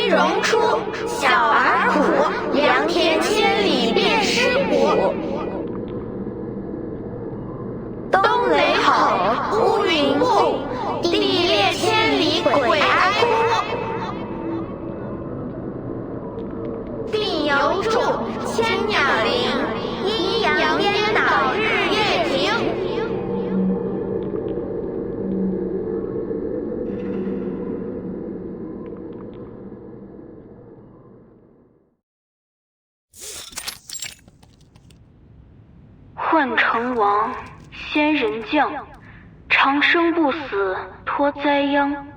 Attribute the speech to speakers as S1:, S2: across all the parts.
S1: 飞荣出，小儿苦，良田千里遍尸骨。东雷吼，乌云布，地裂千里鬼哀哭。病犹住，千鸟灵，阴阳颠倒日月停。
S2: 混成王，仙人将，长生不死，脱灾殃。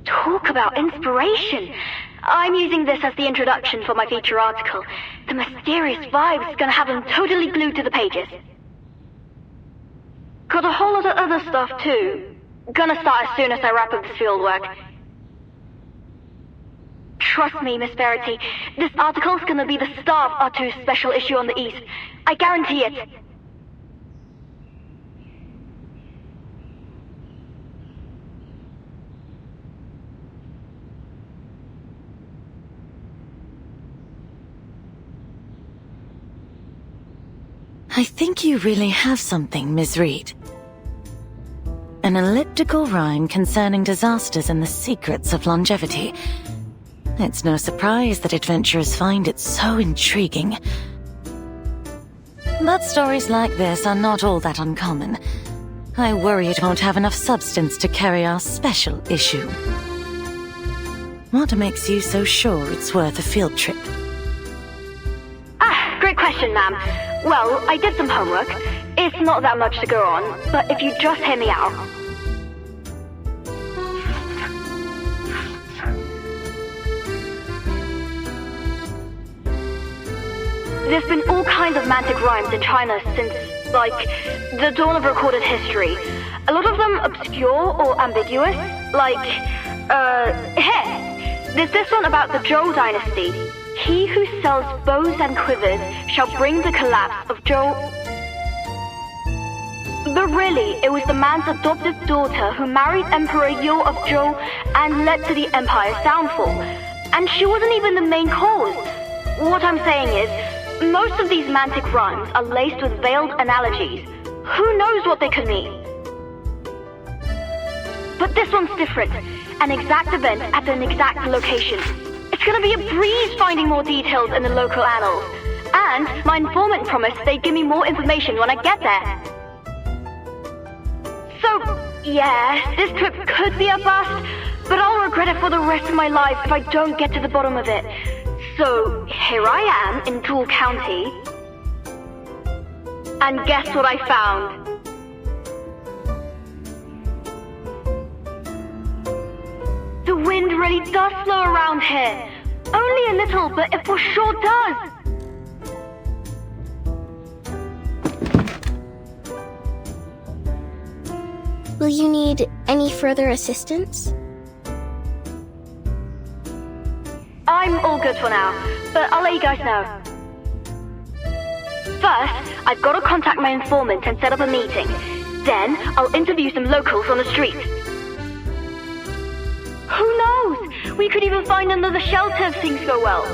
S2: Talk about inspiration! I'm using this as the introduction for my feature article. The mysterious vibe's gonna have them totally glued to the pages. Got a whole lot of other stuff too. Gonna start as soon as I wrap up this fieldwork. Trust me, Miss Verity, this article's gonna be the star of R2's special issue on the East. I guarantee it.
S3: I think you really have something, Ms. Reed. An elliptical rhyme concerning disasters and the secrets of longevity. It's no surprise that adventurers find it so intriguing. But stories like this are not all that uncommon. I worry it won't have enough substance to carry our special issue. What makes you so sure it's worth a field trip?
S2: Great question, ma'am. Well, I did some homework. It's not that much to go on, but if you just hear me out. There's been all kinds of mantic rhymes in China since, like, the dawn of recorded history. A lot of them obscure or ambiguous, like, here. There's this one about the Zhou dynasty. He who sells bows and quivers shall bring the collapse of Zhou. But really, it was the man's adopted daughter who married Emperor Yo of Zhou and led to the empire's downfall. And she wasn't even the main cause. What I'm saying is, most of these mantic rhymes are laced with veiled analogies. Who knows what they could mean? But this one's different. An exact event at an exact location. It's gonna be a breeze finding more details in the local annals. And my informant promised they'd give me more information when I get there. So, yeah, this trip could be a bust, but I'll regret it for the rest of my life if I don't get to the bottom of it. So, here I am in Tool County. And guess what I found? The wind really does slow around here. Only a little, but it for sure does.
S4: Will you need any further assistance?
S2: I'm all good for now, but I'll let you guys know. First, I've got to contact my informant and set up a meeting. Then, I'll interview some locals on the street. Who knows? We could even find another shelter if things go well.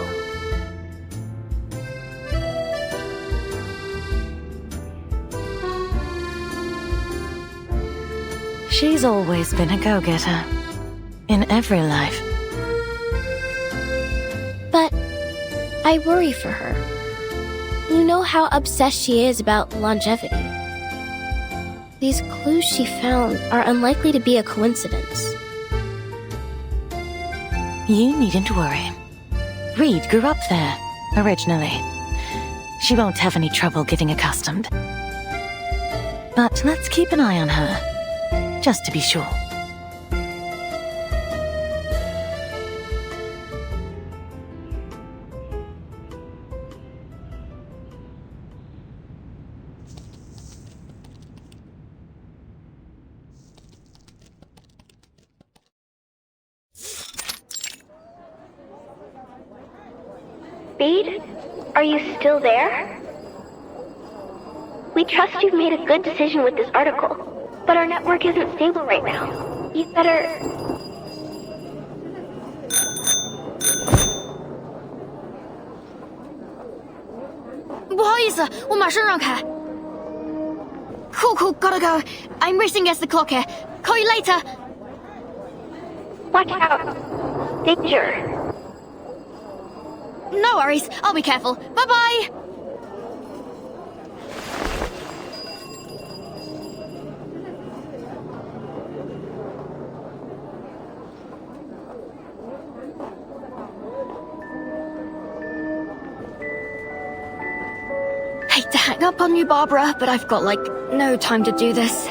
S3: She's always been a go-getter. In every life.
S4: But I worry for her. You know how obsessed she is about longevity. These clues she found are unlikely to be a coincidence.
S3: You needn't worry. Reed grew up there, originally. She won't have any trouble getting accustomed. But let's keep an eye on her, just to be sure.
S2: Bede, are you still there? We trust you've made a good decision with this article, but our network isn't stable right now. You'd better...
S4: 好意思，我马上让开。Cool, gotta go. I'm racing against the clock here. Call you later.
S2: Watch out. Danger.
S4: No worries, I'll be careful. Bye-bye. Hate to hang up on you, Barbara, but I've got, no time to do this.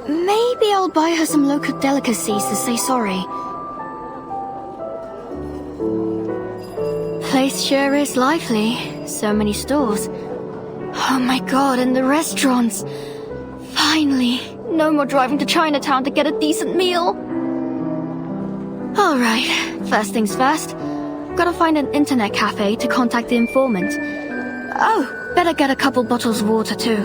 S4: Maybe I'll buy her some local delicacies to say sorry. Place sure is lively. So many stores. Oh my god, and the restaurants. Finally, no more driving to Chinatown to get a decent meal. Alright, first things first. Gotta find an internet cafe to contact the informant. Oh, better get a couple bottles of water too.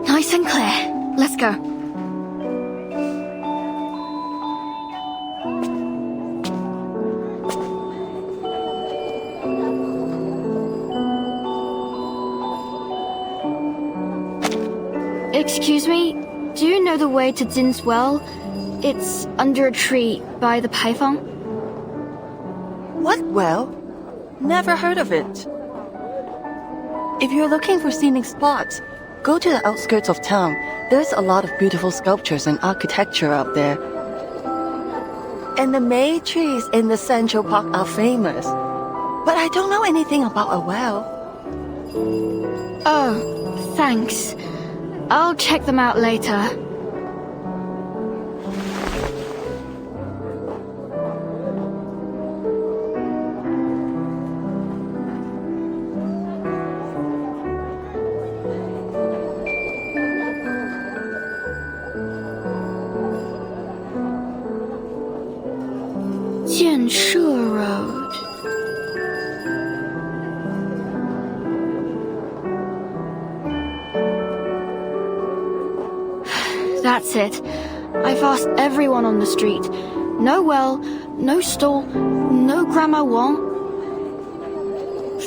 S4: Nice and clear. Let's go. Excuse me, do you know the way to Jin's well? It's under a tree by the Paifang.
S5: What well? Never heard of it. If you're looking for scenic spots, go to the outskirts of town. There's a lot of beautiful sculptures and architecture out there. And the May trees in the Central Park are famous. But I don't know anything about a well.
S4: Oh, thanks. I'll check them out later.
S2: That's it. I've asked everyone on the street. No well, no stall, no Grandma Wong.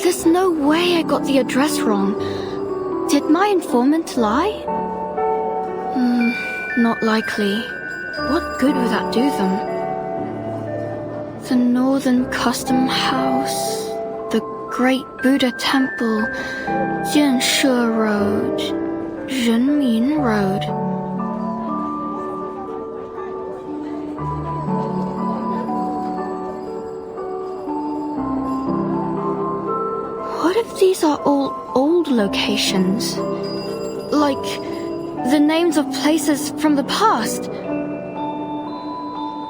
S2: There's no way I got the address wrong. Did my informant lie? Not likely. What good would that do them? The Northern Custom House, the Great Buddha Temple, Jianshe Road, Renmin Road. What if these are all old locations? Like the names of places from the past?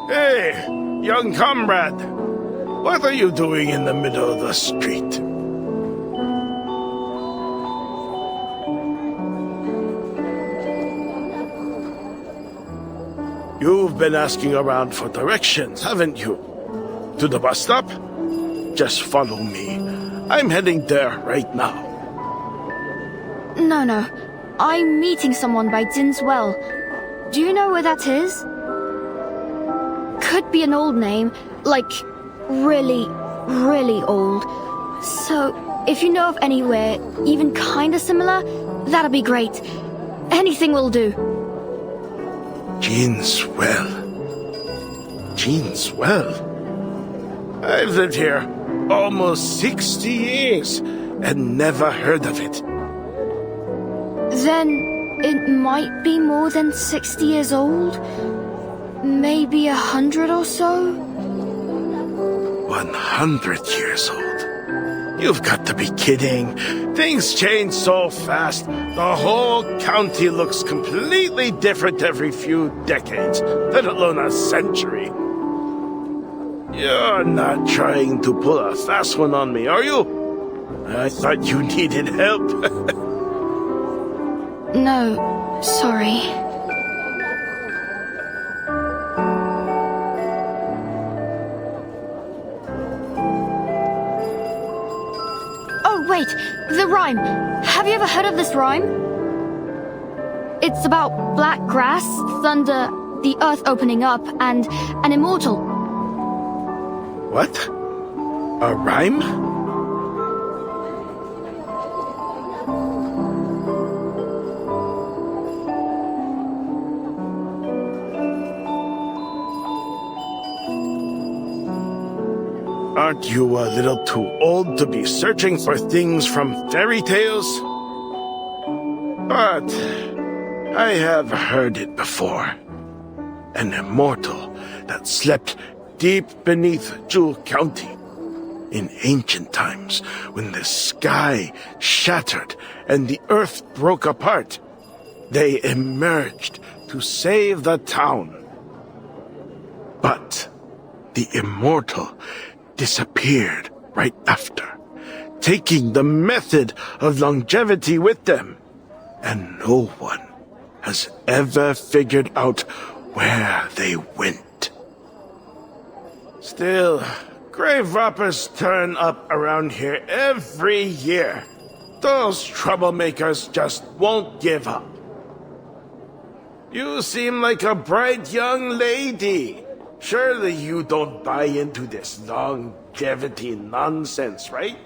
S6: Hey, young comrade. What are you doing in the middle of the street? You've been asking around for directions, haven't you? To the bus stop? Just follow me. I'm heading there right now.
S2: No. I'm meeting someone by Jin's well. Do you know where that is? Could be an old name, like really, really old. So, if you know of anywhere even kinda similar, that'd be great. Anything will do.
S6: Jean's well. Jean's well? I've lived here almost 60 years and never heard of it.
S2: Then it might be more than 60 years old? Maybe 100 or so?
S6: 100 years old? You've got to be kidding. Things change so fast. The whole county looks completely different every few decades, let alone a century. You're not trying to pull a fast one on me, are you? I thought you needed help.
S2: No, sorry. Oh, wait, the rhyme. Have you ever heard of this rhyme? It's about black grass, thunder, the earth opening up, and an immortal.
S6: What? A rhyme? Aren't you a little too old to be searching for things from fairy tales? But I have heard it before. An immortal that slept deep beneath Jewel County. In ancient times, when the sky shattered and the earth broke apart, they emerged to save the town. But the immortal disappeared right after, taking the method of longevity with them, and no one has ever figured out where they went. Still, grave robbers turn up around here every year. Those troublemakers just won't give up. You seem like a bright young lady. Surely you don't buy into this longevity nonsense, right?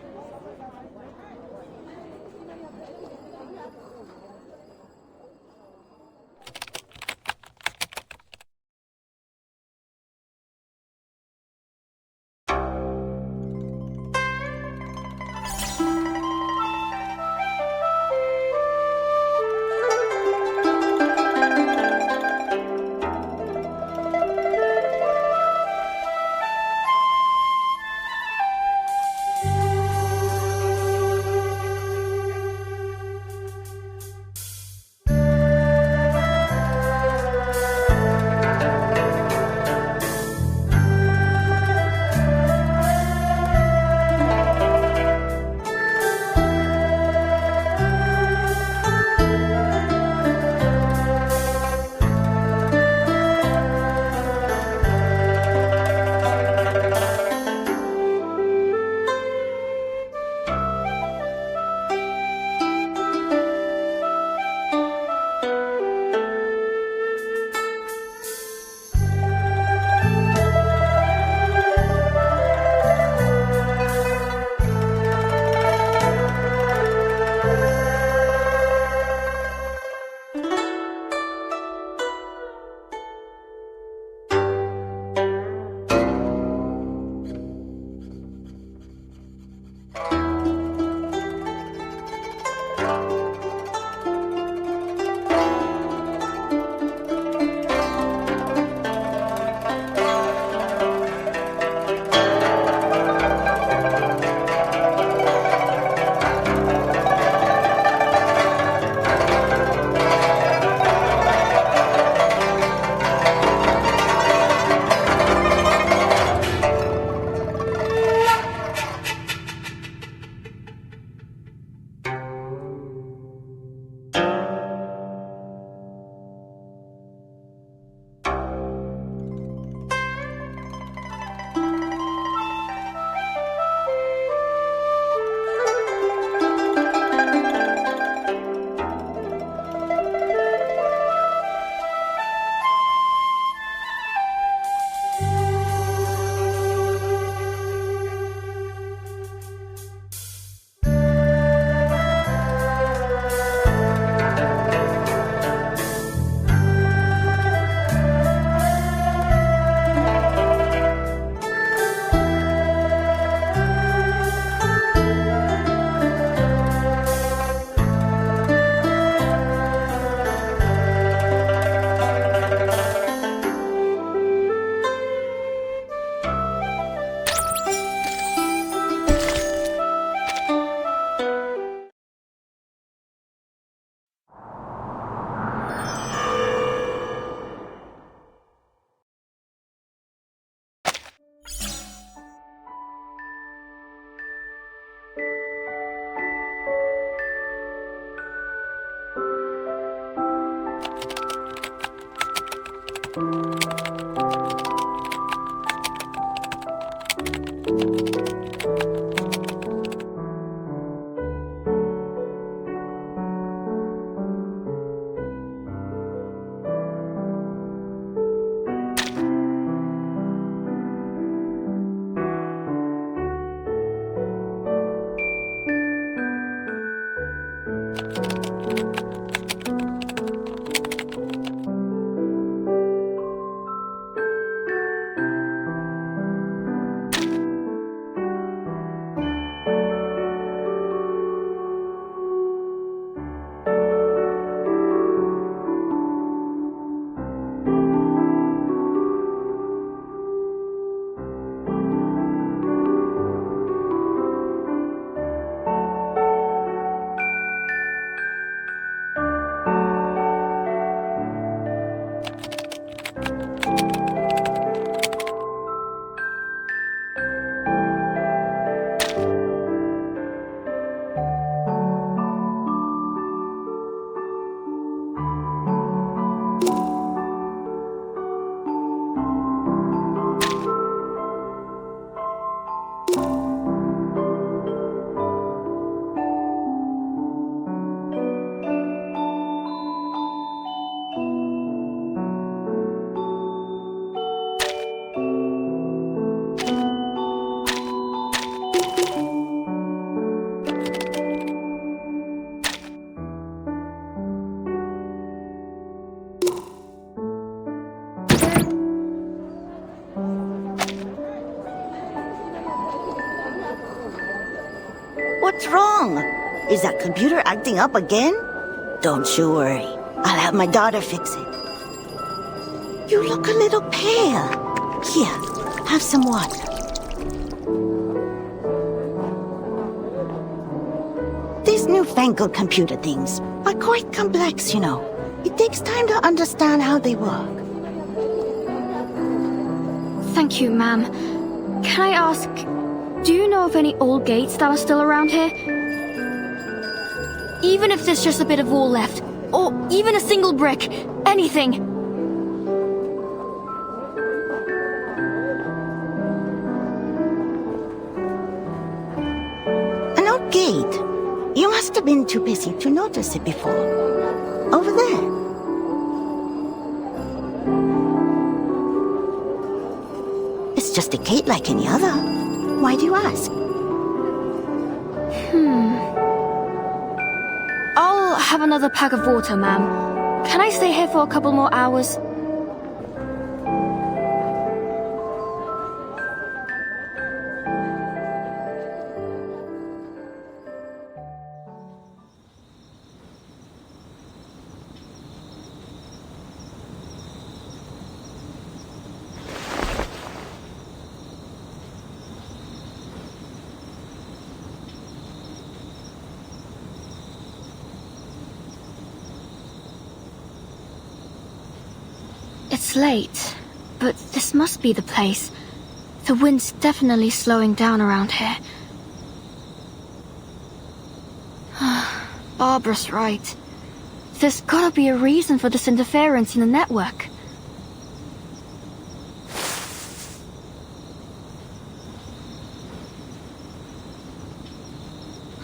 S7: What's wrong? Is that computer acting up again? Don't you worry. I'll have my daughter fix it. You look a little pale. Here, have some water. These newfangled computer things are quite complex, you know. It takes time to understand how they work.
S2: Thank you, ma'am. Can I ask, do you know of any old gates that are still around here? Even if there's just a bit of wall left, or even a single brick, anything.
S7: An old gate? You must have been too busy to notice it before. Over there. It's just a gate like any other. Why do you ask?
S2: I'll have another pack of water, ma'am. Can I stay here for a couple more hours? It's late, but this must be the place. The wind's definitely slowing down around here. Barbara's right. There's gotta be a reason for this interference in the network.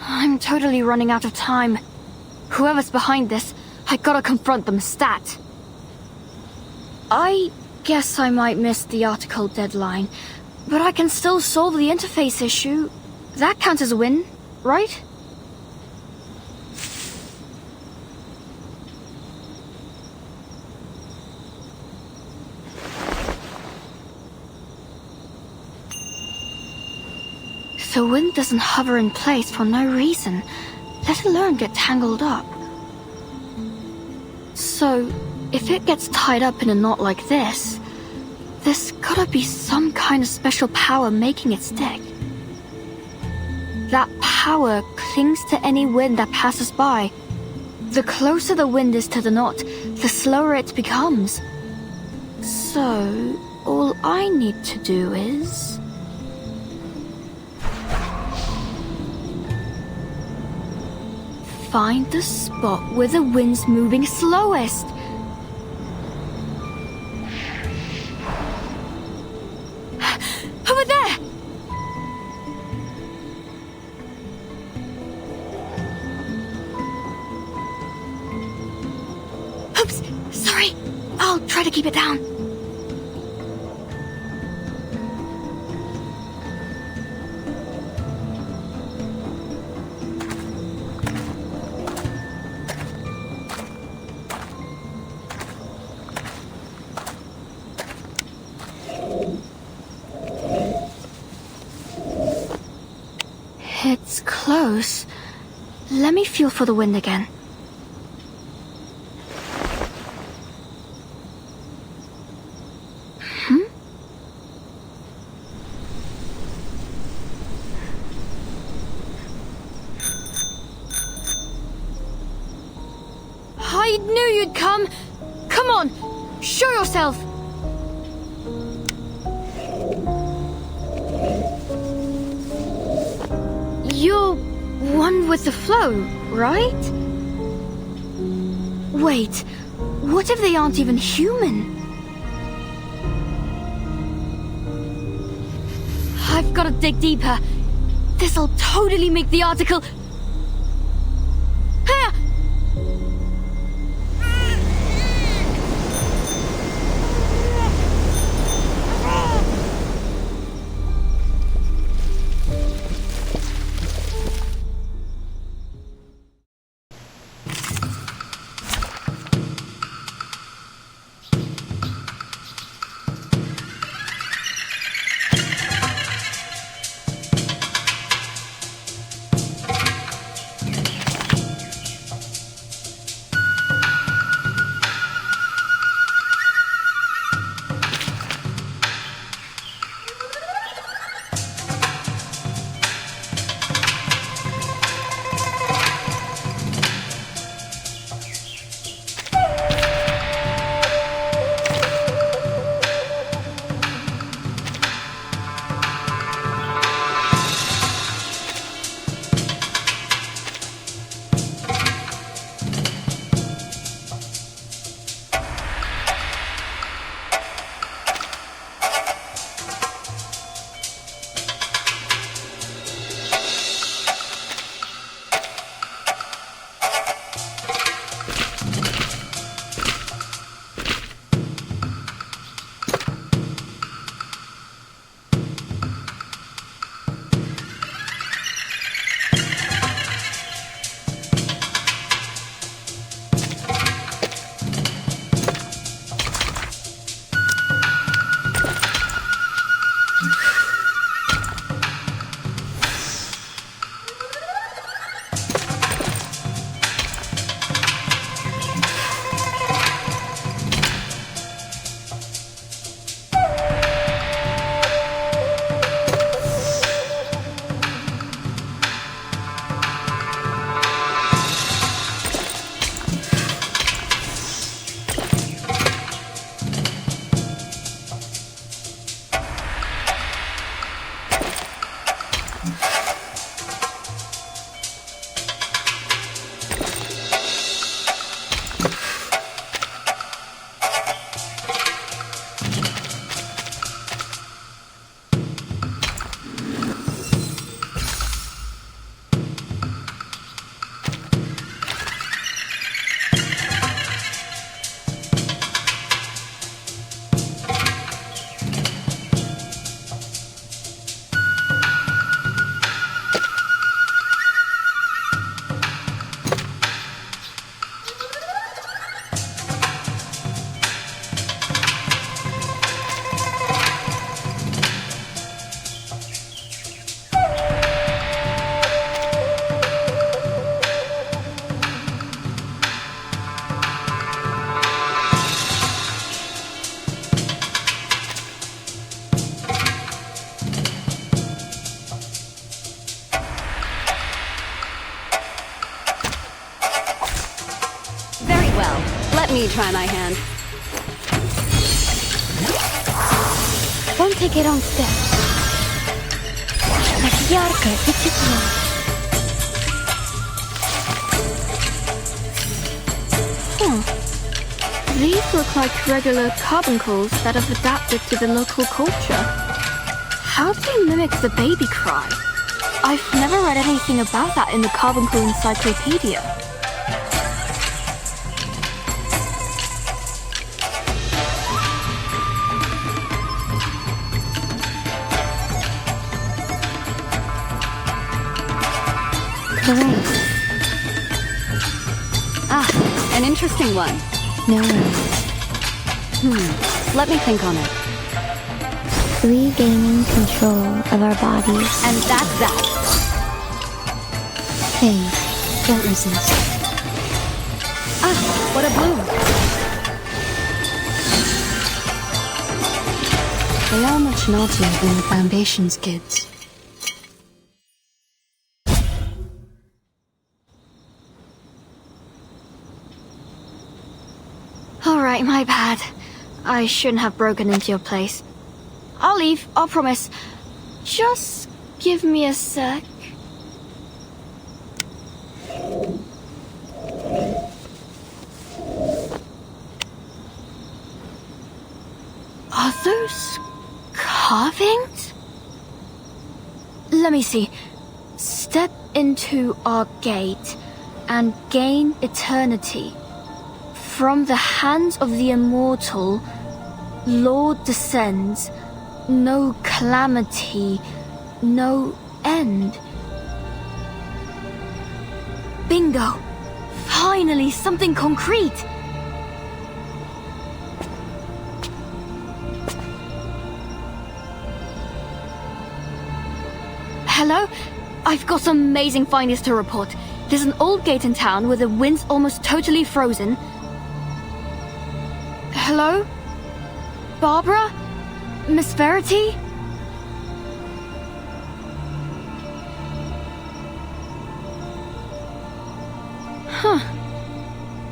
S2: I'm totally running out of time. Whoever's behind this, I gotta confront them stat. I guess I might miss the article deadline, but I can still solve the interface issue. That counts as a win, right? The wind doesn't hover in place for no reason, let alone get tangled up. So, if it gets tied up in a knot like this, there's gotta be some kind of special power making it stick. That power clings to any wind that passes by. The closer the wind is to the knot, the slower it becomes. So, all I need to do is... find the spot where the wind's moving slowest. I'll try to keep it down. It's close. Let me feel for the wind again. I knew you'd come. Come on, show yourself. You're one with the flow, right? Wait, what if they aren't even human? I've got to dig deeper. This'll totally make the article... Ha!
S8: Let me try my hand.
S2: Don't take it on steps. Так ярко и тепло. These look like regular carbuncles that have adapted to the local culture. How do they mimic the baby cry? I've never read anything about that in the carbuncle encyclopedia.
S9: Correct.
S8: Ah, an interesting one.
S9: No worries.
S8: Let me think on it.
S9: Regaining control of our bodies.
S8: And that's that.
S9: Hey, don't resist.
S8: Ah, what a bloom.
S10: They are much naughtier than the Foundation's kids.
S4: Alright, my bad. I shouldn't have broken into your place. I'll leave, I'll promise. Just give me a sec. Are those carvings? Let me see. Step into our gate and gain eternity. From the hands of the immortal, Lord descends, no calamity, no end. Bingo! Finally, something concrete! Hello? I've got some amazing findings to report. There's an old gate in town where the wind's almost totally frozen. Hello? Barbara? Miss Verity? Huh.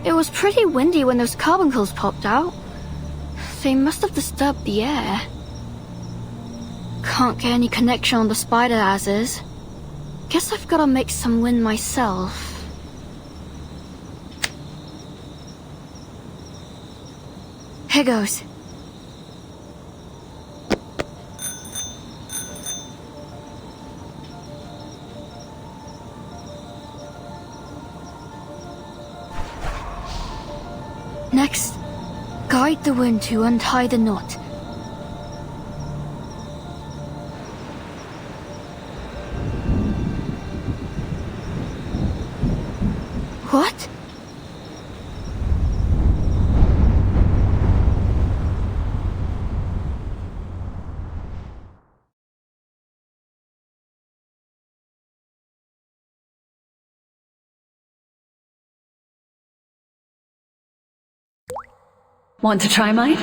S4: It was pretty windy when those carbuncles popped out. They must have disturbed the air. Can't get any connection on the spider asses. Guess I've gotta make some wind myself. Here goes. Next, guide the wind to untie the knot. What?
S11: Want to try mine?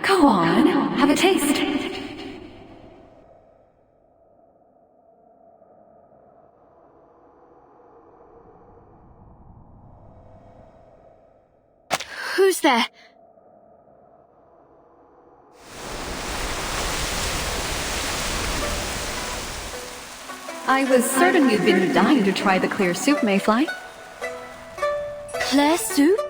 S8: Go on, have a taste.
S4: Who's there?
S8: I was certain you'd been dying to try the clear soup, Mayfly.
S4: Clear soup?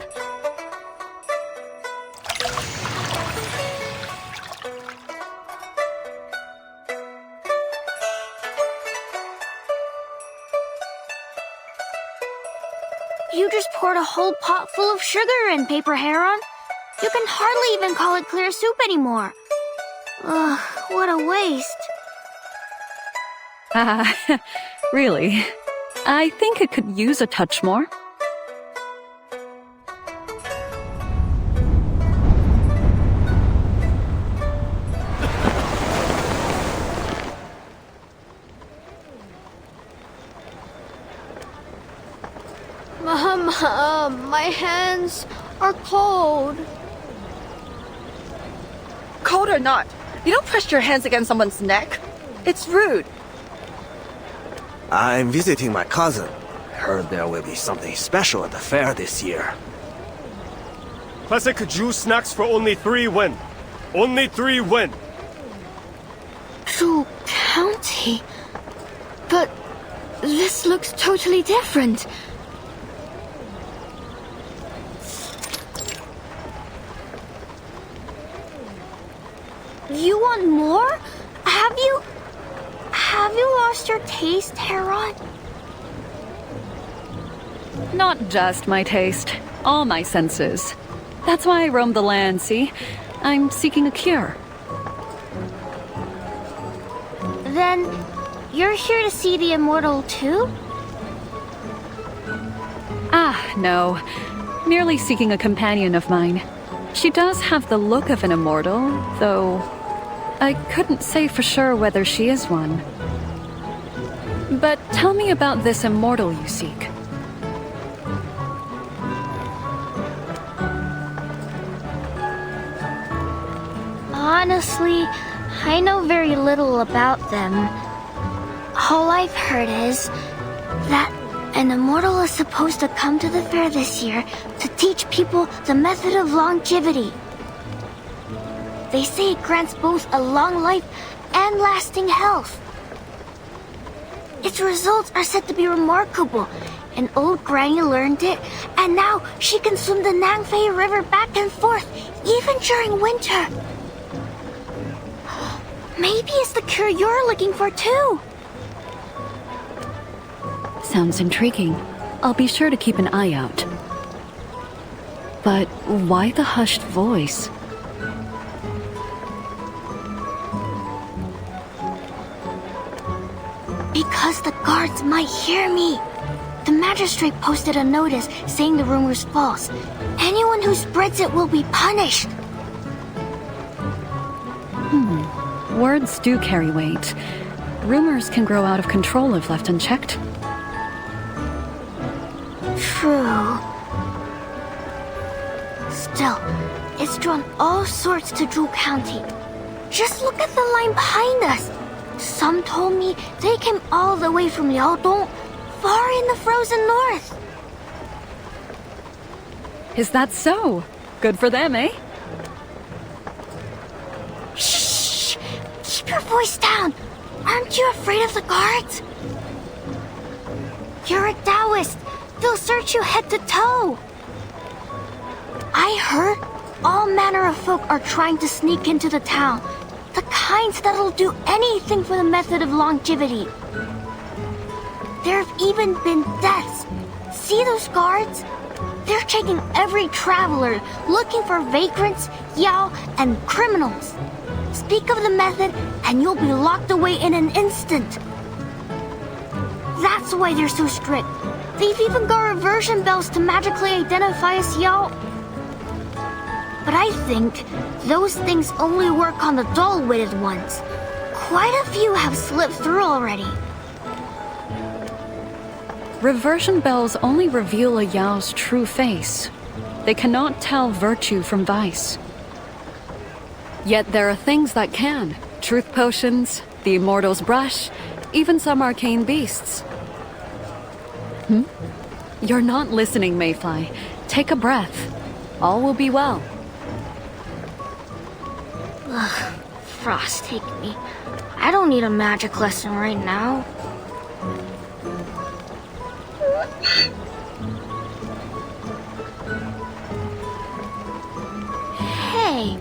S4: You just poured a whole pot full of sugar in, Paper Heron. You can hardly even call it clear soup anymore. Ugh, what a waste.
S8: Really? I think it could use a touch more.
S4: Mama, my hands are cold.
S5: Cold or not, you don't press your hands against someone's neck. It's rude.
S11: I'm visiting my cousin. Heard there will be something special at the fair this year.
S12: Classic juice snacks for only 3 win. Only 3 win.
S4: True County? But this looks totally different. You want more? Have you lost your taste, Heron?
S8: Not just my taste, all my senses. That's why I roam the land, see? I'm seeking a cure.
S4: Then, you're here to see the immortal too?
S8: Ah, no. Merely seeking a companion of mine. She does have the look of an immortal, though I couldn't say for sure whether she is one. But tell me about this immortal you seek.
S4: Honestly, I know very little about them. All I've heard is that an immortal is supposed to come to the fair this year to teach people the method of longevity. They say it grants both a long life and lasting health. Its results are said to be remarkable. An old granny learned it, and now she can swim the Nangfei River back and forth, even during winter. Maybe it's the cure you're looking for too.
S8: Sounds intriguing. I'll be sure to keep an eye out. But why the hushed voice?
S4: Because the guards might hear me. The magistrate posted a notice saying the rumor's false. Anyone who spreads it will be punished.
S8: Words do carry weight. Rumors can grow out of control if left unchecked.
S4: True. Still, it's drawn all sorts to Zhu County. Just look at the line behind us. Some told me they came all the way from Liaodong, far in the frozen north.
S8: Is that so? Good for them, eh?
S4: Shh! Keep your voice down. Aren't you afraid of the guards? You're a Taoist. They'll search you head to toe. I heard all manner of folk are trying to sneak into the town. The kinds that'll do anything for the method of longevity. There have even been deaths. See those guards? They're checking every traveler, looking for vagrants, yao, and criminals. Speak of the method, and you'll be locked away in an instant. That's why they're so strict. They've even got reversion bells to magically identify us yao. But I think those things only work on the dull-witted ones. Quite a few have slipped through already.
S8: Reversion bells only reveal a Yao's true face. They cannot tell virtue from vice. Yet there are things that can. Truth potions, the immortal's brush, even some arcane beasts. You're not listening, Mayfly. Take a breath. All will be well.
S4: Ugh, Frost take me. I don't need a magic lesson right now. Hey,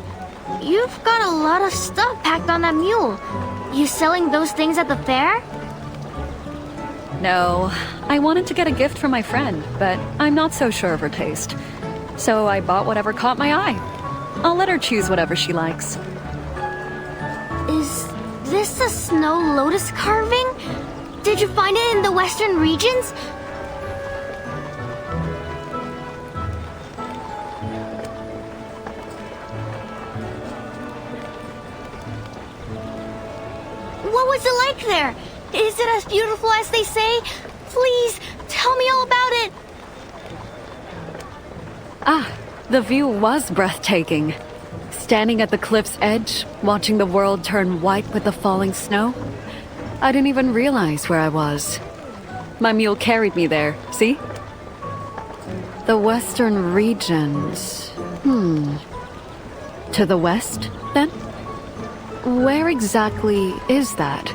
S4: you've got a lot of stuff packed on that mule. You selling those things at the fair?
S8: No, I wanted to get a gift for my friend, but I'm not so sure of her taste. So I bought whatever caught my eye. I'll let her choose whatever she likes.
S4: Is this a snow lotus carving? Did you find it in the western regions? What was it like there? Is it as beautiful as they say? Please, tell me all about it.
S8: Ah, the view was breathtaking. Standing at the cliff's edge, watching the world turn white with the falling snow, I didn't even realize where I was. My mule carried me there, see? The western regions... To the west, then? Where exactly is that?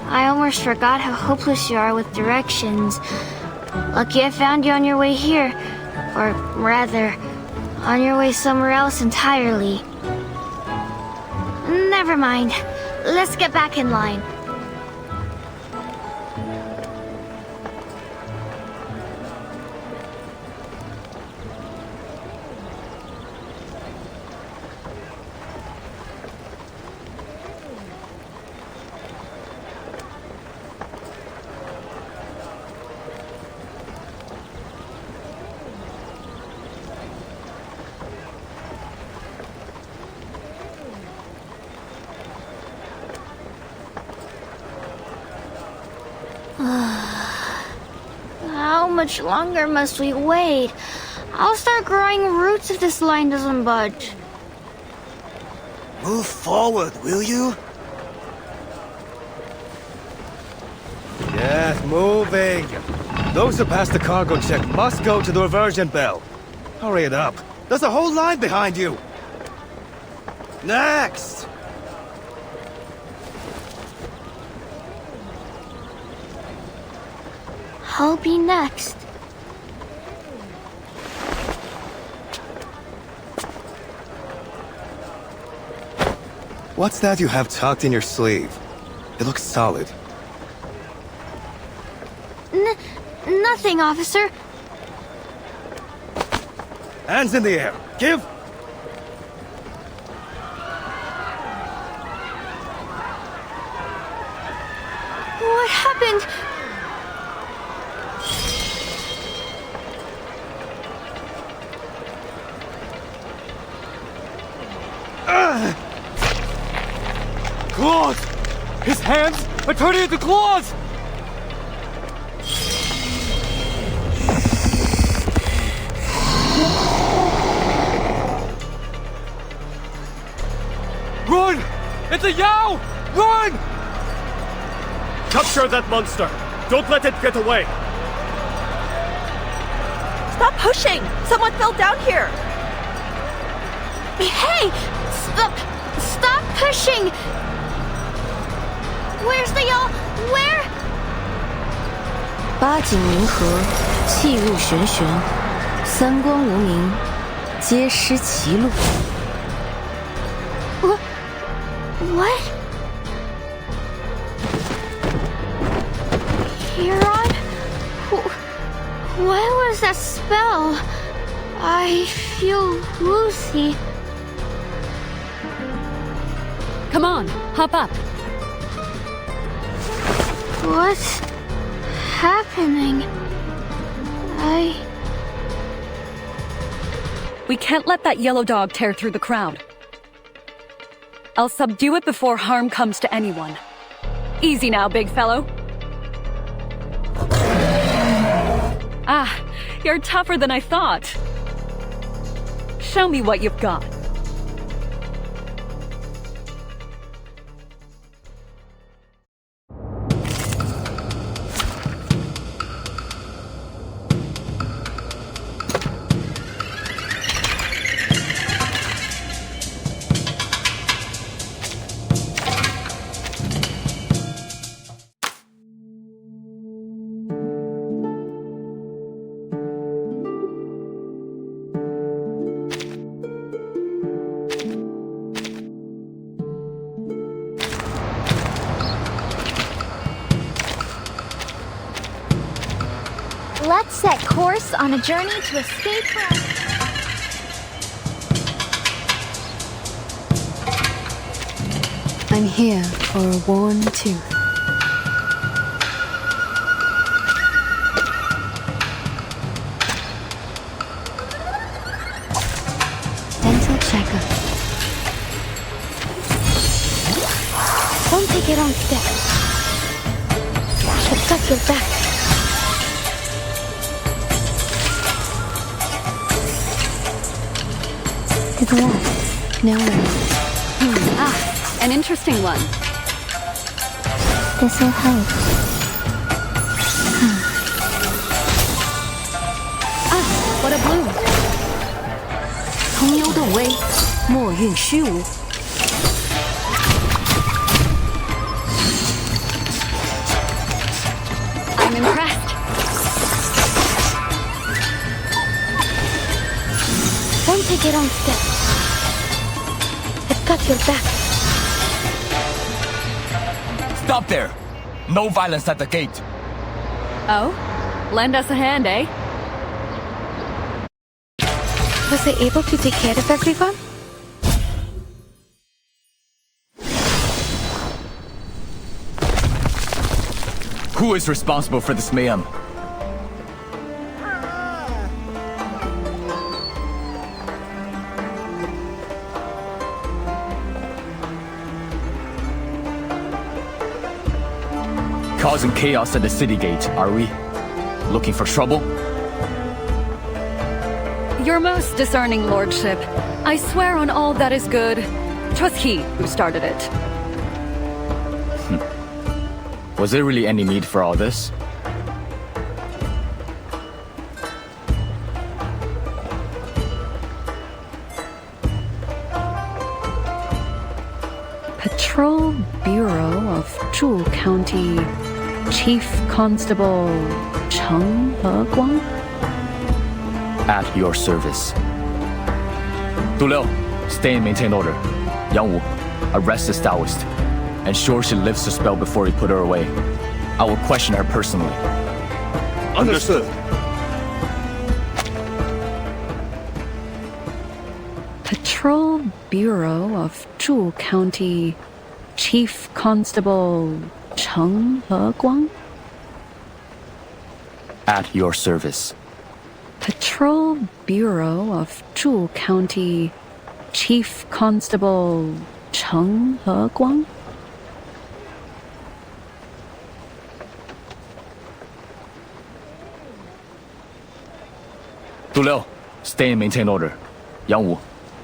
S4: I almost forgot how hopeless you are with directions. Lucky I found you on your way here. Or rather, on your way somewhere else entirely. Never mind.
S1: let's get back in line. How much longer must we wait? I'll start growing roots if this line doesn't budge.
S11: Move forward, will you?
S12: Yes, moving. Those who pass the cargo check must go to the reversion bell. Hurry it up. There's a whole line behind you. Next!
S1: I'll be next.
S12: What's that you have tucked in your sleeve? It looks solid.
S1: Nothing, officer.
S12: Hands in the air. Give!
S1: What happened?
S12: Claws! His hands are turning into claws! Run! It's a Yao! Run! Capture that monster! Don't let it get away!
S5: Stop pushing! Someone fell down here!
S1: Hey! Stop pushing! Where's the y'all? Where?
S9: 八景冥河，气入玄玄，三光无名，皆失其路。
S1: What? Huron? What was that spell? I feel woozy.
S8: Come on, hop up.
S1: What's happening?
S8: We can't let that yellow dog tear through the crowd. I'll subdue it before harm comes to anyone. Easy now, big fellow. Ah, you're tougher than I thought. Show me what you've got.
S1: Let's set course on a journey to escape from...
S10: I'm here for a worn tooth. Dental checkup.
S4: Don't take it on step. I've got your back.
S9: To the left. No worries.
S8: An interesting one.
S9: This'll help.
S8: What a bloom.
S9: 从幽动微，莫运虚无。
S8: I'm impressed.
S4: Don't take it on step. I've got your back.
S13: Stop there! No violence at the gate.
S8: Oh? Lend us a hand, eh?
S4: Was I able to take care of everyone?
S13: Who is responsible for this mayhem? Causing chaos at the city gate, are we? Looking for trouble?
S8: Your most discerning lordship. I swear on all that is good. 'Twas he who started it.
S13: Was there really any need for all this?
S8: Patrol Bureau of Zhu County Chief Constable Cheng Heguang?
S13: At your service. Du Liu, stay and maintain order. Yang Wu, arrest this Taoist. Ensure she lifts the spell before we put her away. I will question her personally.
S6: Understood.
S8: Patrol Bureau of Zhu County Chief Constable Cheng Heguang?
S13: At your service.
S8: Patrol Bureau of Zhu County Chief Constable Cheng Heguang?
S13: Du Liu, stay and maintain order. Yang Wu,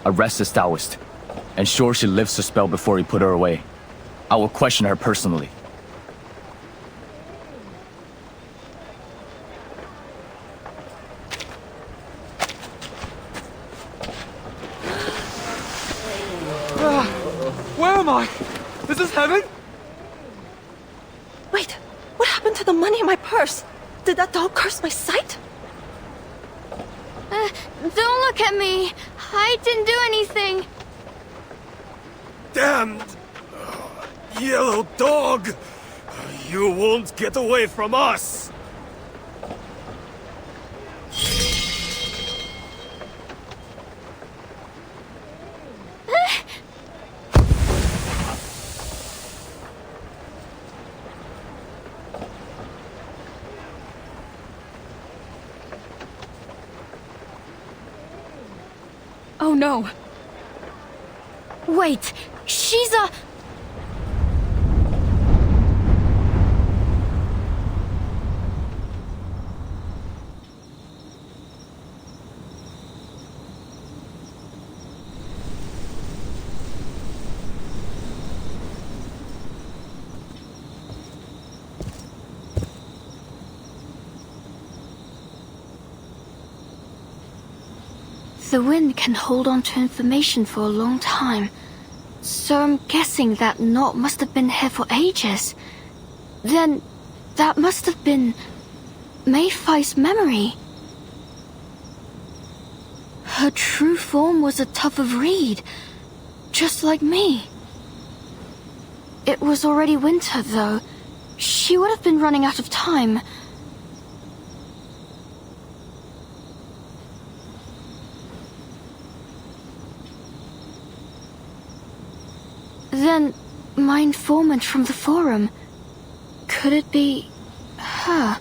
S13: arrest this Taoist. Ensure she lifts the spell before we put her away. I will question her personally.
S12: Where am I? Is this heaven?
S5: Wait, what happened to the money in my purse? Did that dog curse my sight?
S1: Don't look at me. I didn't do anything.
S12: Damned yellow dog! You won't get away from us!
S8: Oh no.
S1: Wait, she's a...
S2: The wind can hold on to information for a long time, so I'm guessing that knot must have been here for ages. Then, that must have been Mei Fai's memory. Her true form was a tuft of reed, just like me. It was already winter, though. She would have been running out of time. Then, my informant from the forum, could it be her?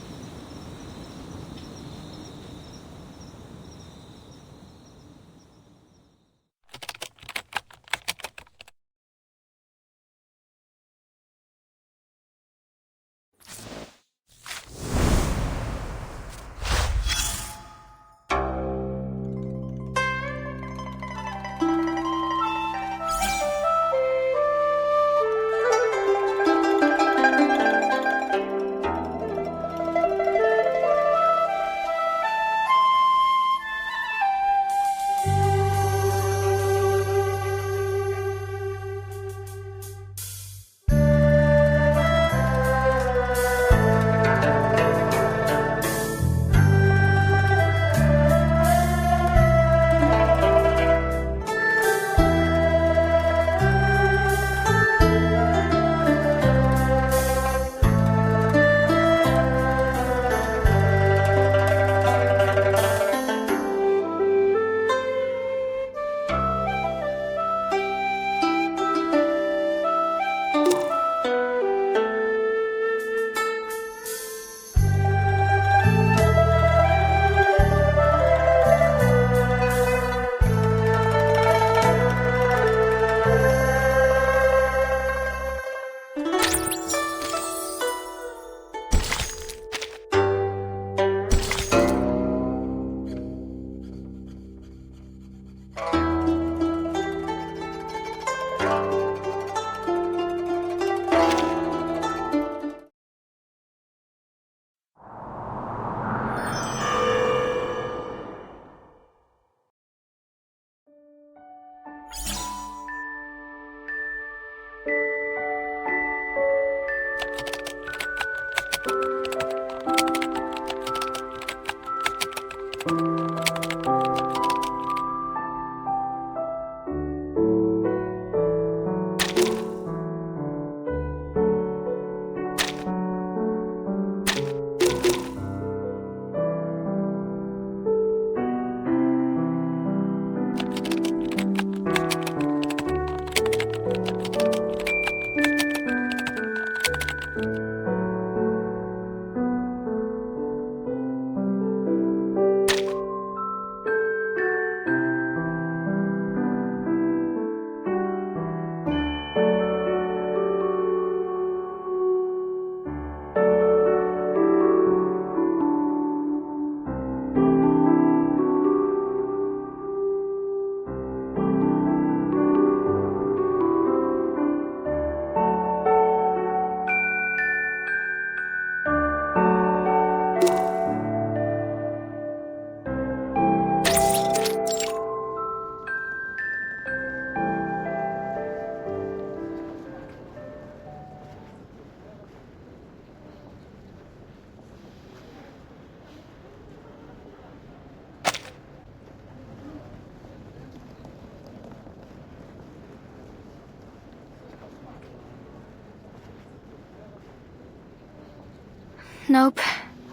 S4: Nope.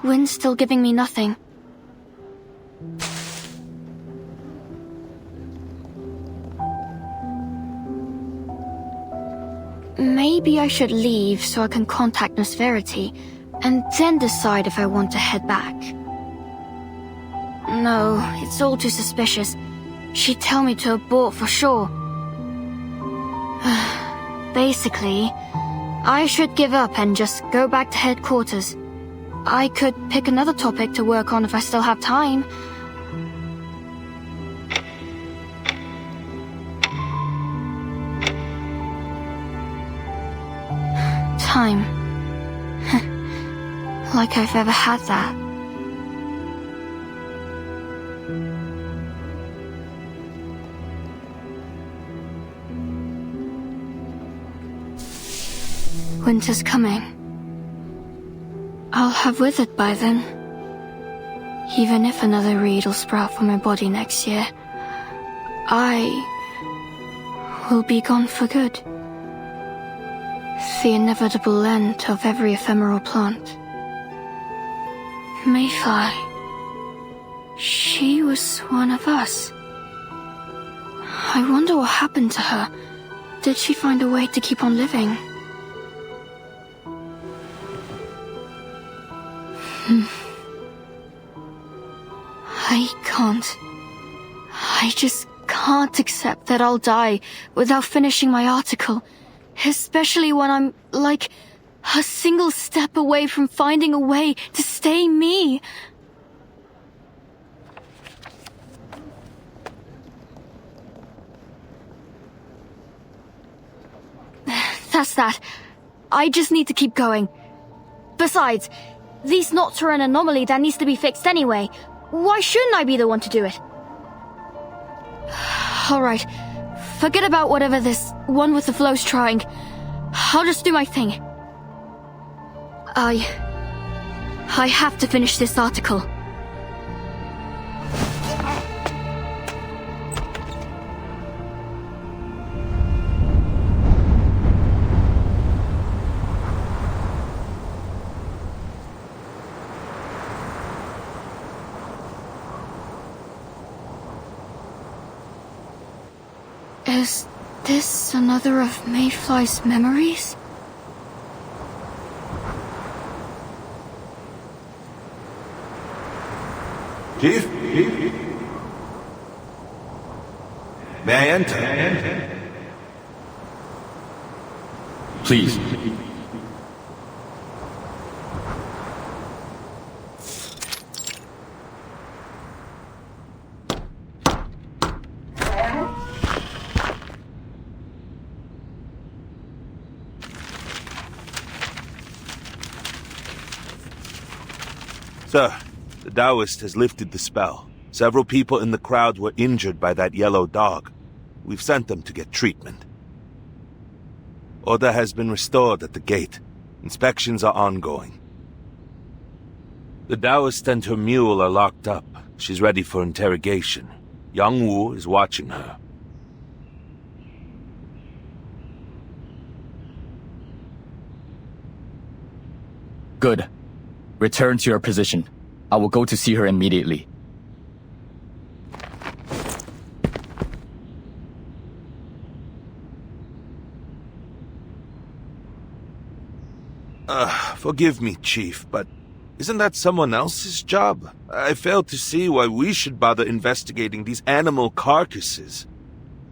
S4: Wind's still giving me nothing. Maybe I should leave so I can contact Miss Verity, and then decide if I want to head back. No, it's all too suspicious. She'd tell me to abort for sure. Basically, I should give up and just go back to headquarters. I could pick another topic to work on if I still have time. Time. Like I've ever had that. Winter's coming. I'll have withered by then. Even if another reed will sprout from my body next year, I will be gone for good. The inevitable end of every ephemeral plant. Mayfly. She was one of us. I wonder what happened to her. Did she find a way to keep on living? I can't. I just can't accept that I'll die without finishing my article. Especially when I'm, like, a single step away from finding a way to stay me. That's that. I just need to keep going. Besides, these knots are an anomaly that needs to be fixed anyway. Why shouldn't I be the one to do it? Alright, forget about whatever this one with the flow's trying. I'll just do my thing. I have to finish this article. Is this another of Mayfly's memories?
S14: Chief? May I enter?
S13: Please.
S14: Sir, the Taoist has lifted the spell. Several people in the crowd were injured by that yellow dog. We've sent them to get treatment. Order has been restored at the gate. Inspections are ongoing. The Taoist and her mule are locked up. She's ready for interrogation. Yang Wu is watching her.
S13: Good. Return to your position. I will go to see her immediately.
S14: Forgive me, Chief, but isn't that someone else's job? I fail to see why we should bother investigating these animal carcasses.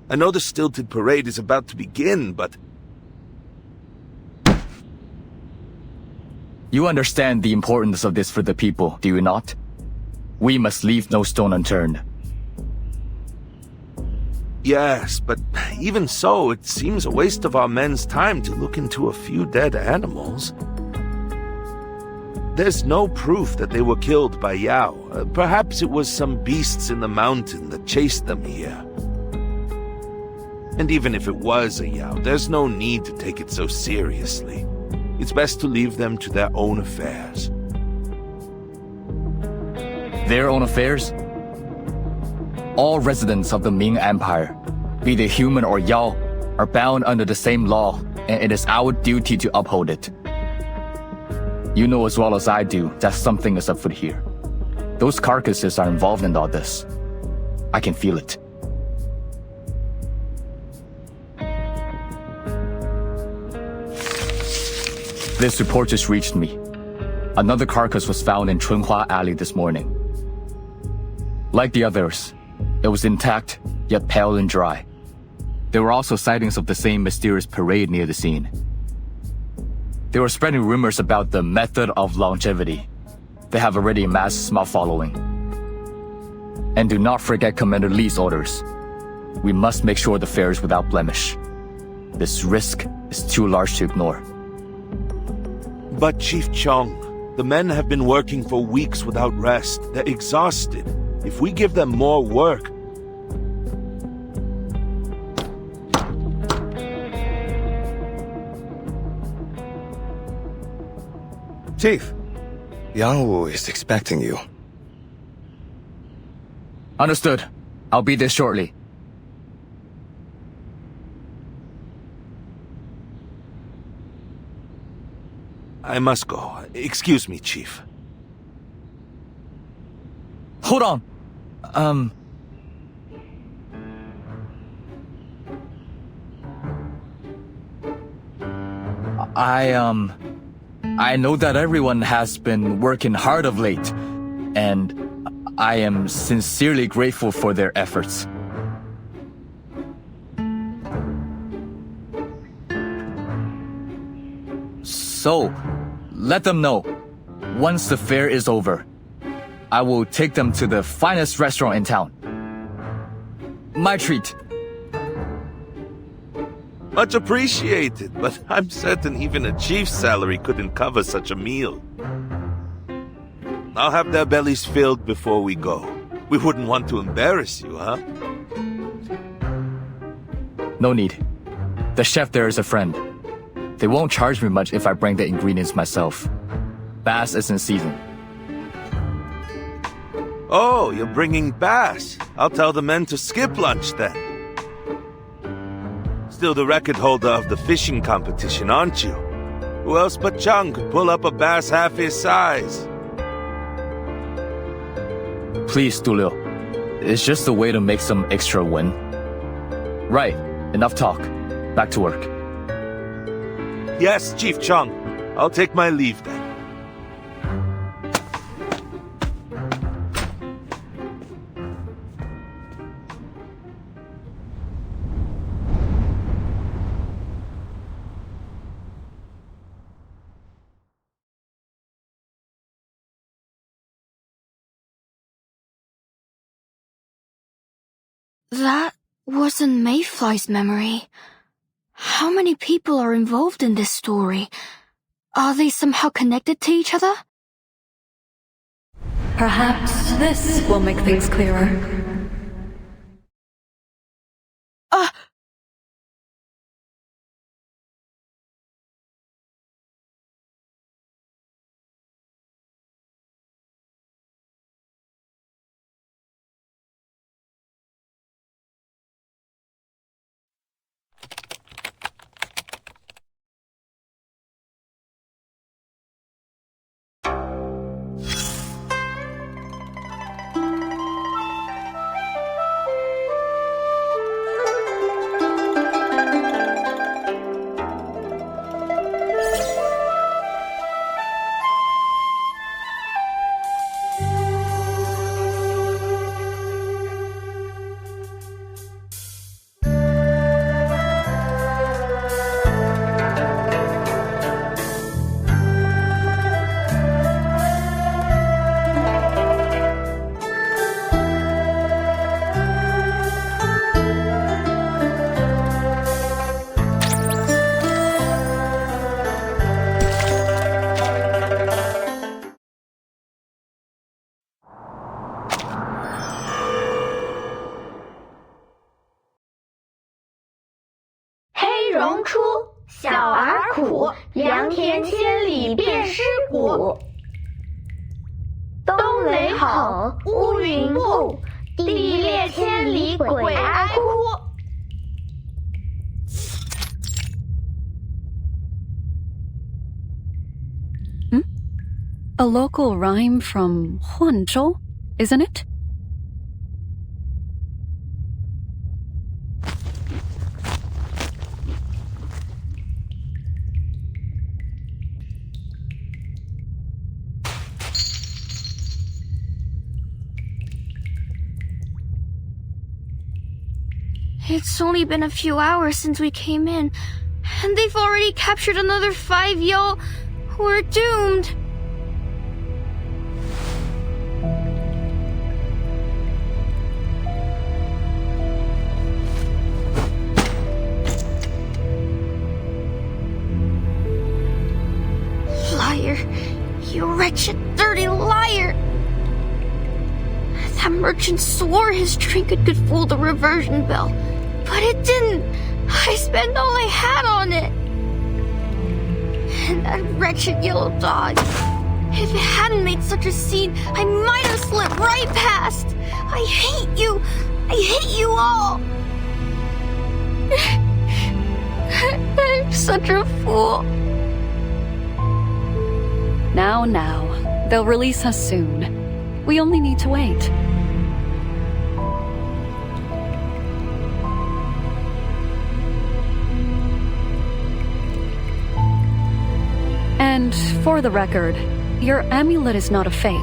S14: I know the stilted parade is about to begin, but...
S13: You understand the importance of this for the people, do you not? We must leave no stone unturned.
S14: Yes, but even so, it seems a waste of our men's time to look into a few dead animals. There's no proof that they were killed by Yao. Perhaps it was some beasts in the mountain that chased them here. And even if it was a Yao, there's no need to take it so seriously. It's best to leave them to their own affairs.
S13: Their own affairs? All residents of the Ming Empire, be they human or Yao, are bound under the same law, and it is our duty to uphold it. You know as well as I do that something is afoot here. Those carcasses are involved in all this. I can feel it. This report just reached me. Another carcass was found in Chunhua Alley this morning. Like the others, it was intact, yet pale and dry. There were also sightings of the same mysterious parade near the scene. They were spreading rumors about the method of longevity. They have already amassed a small following. And do not forget Commander Lee's orders. We must make sure the fair is without blemish. This risk is too large to ignore.
S14: But Chief Chong, the men have been working for weeks without rest. They're exhausted. If we give them more work...
S12: Chief, Yang Wu is expecting you.
S13: Understood. I'll be there shortly.
S14: I must go. Excuse me, Chief.
S13: Hold on. I know that everyone has been working hard of late, and I am sincerely grateful for their efforts. So, let them know, once the fair is over, I will take them to the finest restaurant in town. My treat.
S14: Much appreciated, but I'm certain even a chief's salary couldn't cover such a meal. I'll have their bellies filled before we go. We wouldn't want to embarrass you, huh?
S13: No need. The chef there is a friend. They won't charge me much if I bring the ingredients myself. Bass is in season.
S14: Oh, you're bringing bass. I'll tell the men to skip lunch then. Still the record holder of the fishing competition, aren't you? Who else but Chang could pull up a bass half his size?
S13: Please, Du Liu. It's just a way to make some extra win. Right, enough talk. Back to work.
S14: Yes, Chief Chang. I'll take my leave then.
S4: That wasn't Mayfly's memory. How many people are involved in this story? Are they somehow connected to each other?
S8: Perhaps this will make things clearer.
S1: 以辨尸骨。东雷吼，乌云雾，地裂千里鬼哀哭。
S8: A local rhyme from Huanzhou, isn't it?
S4: It's only been a few hours since we came in, and they've already captured another 5 Yo. We're doomed. Liar. You wretched, dirty liar. That merchant swore his trinket could fool the reversion bell, but it didn't. I spent all I had on it. And that wretched yellow dog. If it hadn't made such a scene, I might have slipped right past. I hate you. I hate you all. I'm such a fool.
S8: Now. They'll release us soon. We only need to wait. And for the record, your amulet is not a fake.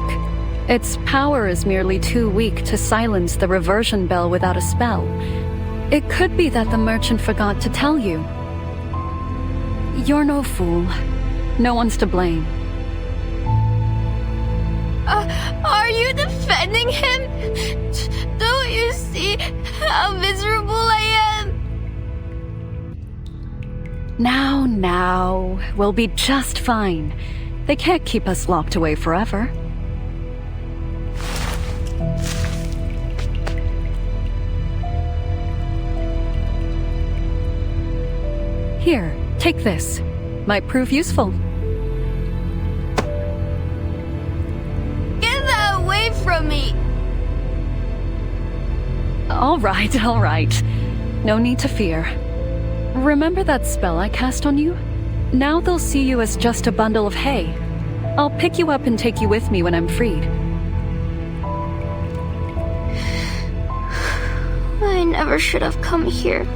S8: Its power is merely too weak to silence the reversion bell without a spell. It could be that the merchant forgot to tell you. You're no fool. No one's to blame.
S4: Are you defending him? Don't you see how miserable I am?
S8: Now. We'll be just fine. They can't keep us locked away forever. Here, take this. Might prove useful.
S4: Get that away from me!
S8: All right. No need to fear. Remember that spell I cast on you? Now they'll see you as just a bundle of hay. I'll pick you up and take you with me when I'm freed.
S4: I never should have come here.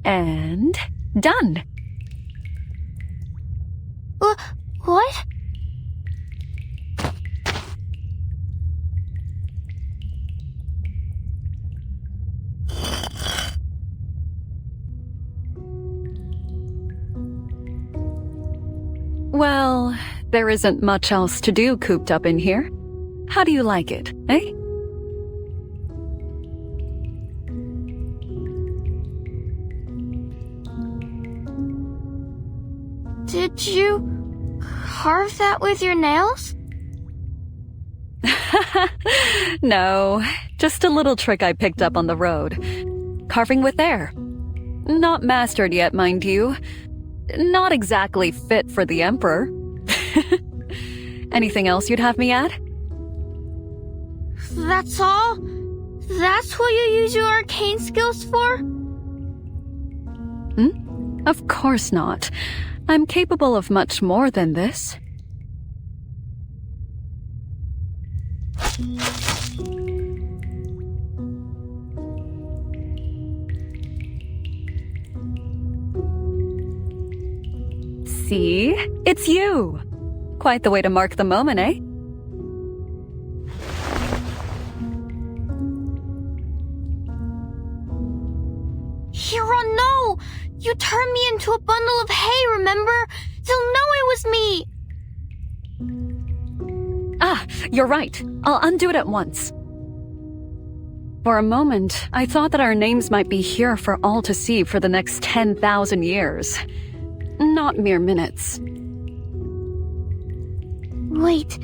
S8: And done.
S4: What?
S8: Well, there isn't much else to do cooped up in here. How do you like it, eh?
S4: Did you carve that with your nails?
S8: No, just a little trick I picked up on the road. Carving with air. Not mastered yet, mind you. Not exactly fit for the Emperor. Anything else you'd have me add?
S4: That's all? That's what you use your arcane skills for?
S8: Of course not. I'm capable of much more than this. See? It's you! Quite the way to mark the moment, eh?
S4: Hero, no! You turned me into a bundle of hay, remember? They'll know it was me!
S8: You're right. I'll undo it at once. For a moment, I thought that our names might be here for all to see for the next 10,000 years. Not mere minutes.
S4: Wait.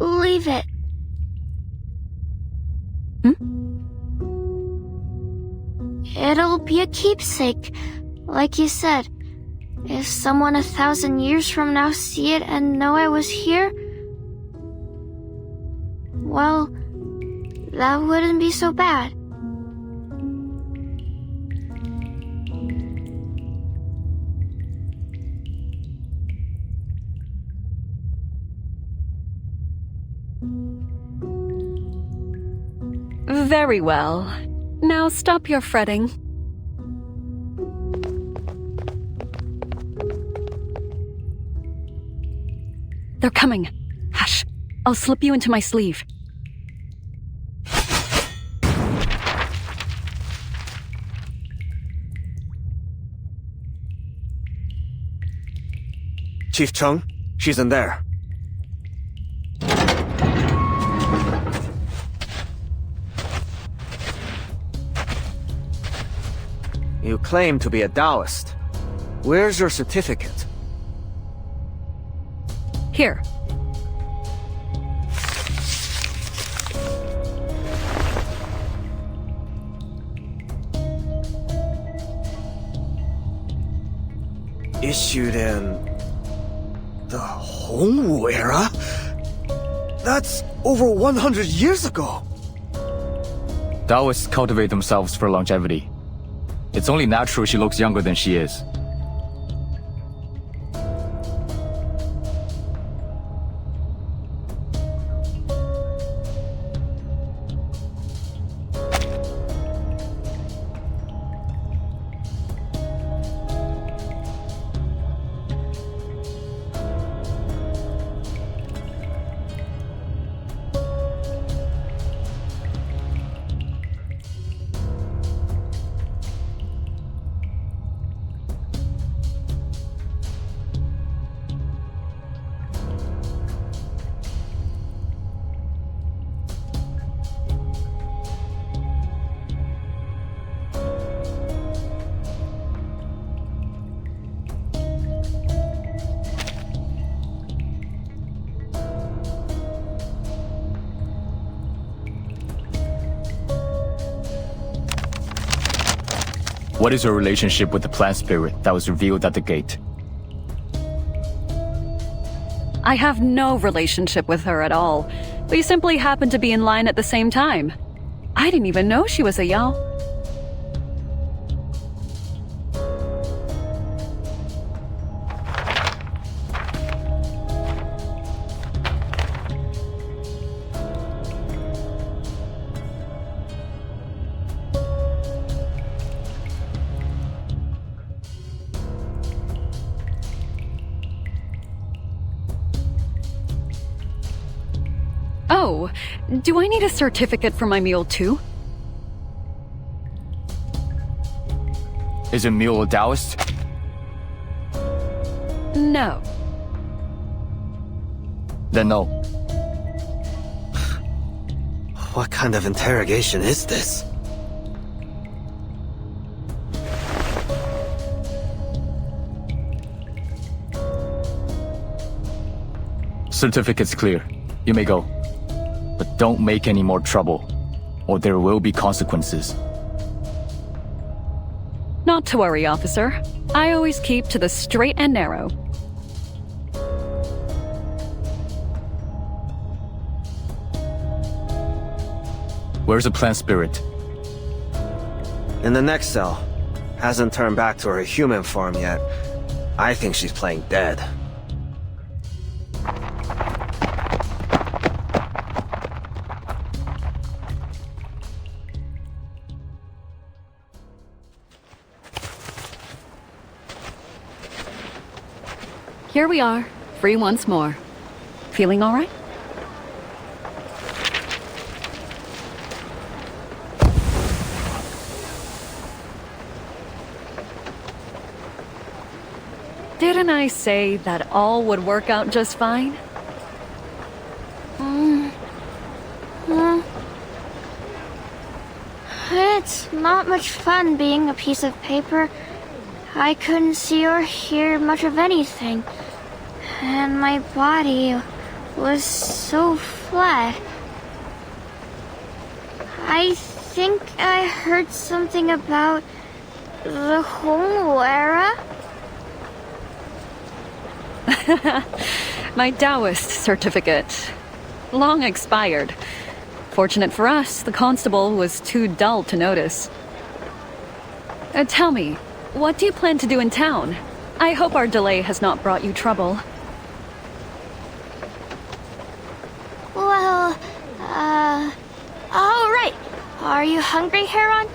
S4: Leave it. It'll be a keepsake, like you said. If someone 1,000 years from now see it and know I was here, well, that wouldn't be so bad.
S8: Very well. Now stop your fretting. They're coming. Hush. I'll slip you into my sleeve.
S11: Chief Chung, she's in there. You claim to be a Taoist. Where's your certificate?
S8: Here.
S11: Issued in the Hongwu era? That's over 100 years ago.
S13: Taoists cultivate themselves for longevity. It's only natural she looks younger than she is. What is your relationship with the plant spirit that was revealed at the gate?
S8: I have no relationship with her at all. We simply happened to be in line at the same time. I didn't even know she was a Yao. Oh, do I need a certificate for my mule too?
S13: Is a mule a Taoist?
S8: No.
S13: Then no.
S11: What kind of interrogation is this?
S13: Certificate's clear. You may go. But don't make any more trouble, or there will be consequences.
S8: Not to worry, officer. I always keep to the straight and narrow.
S13: Where's the plant spirit?
S11: In the next cell. Hasn't turned back to her human form yet. I think she's playing dead.
S8: Here we are, free once more. Feeling all right? Didn't I say that all would work out just fine?
S1: It's not much fun being a piece of paper. I couldn't see or hear much of anything. And my body was so flat. I think I heard something about the Hongwu era.
S8: My Taoist certificate. Long expired. Fortunate for us, the constable was too dull to notice. Tell me, what do you plan to do in town? I hope our delay has not brought you trouble.
S1: Well, oh right. Are you hungry, Heron?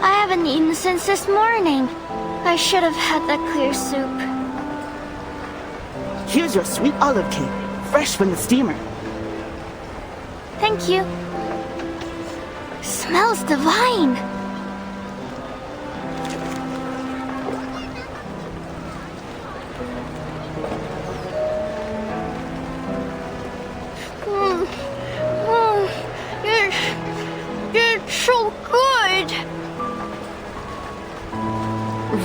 S1: I haven't eaten since this morning. I should have had that clear soup.
S7: Here's your sweet olive cake, fresh from the steamer.
S1: Thank you. Smells divine. It's so good.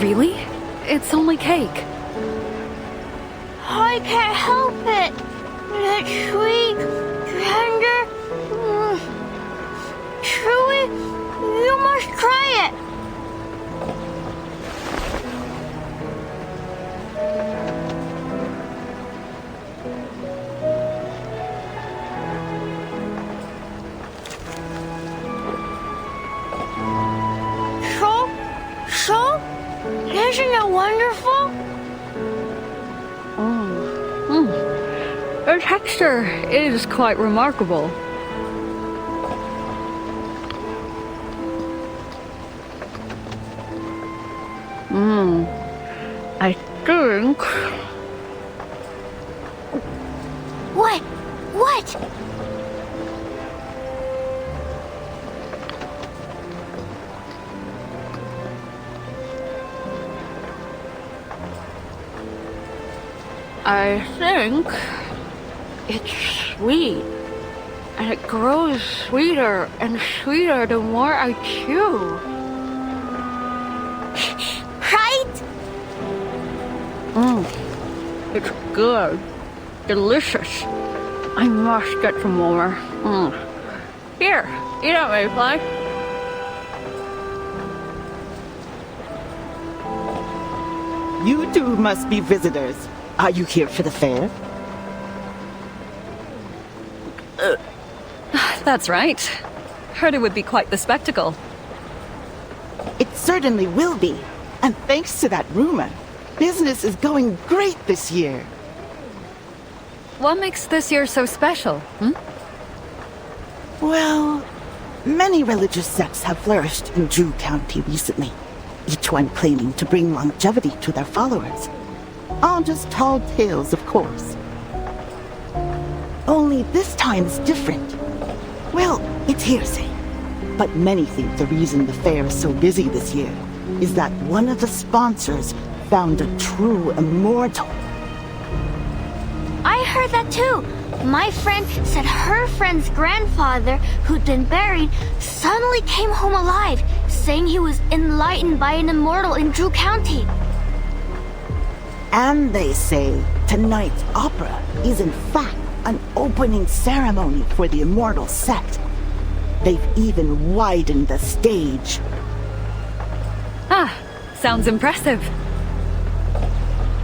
S8: Really? It's only cake.
S1: I can't help it. It's sweet, tender, chewy. You must try it. So, isn't it wonderful?
S8: The texture is quite remarkable. I think...
S1: What? What?
S8: I think it's sweet, and it grows sweeter and sweeter the more I chew.
S1: Right?
S8: It's good, delicious. I must get some more. Here, eat up, Mayfly.
S7: You two must be visitors. Are you here for the fair?
S8: That's right. Heard it would be quite the spectacle.
S7: It certainly will be. And thanks to that rumor, business is going great this year.
S8: What makes this year so special,
S7: Well, many religious sects have flourished in Zhu County recently, each one claiming to bring longevity to their followers. All just tall tales, of course. Only this time is different. Well, it's hearsay. But many think the reason the fair is so busy this year is that one of the sponsors found a true immortal.
S1: I heard that too. My friend said her friend's grandfather, who'd been buried, suddenly came home alive, saying he was enlightened by an immortal in Zhu County.
S7: And they say tonight's opera is in fact an opening ceremony for the immortal sect. They've even widened the stage.
S8: Sounds impressive.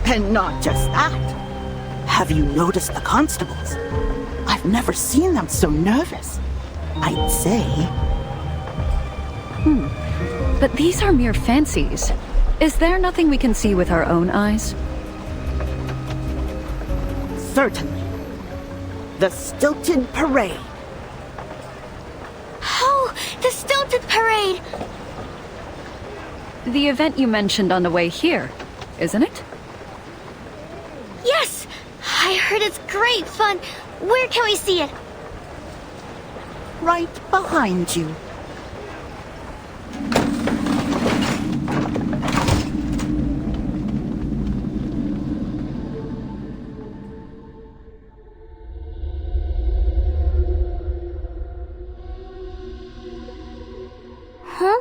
S7: And not just that. Have you noticed the constables? I've never seen them so nervous. I'd say.
S8: But these are mere fancies. Is there nothing we can see with our own eyes?
S7: Certainly. The Stilted Parade.
S1: Oh, the stilted parade!
S8: the event you mentioned on the way here, isn't it?
S1: Yes! I heard it's great fun. Where can we see it?
S7: Right behind you.
S1: Huh?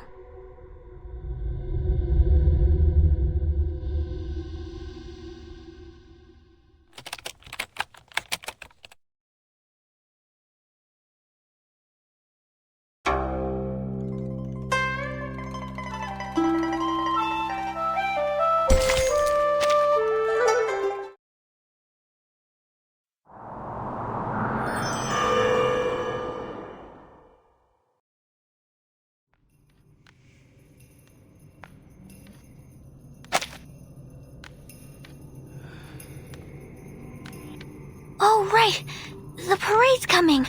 S1: Oh, right! The parade's coming!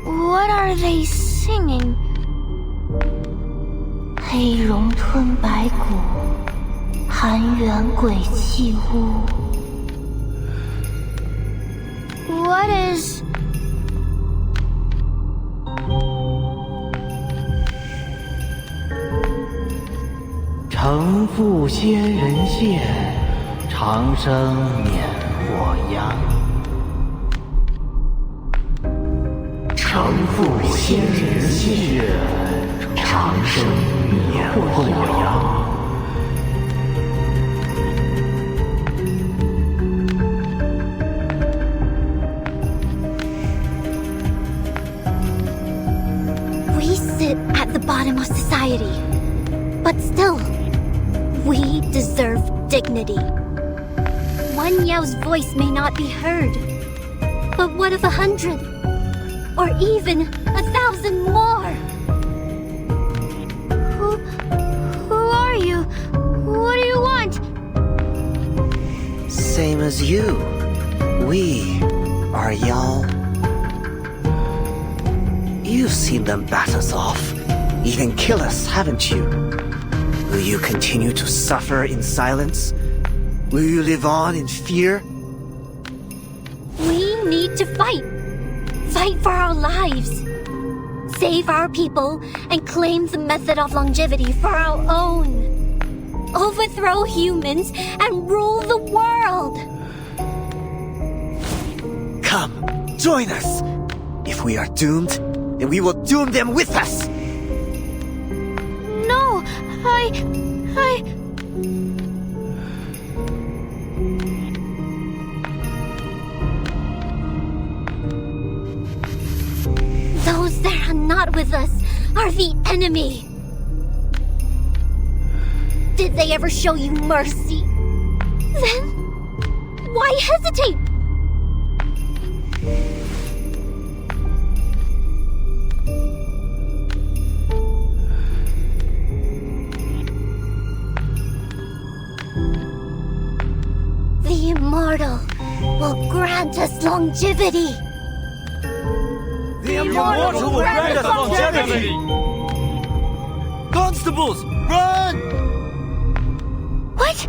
S1: What are they singing?
S15: 黑龙吞白骨，含元鬼泣屋。
S1: What is...
S16: 承父仙人线，长生免祸殃。承父仙人线，长生免祸殃。
S1: We sit at the bottom of society. But still, we deserve dignity. One Yao's voice may not be heard. But what of 100? Or even 1,000 more? Who are you? What do you want?
S11: Same as you. We are Yao. You've seen them bat us off, even kill us, haven't you? Will you continue to suffer in silence? Will you live on in fear?
S1: We need to fight. Fight for our lives. Save our people and claim the method of longevity for our own. Overthrow humans and rule the world.
S11: Come, join us. If we are doomed, then we will doom them with us.
S1: No, Those that are not with us are the enemy. Did they ever show you mercy? Then, why hesitate? The immortal will grant us longevity.
S12: The immortal will grant us longevity! Constables, run!
S1: What?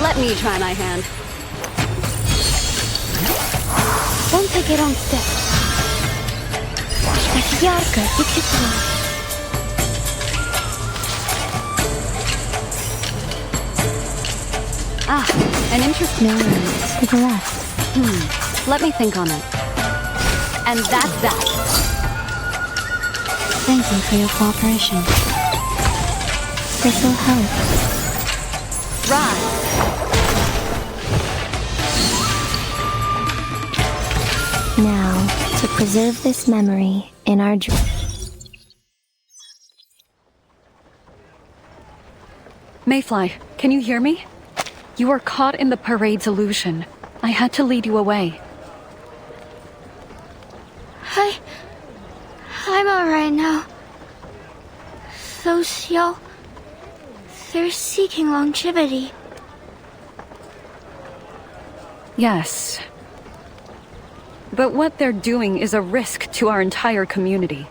S8: Let me try my hand.
S4: Don't take it on step. Так ярко, и тепло.
S8: An interesting...
S9: No worries. To the left.
S8: Let me think on it. And that's that.
S10: Thank you for your cooperation.
S9: This will help.
S8: Right.
S9: Now, to preserve this memory in our dream.
S8: Mayfly, can you hear me? You were caught in the parade's illusion. I had to lead you away.
S1: I'm alright now. Those y'all, they're seeking longevity.
S8: Yes. But what they're doing is a risk to our entire community.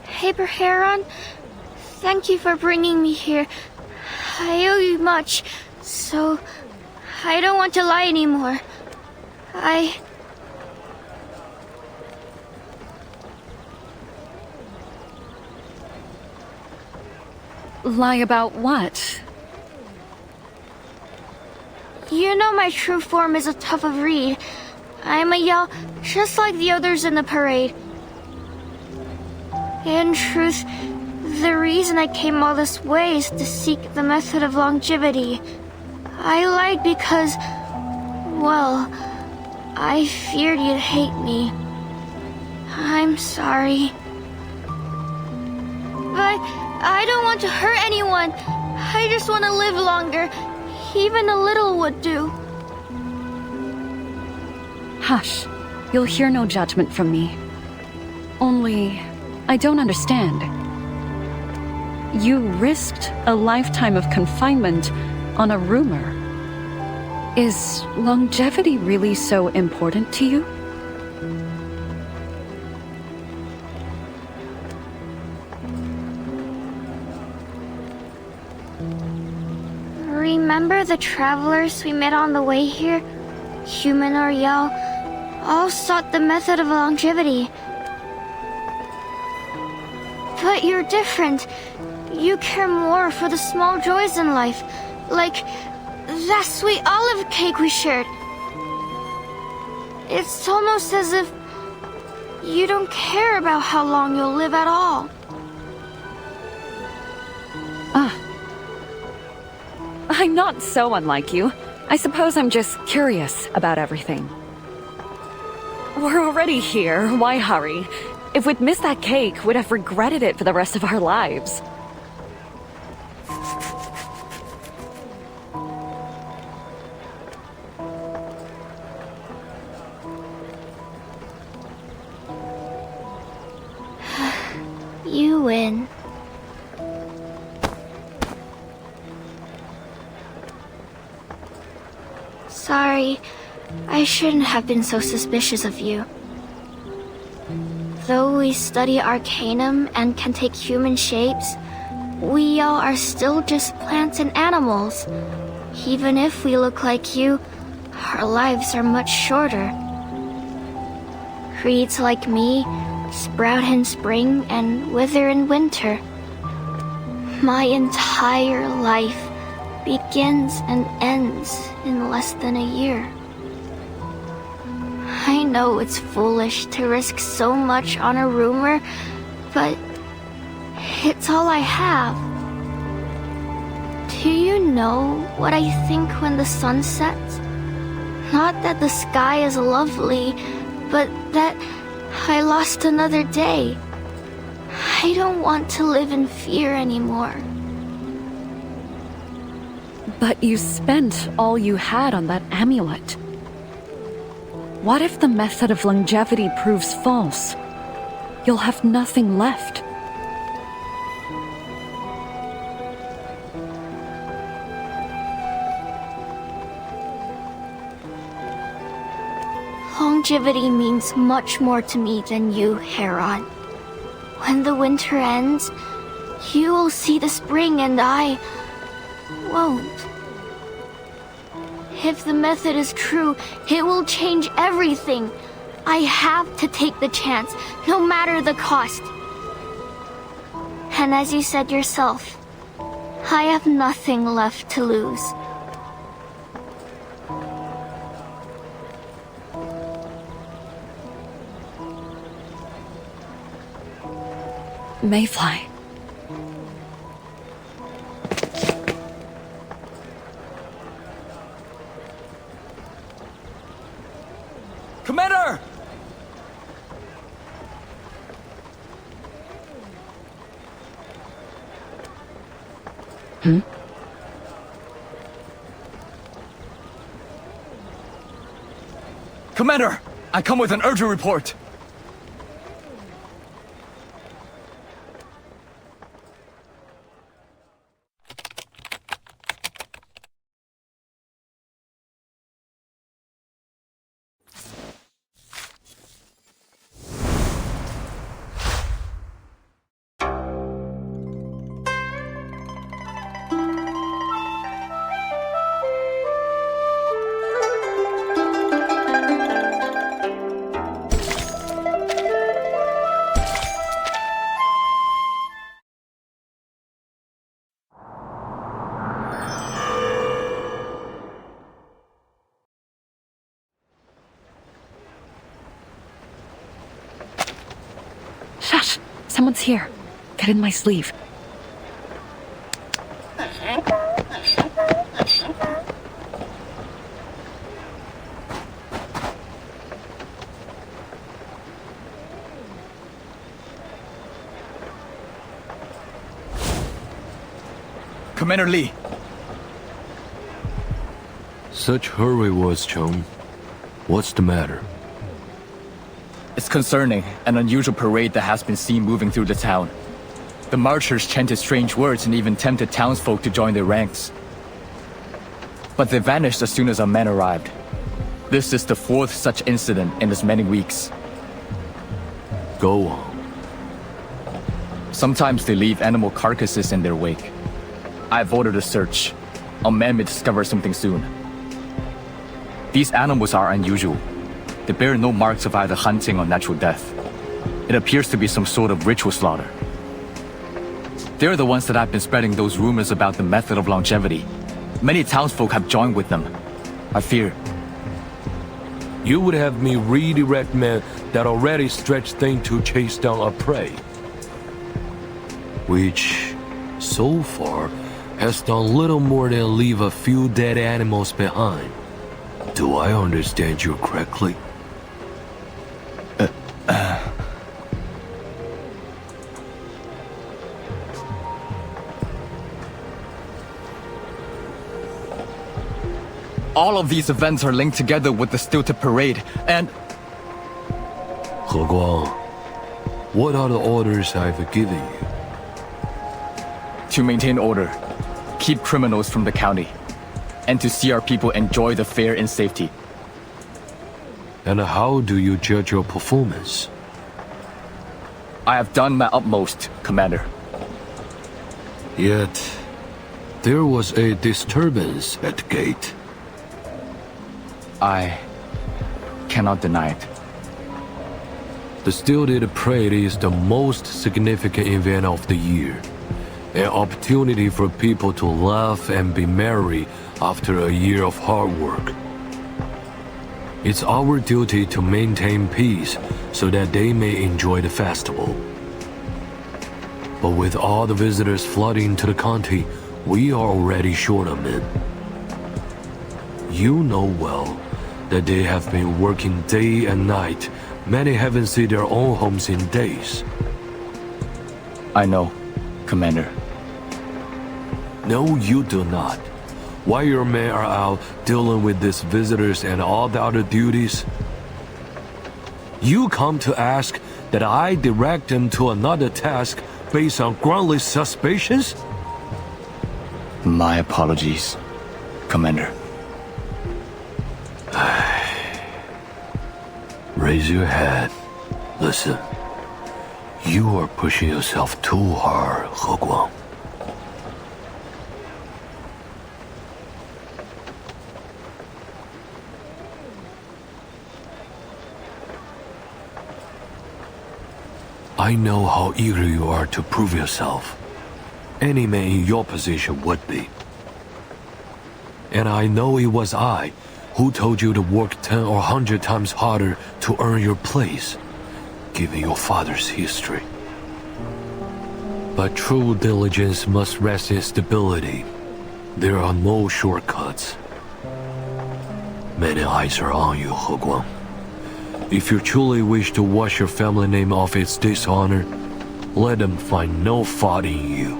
S1: Paper Heron, thank you for bringing me here. I owe you much, so I don't want to lie anymore.
S8: Lie about what?
S1: You know my true form is a tough of reed. I'm a Yao, just like the others in the parade. In truth, the reason I came all this way is to seek the method of longevity. I lied because, well, I feared you'd hate me. I'm sorry. But I don't want to hurt anyone. I just want to live longer. Even a little would do.
S8: Hush. You'll hear no judgment from me. Only, I don't understand. You risked a lifetime of confinement on a rumor. Is longevity really so important to you?
S1: Remember the travelers we met on the way here? Human or Yao, all sought the method of longevity. But you're different. You care more for the small joys in life, like that sweet olive cake we shared. It's almost as if you don't care about how long you'll live at all.
S8: I'm not so unlike you. I suppose I'm just curious about everything. We're already here. Why hurry? If we'd missed that cake, we'd have regretted it for the rest of our lives.
S1: You win. Sorry, I shouldn't have been so suspicious of you. Though we study Arcanum and can take human shapes, we all are still just plants and animals. Even if we look like you, our lives are much shorter. Creeds like me sprout in spring and wither in winter. My entire life begins and ends in less than a year. I know it's foolish to risk so much on a rumor, but it's all I have. Do you know what I think when the sun sets? Not that the sky is lovely, but that I lost another day. I don't want to live in fear anymore.
S8: But you spent all you had on that amulet. What if the method of longevity proves false? You'll have nothing left.
S1: Longevity means much more to me than you, Heron. When the winter ends, you will see the spring and I won't. If the method is true, it will change everything. I have to take the chance, no matter the cost. And as you said yourself, I have nothing left to lose.
S8: Mayfly.
S13: Commander! Commander! I come with an urgent report!
S8: Shush! Someone's here. Get in my sleeve.
S13: Commander Lee.
S16: Such hurry was, Chong. What's the matter?
S13: It's concerning an unusual parade that has been seen moving through the town. The marchers chanted strange words and even tempted townsfolk to join their ranks. But they vanished as soon as our men arrived. This is the 4th such incident in as many weeks.
S16: Go on.
S13: Sometimes they leave animal carcasses in their wake. I've ordered a search. Our men may discover something soon. These animals are unusual. They bear no marks of either hunting or natural death. It appears to be some sort of ritual slaughter. They're the ones that have been spreading those rumors about the method of longevity. Many townsfolk have joined with them. I fear.
S16: You would have me redirect men that already stretched thin to chase down our prey. Which, so far, has done little more than leave a few dead animals behind. Do I understand you correctly?
S13: All of these events are linked together with the stilted parade, and...
S16: He Guang, what are the orders I've given you?
S13: To maintain order, keep criminals from the county, and to see our people enjoy the fair in safety.
S16: And how do you judge your performance?
S13: I have done my utmost, Commander.
S16: Yet, there was a disturbance at the gate.
S13: I cannot deny it.
S16: The Stilted Parade is the most significant event of the year. An opportunity for people to laugh and be merry after a year of hard work. It's our duty to maintain peace so that they may enjoy the festival. But with all the visitors flooding into the county, we are already short of men. You know well that they have been working day and night. Many haven't seen their own homes in days.
S13: I know, Commander.
S16: No, you do not. While your men are out dealing with these visitors and all the other duties, you come to ask that I direct them to another task based on groundless suspicions?
S13: My apologies, Commander.
S16: Raise your head. Listen. You are pushing yourself too hard, He Guang. I know how eager you are to prove yourself. Any man in your position would be. And I know it was I who told you to work 10 or 100 times harder to earn your place, given your father's history. But true diligence must rest in stability. There are no shortcuts. Many eyes are on you, He Guang. If you truly wish to wash your family name off its dishonor, let them find no fault in you.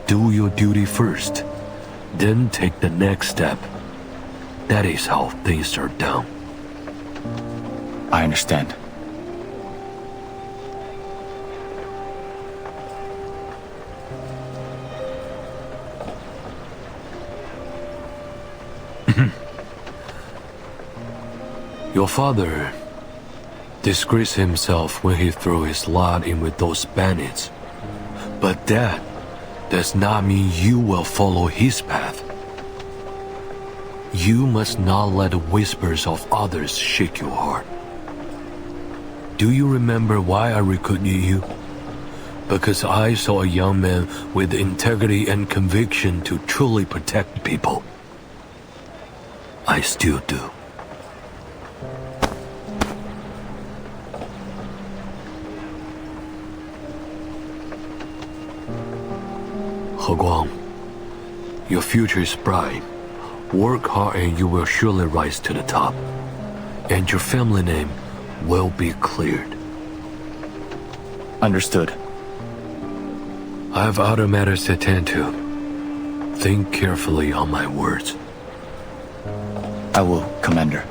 S16: Do your duty first, then take the next step. That is how things are done.
S13: I understand.
S16: Your father disgraced himself when he threw his lot in with those bandits. But that does not mean you will follow his path. You must not let the whispers of others shake your heart. Do you remember why I recruited you? Because I saw a young man with integrity and conviction to truly protect people. I still do. He Guang, your future is bright. Work hard and you will surely rise to the top. And your family name will be cleared.
S13: Understood.
S16: I have other matters to attend to. Think carefully on my words.
S13: I will, Commander.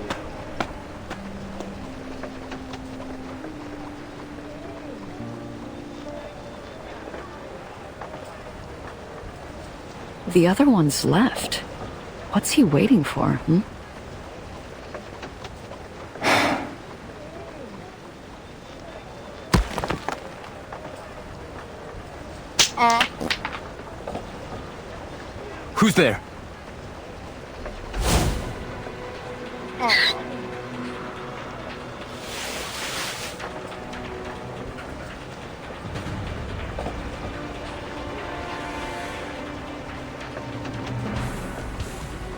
S8: The other one's left. What's he waiting for,
S13: Who's there?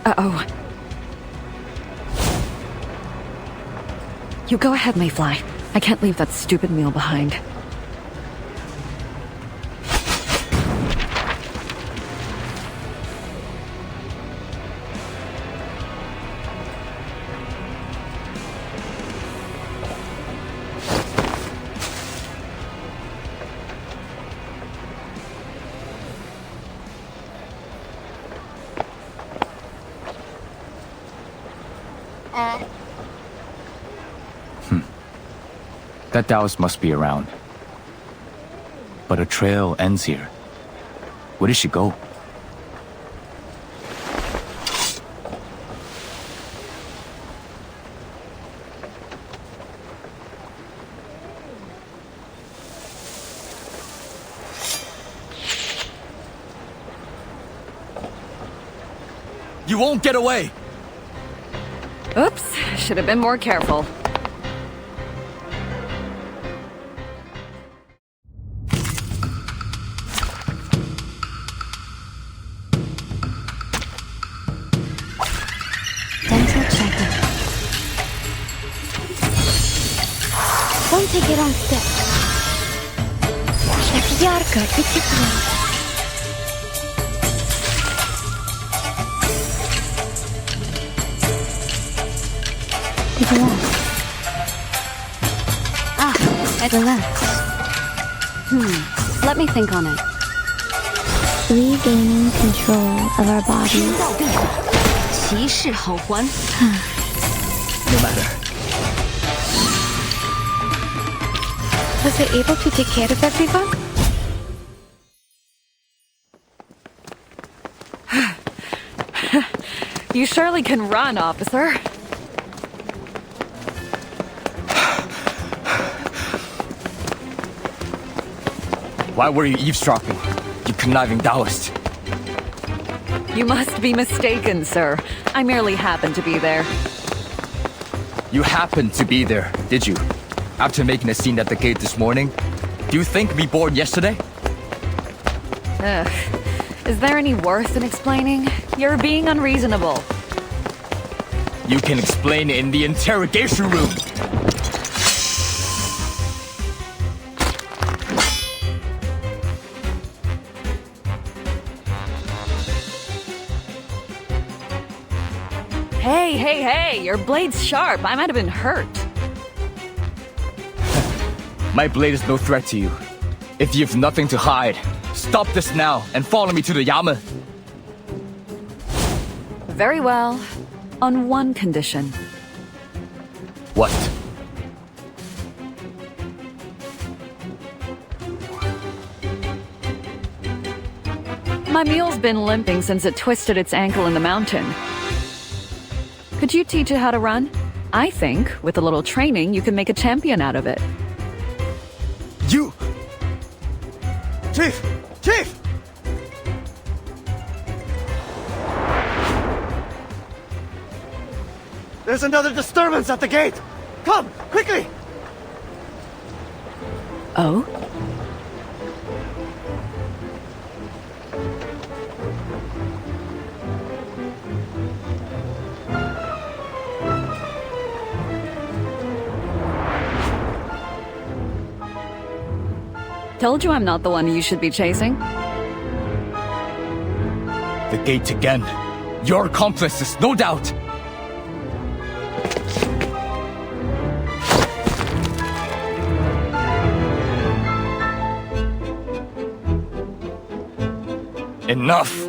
S8: Uh-oh. You go ahead, Mayfly. I can't leave that stupid meal behind.
S13: That Taoist must be around. But a trail ends here. Where did she go? You won't get away!
S8: Oops, should have been more careful.
S15: Dental check-in. Don't take it on step. Так ярко, и тепло. Relax. Relax.
S8: Let me think on it.
S15: Regaining control of our bodies.
S9: 骑士好还。
S13: No matter.
S1: Was I able to take care of everyone?
S8: You surely can run, officer.
S13: Why were you eavesdropping, you conniving Taoist?
S8: You must be mistaken, sir. I merely happened to be there.
S13: You happened to be there, did you? After making a scene at the gate this morning, do you think me born yesterday?
S8: Ugh. Is there any worth in explaining? You're being unreasonable.
S13: You can explain in the interrogation room.
S8: Hey, your blade's sharp. I might have been hurt.
S13: My blade is no threat to you. If you've nothing to hide, stop this now and follow me to the yamen.
S8: Very well. On one condition.
S13: What?
S8: My mule's been limping since it twisted its ankle in the mountain. Could you teach it how to run? I think, with a little training, you can make a champion out of it.
S12: You... Chief! Chief! There's another disturbance at the gate! Come, quickly!
S8: Oh? Told you I'm not the one you should be chasing.
S13: The gate again. Your accomplices, no doubt. Enough!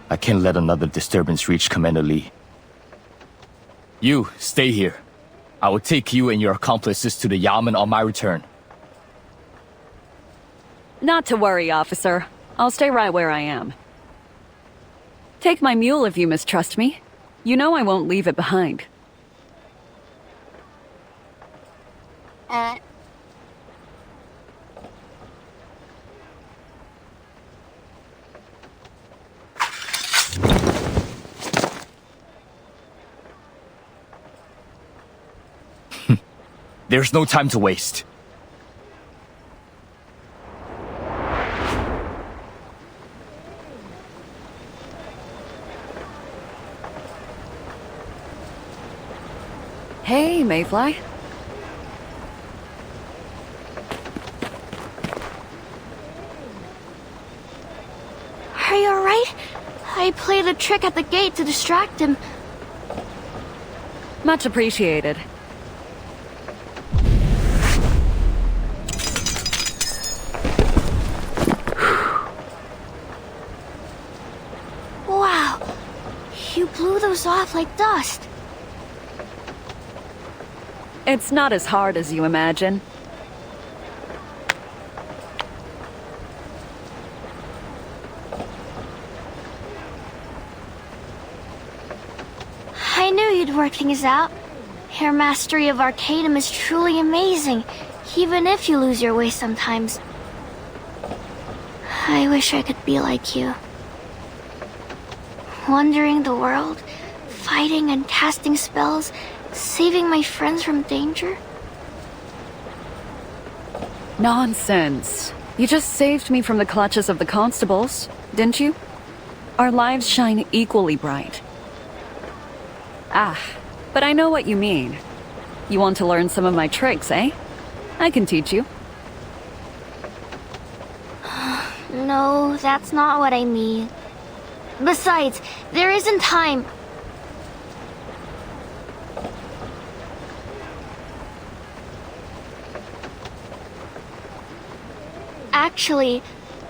S13: I can't let another disturbance reach Commander Lee. You, stay here. I will take you and your accomplices to the yamen on my return.
S8: Not to worry, officer. I'll stay right where I am. Take my mule if you mistrust me. You know I won't leave it behind.
S13: There's no time to waste.
S8: Hey, Mayfly.
S1: Are you alright? I played a trick at the gate to distract him.
S8: Much appreciated.
S1: Wow, you blew those off like dust.
S8: It's not as hard as you imagine.
S1: I knew you'd work things out. Your mastery of Arcanum is truly amazing, even if you lose your way sometimes. I wish I could be like you. Wandering the world, fighting and casting spells, saving my friends from danger?
S8: Nonsense. You just saved me from the clutches of the constables, didn't you? Our lives shine equally bright. Ah, but I know what you mean. You want to learn some of my tricks, eh? I can teach you.
S1: No, that's not what I mean. Besides, there isn't time. Actually,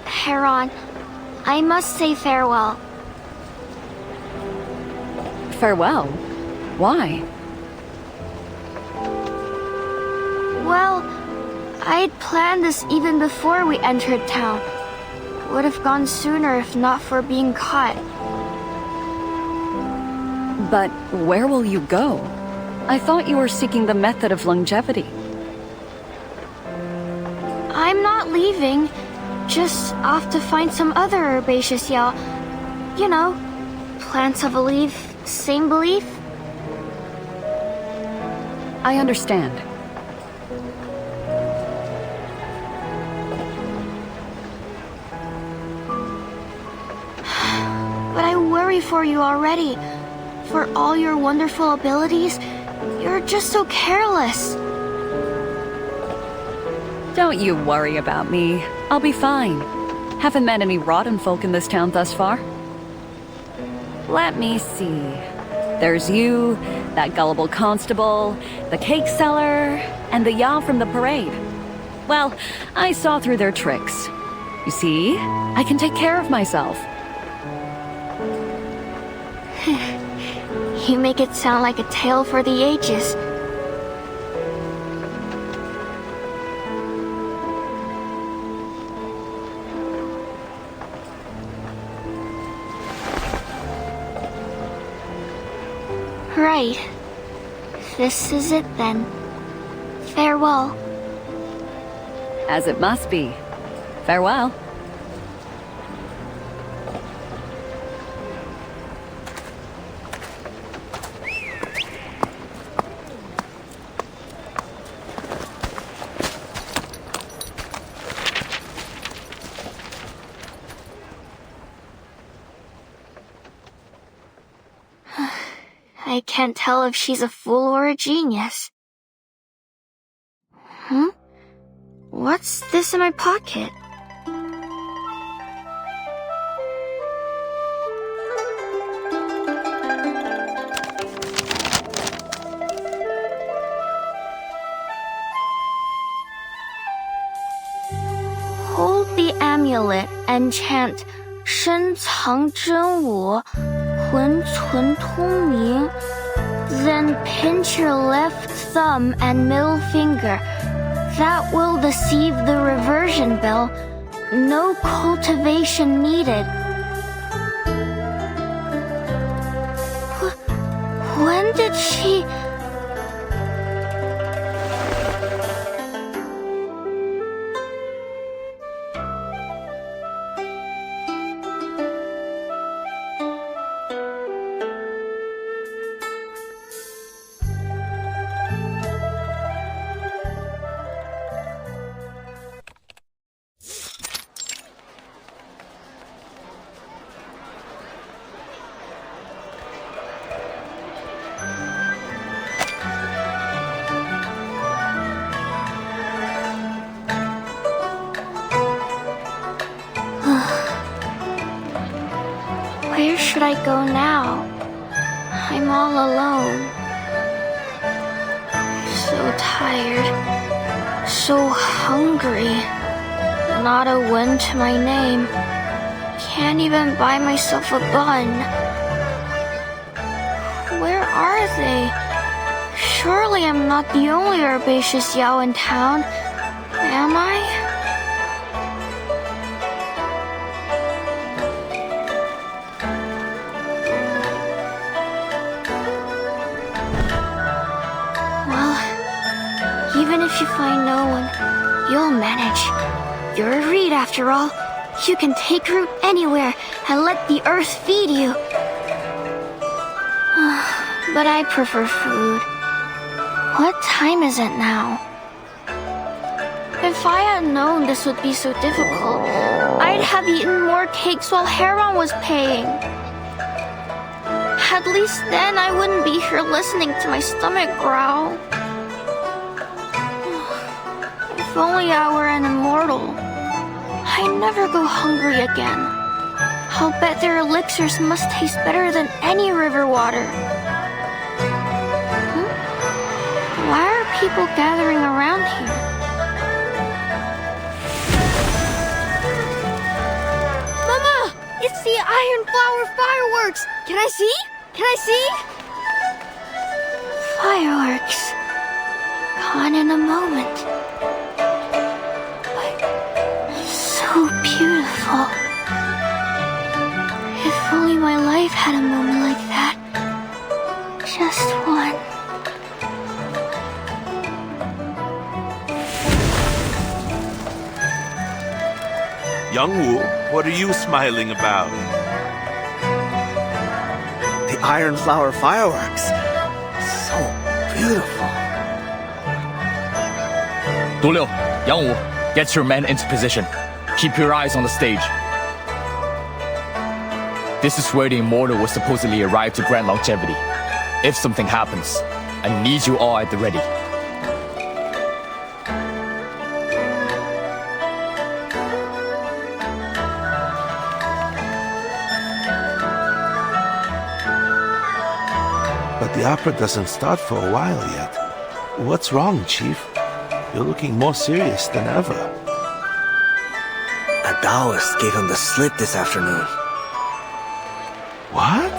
S1: Heron, I must say farewell.
S8: Farewell? Why?
S1: Well, I'd planned this even before we entered town. Would have gone sooner if not for being caught.
S8: But where will you go? I thought you were seeking the method of longevity.
S1: I'm not leaving. Just off to find some other herbaceous Yao. You know, plants of a leaf, same belief.
S8: I understand.
S1: But I worry for you already. For all your wonderful abilities, you're just so careless.
S8: Don't you worry about me. I'll be fine. Haven't met any rotten folk in this town thus far. Let me see. There's you, that gullible constable, the cake seller, and the Yao from the parade. Well, I saw through their tricks. You see, I can take care of myself.
S1: You make it sound like a tale for the ages. Right. This is it then. Farewell.
S8: As it must be. Farewell.
S1: I can't tell if she's a fool or a genius. What's this in my pocket? Hold the amulet and chant 深藏真我 浑存通明. Then pinch your left thumb and middle finger. That will deceive the reversion bell. No cultivation needed. When did she... Where should I go now? I'm all alone. So tired. So hungry. Not a win to my name. Can't even buy myself a bun. Where are they? Surely I'm not the only herbaceous Yao in town. Am I? Even if you find no one, you'll manage. You're a reed after all. You can take root anywhere and let the earth feed you. But I prefer food. What time is it now? If I had known this would be so difficult, I'd have eaten more cakes while Heron was paying. At least then I wouldn't be here listening to my stomach growl. If only I were an immortal, I'd never go hungry again. I'll bet their elixirs must taste better than any river water. Why are people gathering around here?
S17: Mama! It's the Iron Flower fireworks! Can I see? Can I see?
S1: Fireworks. Gone in a moment. So beautiful. If only my life had a moment like that. Just one.
S14: Young-woo, what are you smiling about?
S11: The Iron Flower fireworks. So beautiful.
S13: 独六, Yang-woo, get your men into position. Keep your eyes on the stage. This is where the Immortal will supposedly arrive to grant longevity. If something happens, I need you all at the ready.
S14: But the opera doesn't start for a while yet. What's wrong, Chief? You're looking more serious than ever.
S11: A Taoist gave him the slip this afternoon.
S14: What?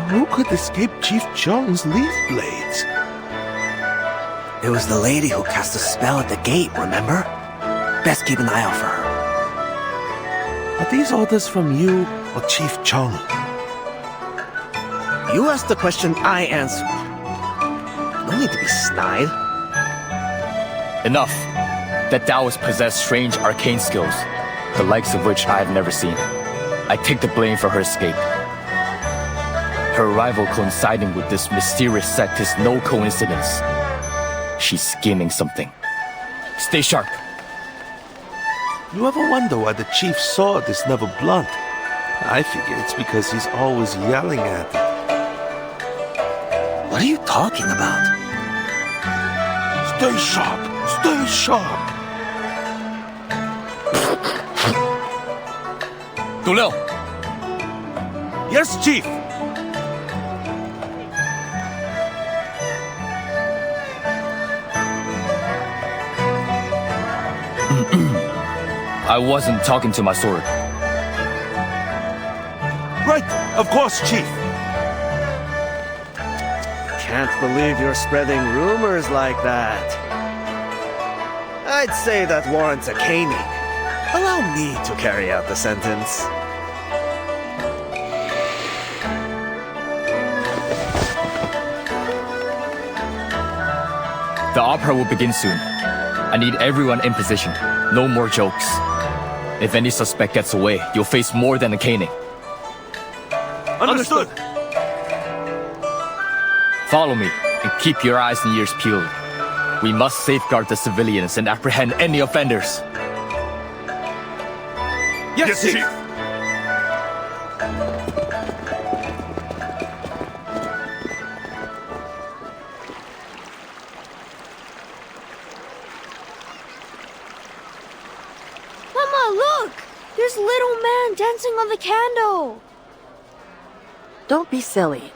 S14: Who could escape Chief Chung's leaf blades?
S11: It was the lady who cast a spell at the gate, remember? Best keep an eye out for her.
S14: Are these orders from you or Chief Chung?
S11: You asked the question, I answered. No need to be snide.
S13: Enough. That Taoist possessed strange arcane skills, the likes of which I have never seen. I take the blame for her escape. Her arrival coinciding with this mysterious sect is no coincidence. She's scheming something. Stay sharp.
S14: You ever wonder why the Chief's sword is never blunt? I figure it's because he's always yelling at it.
S11: What are you talking about?
S14: Stay sharp! Stay sharp!
S13: 独六.
S14: Yes, Chief!
S13: I wasn't talking to my sword.
S14: Right, of course, Chief.
S11: Can't believe you're spreading rumors like that. I'd say that warrants a caning. Allow me to carry out the sentence.
S13: The opera will begin soon. I need everyone in position. No more jokes. If any suspect gets away, you'll face more than a caning.
S14: Understood.
S13: Follow me, and keep your eyes and ears peeled. We must safeguard the civilians and apprehend any offenders.
S14: Yes, Chief!
S17: Mama, look! There's little man dancing on the candle!
S5: Don't be silly.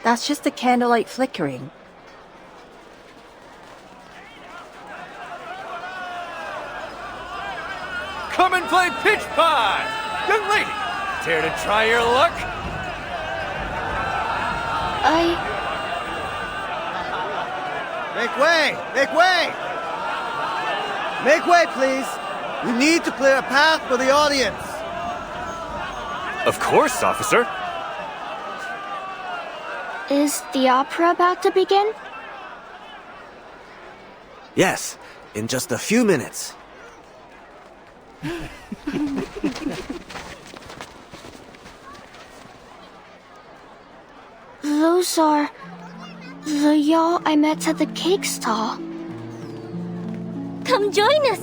S5: That's just the candlelight flickering.
S12: Come and play pitch pie! Young lady, care to try your luck?
S11: Make way! Make way! Make way, please! We need to clear a path for the audience!
S12: Of course, officer.
S1: Is the opera about to begin?
S11: Yes, in just a few minutes.
S1: Those are the y'all I met at the cake stall.
S15: Come join us.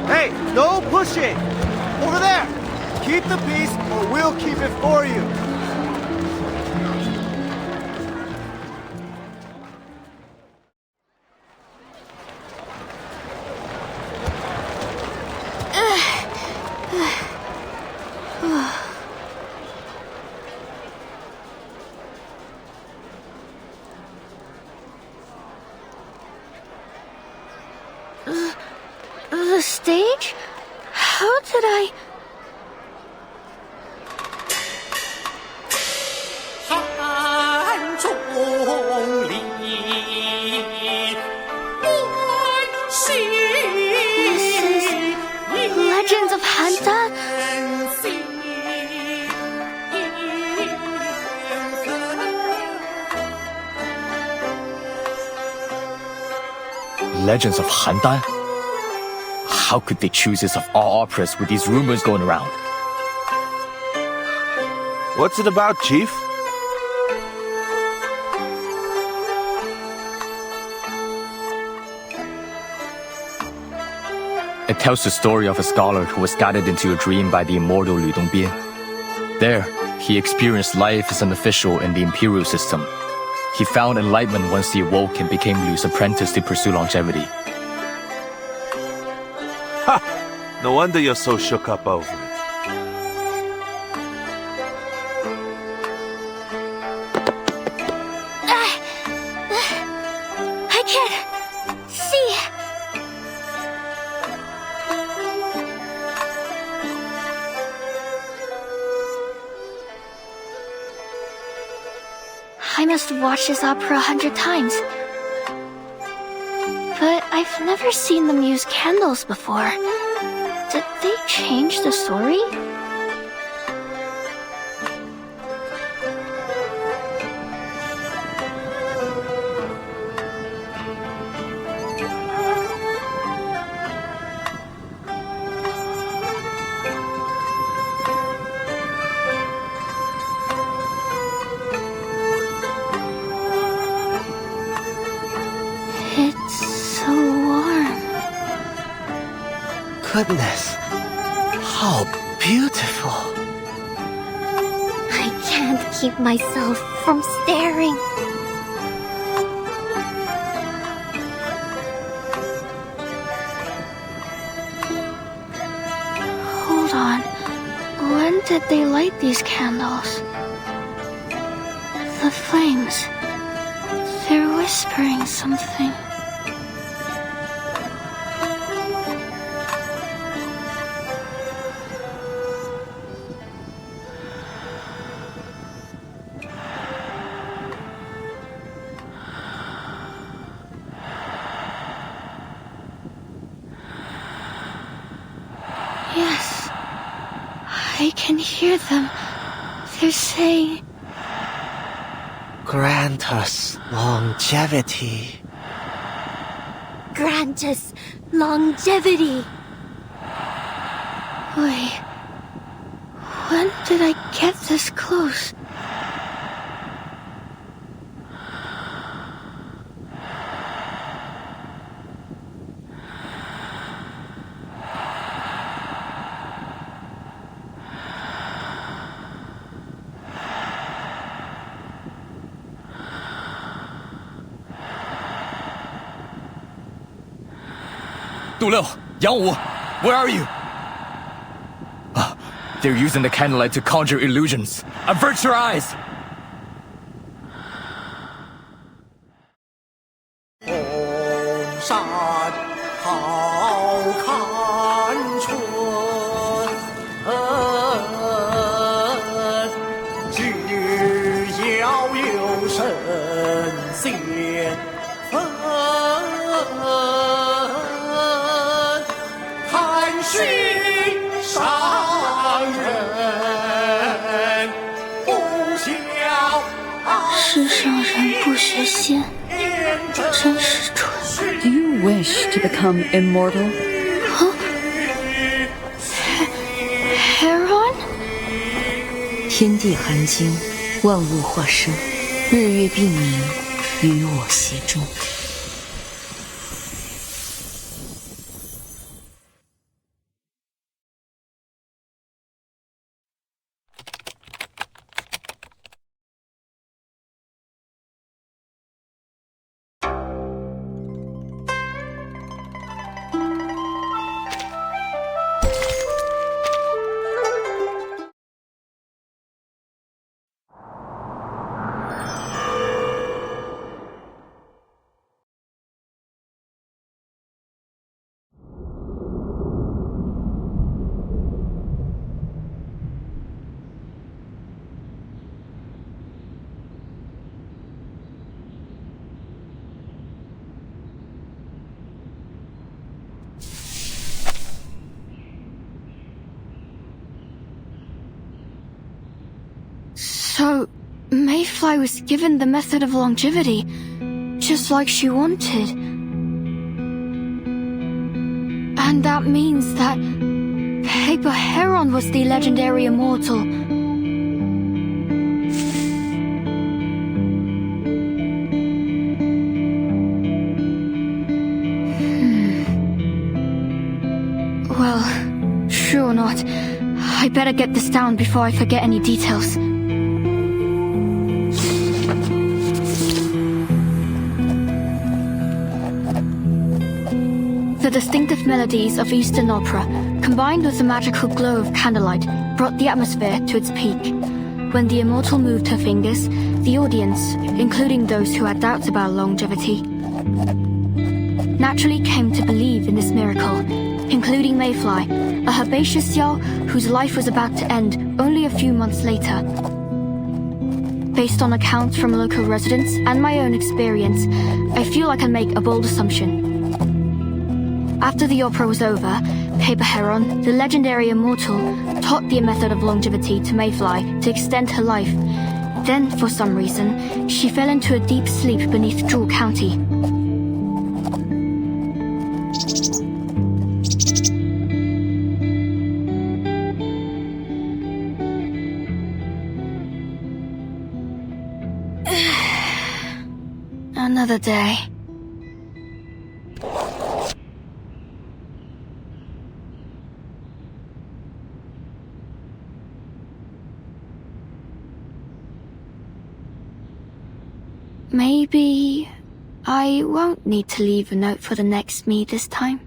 S11: Hey, no pushing! Over there! Keep the peace or we'll keep it for you!
S1: The stage? How did I...
S13: legends of Handan? How could they choose this of all operas with these rumors going around?
S14: What's it about, Chief?
S13: It tells the story of a scholar who was guided into a dream by the immortal Lü Dongbian. There, he experienced life as an official in the imperial system. He found enlightenment once he awoke and became Lu's apprentice to pursue longevity.
S14: Ha! No wonder you're so shook up over it.
S1: I can't see. I must have watched this opera 100 times. But I've never seen them use candles before. Did they change the story? It's so warm.
S11: Goodness. How beautiful.
S1: I can't keep myself from staring. Hold on. When did they light these candles? The flames. They're whispering something. Yes, I can hear them. They're saying,
S11: Grant us longevity.
S1: grant us longevity. Wait, when did I get this close?
S13: Du Liu, Yang Wu, where are you? They're using the candlelight to conjure illusions. Avert your eyes!
S8: Do you wish to become immortal?
S1: Heron?
S9: 天地含经，万物化生，日月并明，与我协中。
S1: So, Mayfly was given the method of longevity, just like she wanted. And that means that Paper Heron was the legendary immortal. Well, sure not. I better get this down before I forget any details. The distinctive melodies of Eastern opera, combined with the magical glow of candlelight, brought the atmosphere to its peak. When the immortal moved her fingers, the audience, including those who had doubts about longevity, naturally came to believe in this miracle, including Mayfly, a herbaceous Yao whose life was about to end only a few months later. Based on accounts from local residents and my own experience, I feel I can make a bold assumption. After the opera was over, Paper Heron, the legendary immortal, taught the method of longevity to Mayfly to extend her life. Then, for some reason, she fell into a deep sleep beneath Jewel County. Another day. Maybe I won't need to leave a note for the next me this time.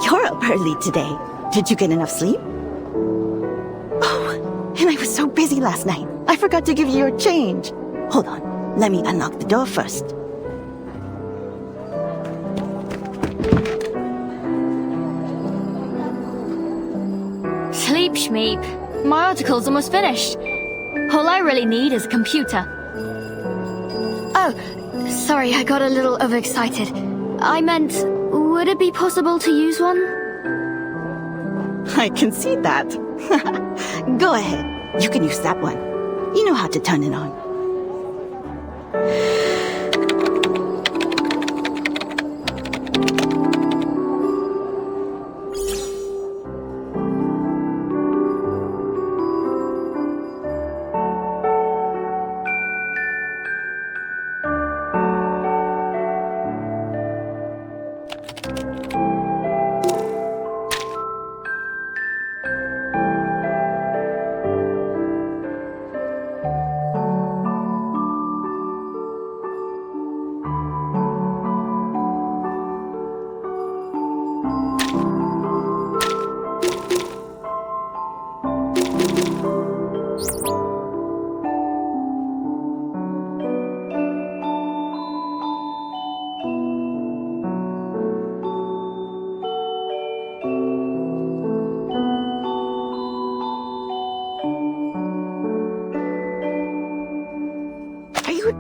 S7: You're up early today. Did you get enough sleep? And I was so busy last night. I forgot to give you your change. Hold on. Let me unlock the door first.
S1: Sleep, Shmeep. My article's almost finished. All I really need is a computer. Oh, sorry, I got a little overexcited. I meant, would it be possible to use one?
S7: I can see that. Go ahead. You can use that one. You know how to turn it on.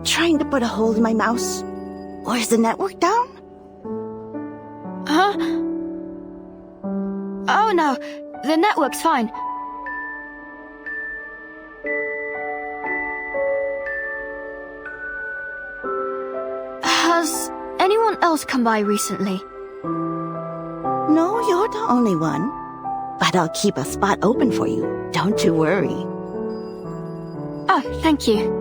S7: Trying to put a hole in my mouse? Or is the network down?
S1: Huh? Oh no, the network's fine. Has anyone else come by recently?
S7: No, you're the only one. But I'll keep a spot open for you. Don't you worry.
S1: Oh, thank you.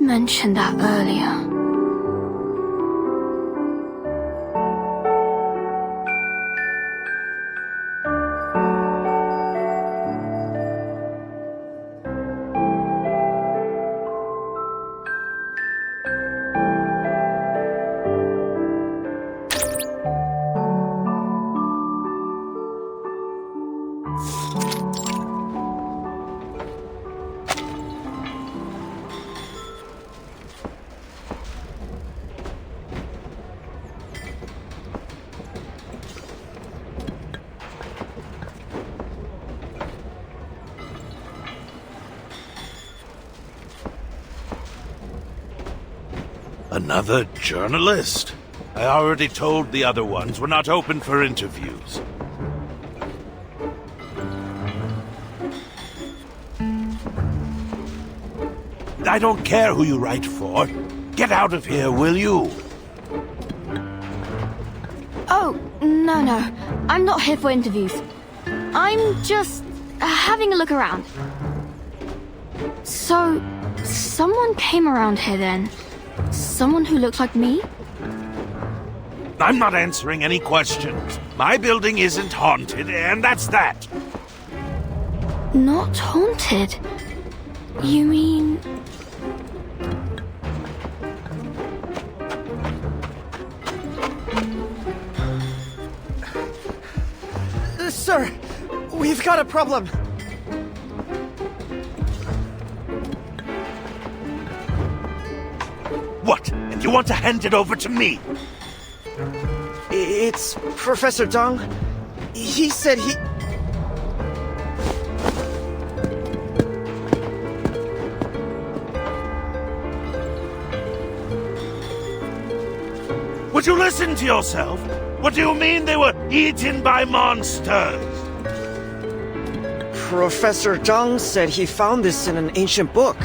S1: Mentioned that earlier.
S14: Another journalist? I already told the other ones we're not open for interviews. I don't care who you write for. Get out of here, will you?
S1: Oh, no. I'm not here for interviews. I'm just having a look around. So, someone came around here then? Someone who looks like me?
S14: I'm not answering any questions. My building isn't haunted, and that's that.
S1: Not haunted? You mean...
S18: Sir, we've got a problem.
S14: What? And you want to hand it over to me?
S18: It's Professor Zhang. He said he...
S14: Would you listen to yourself? What do you mean they were eaten by monsters?
S18: Professor Zhang said he found this in an ancient book.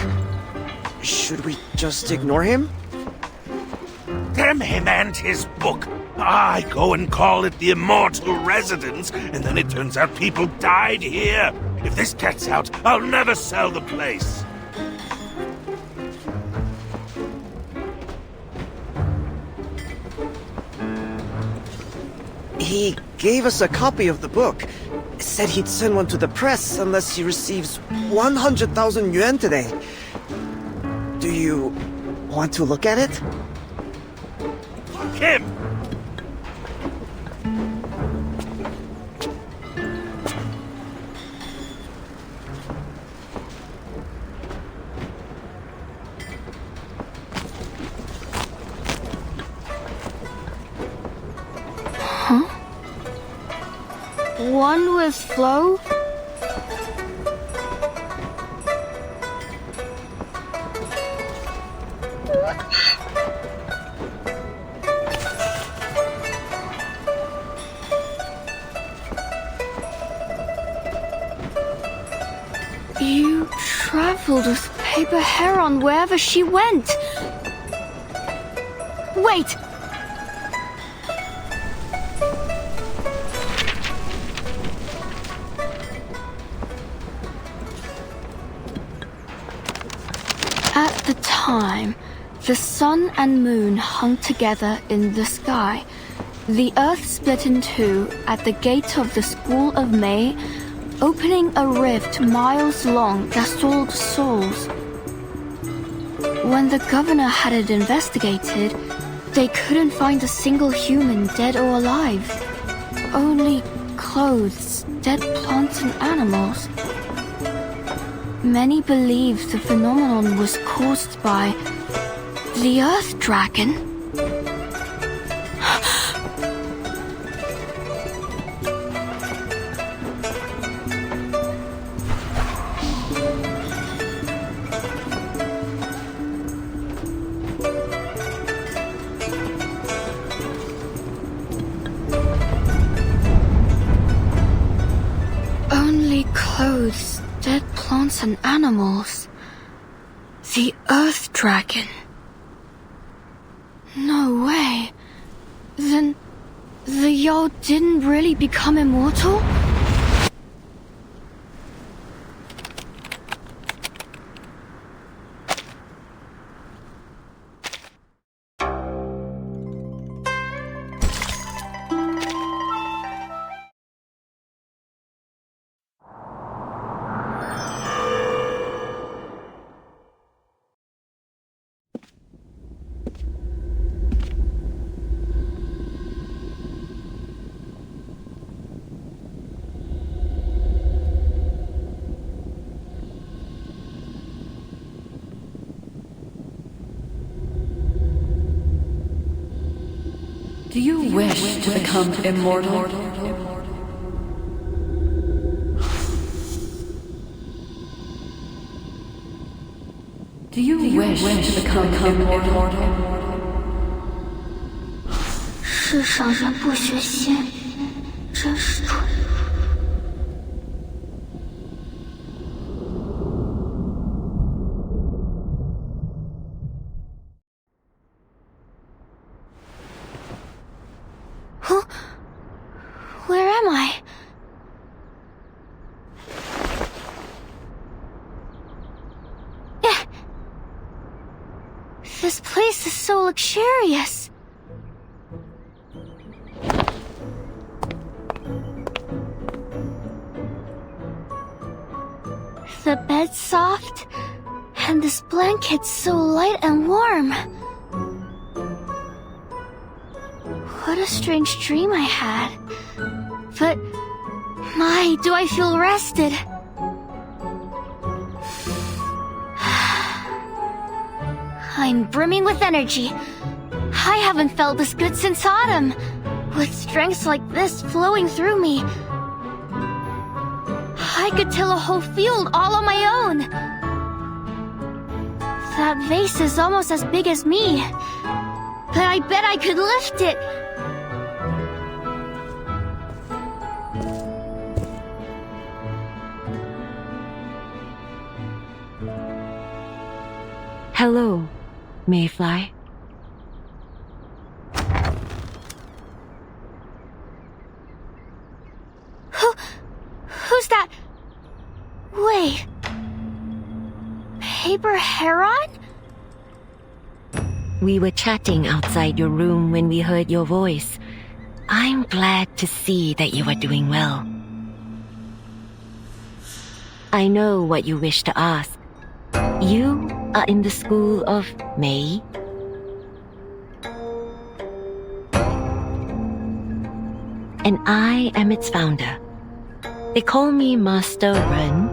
S18: Should we just ignore him?
S14: Damn him and his book. I go and call it the Immortal Residence, and then it turns out people died here. If this gets out, I'll never sell the place.
S18: He gave us a copy of the book. Said he'd send one to the press unless he receives 100,000 yuan today. Do you want to look at it?
S14: Fuck him!
S1: One with flow? You traveled with Paper Heron wherever she went. Wait! At the time, the sun and moon hung together in the sky. The earth split in two at the gate of the School of May, opening a rift miles long that stalled souls. When the governor had it investigated, they couldn't find a single human dead or alive. Only clothes, dead plants and animals. Many believe the phenomenon was caused by the Earth Dragon. Only clothes, dead plants and animals. The Earth Dragon. No way. Then the Yao didn't really become immortal?
S8: Do you wish to become immortal? Do you wish to become immortal?
S15: 世上人不学仙，真是蠢。
S1: Huh? Where am I? This place is so luxurious. The bed's soft, and this blanket's so light and warm. What a strange dream I had. But, my, do I feel rested. I'm brimming with energy. I haven't felt this good since autumn. With strengths like this flowing through me, I could till a whole field all on my own. That vase is almost as big as me, but I bet I could lift it.
S3: Hello, Mayfly.
S1: Who's that? Wait. Paper Heron?
S3: We were chatting outside your room when we heard your voice. I'm glad to see that you are doing well. I know what you wish to ask. You are in the school of May? And I am its founder. They call me Master Ren,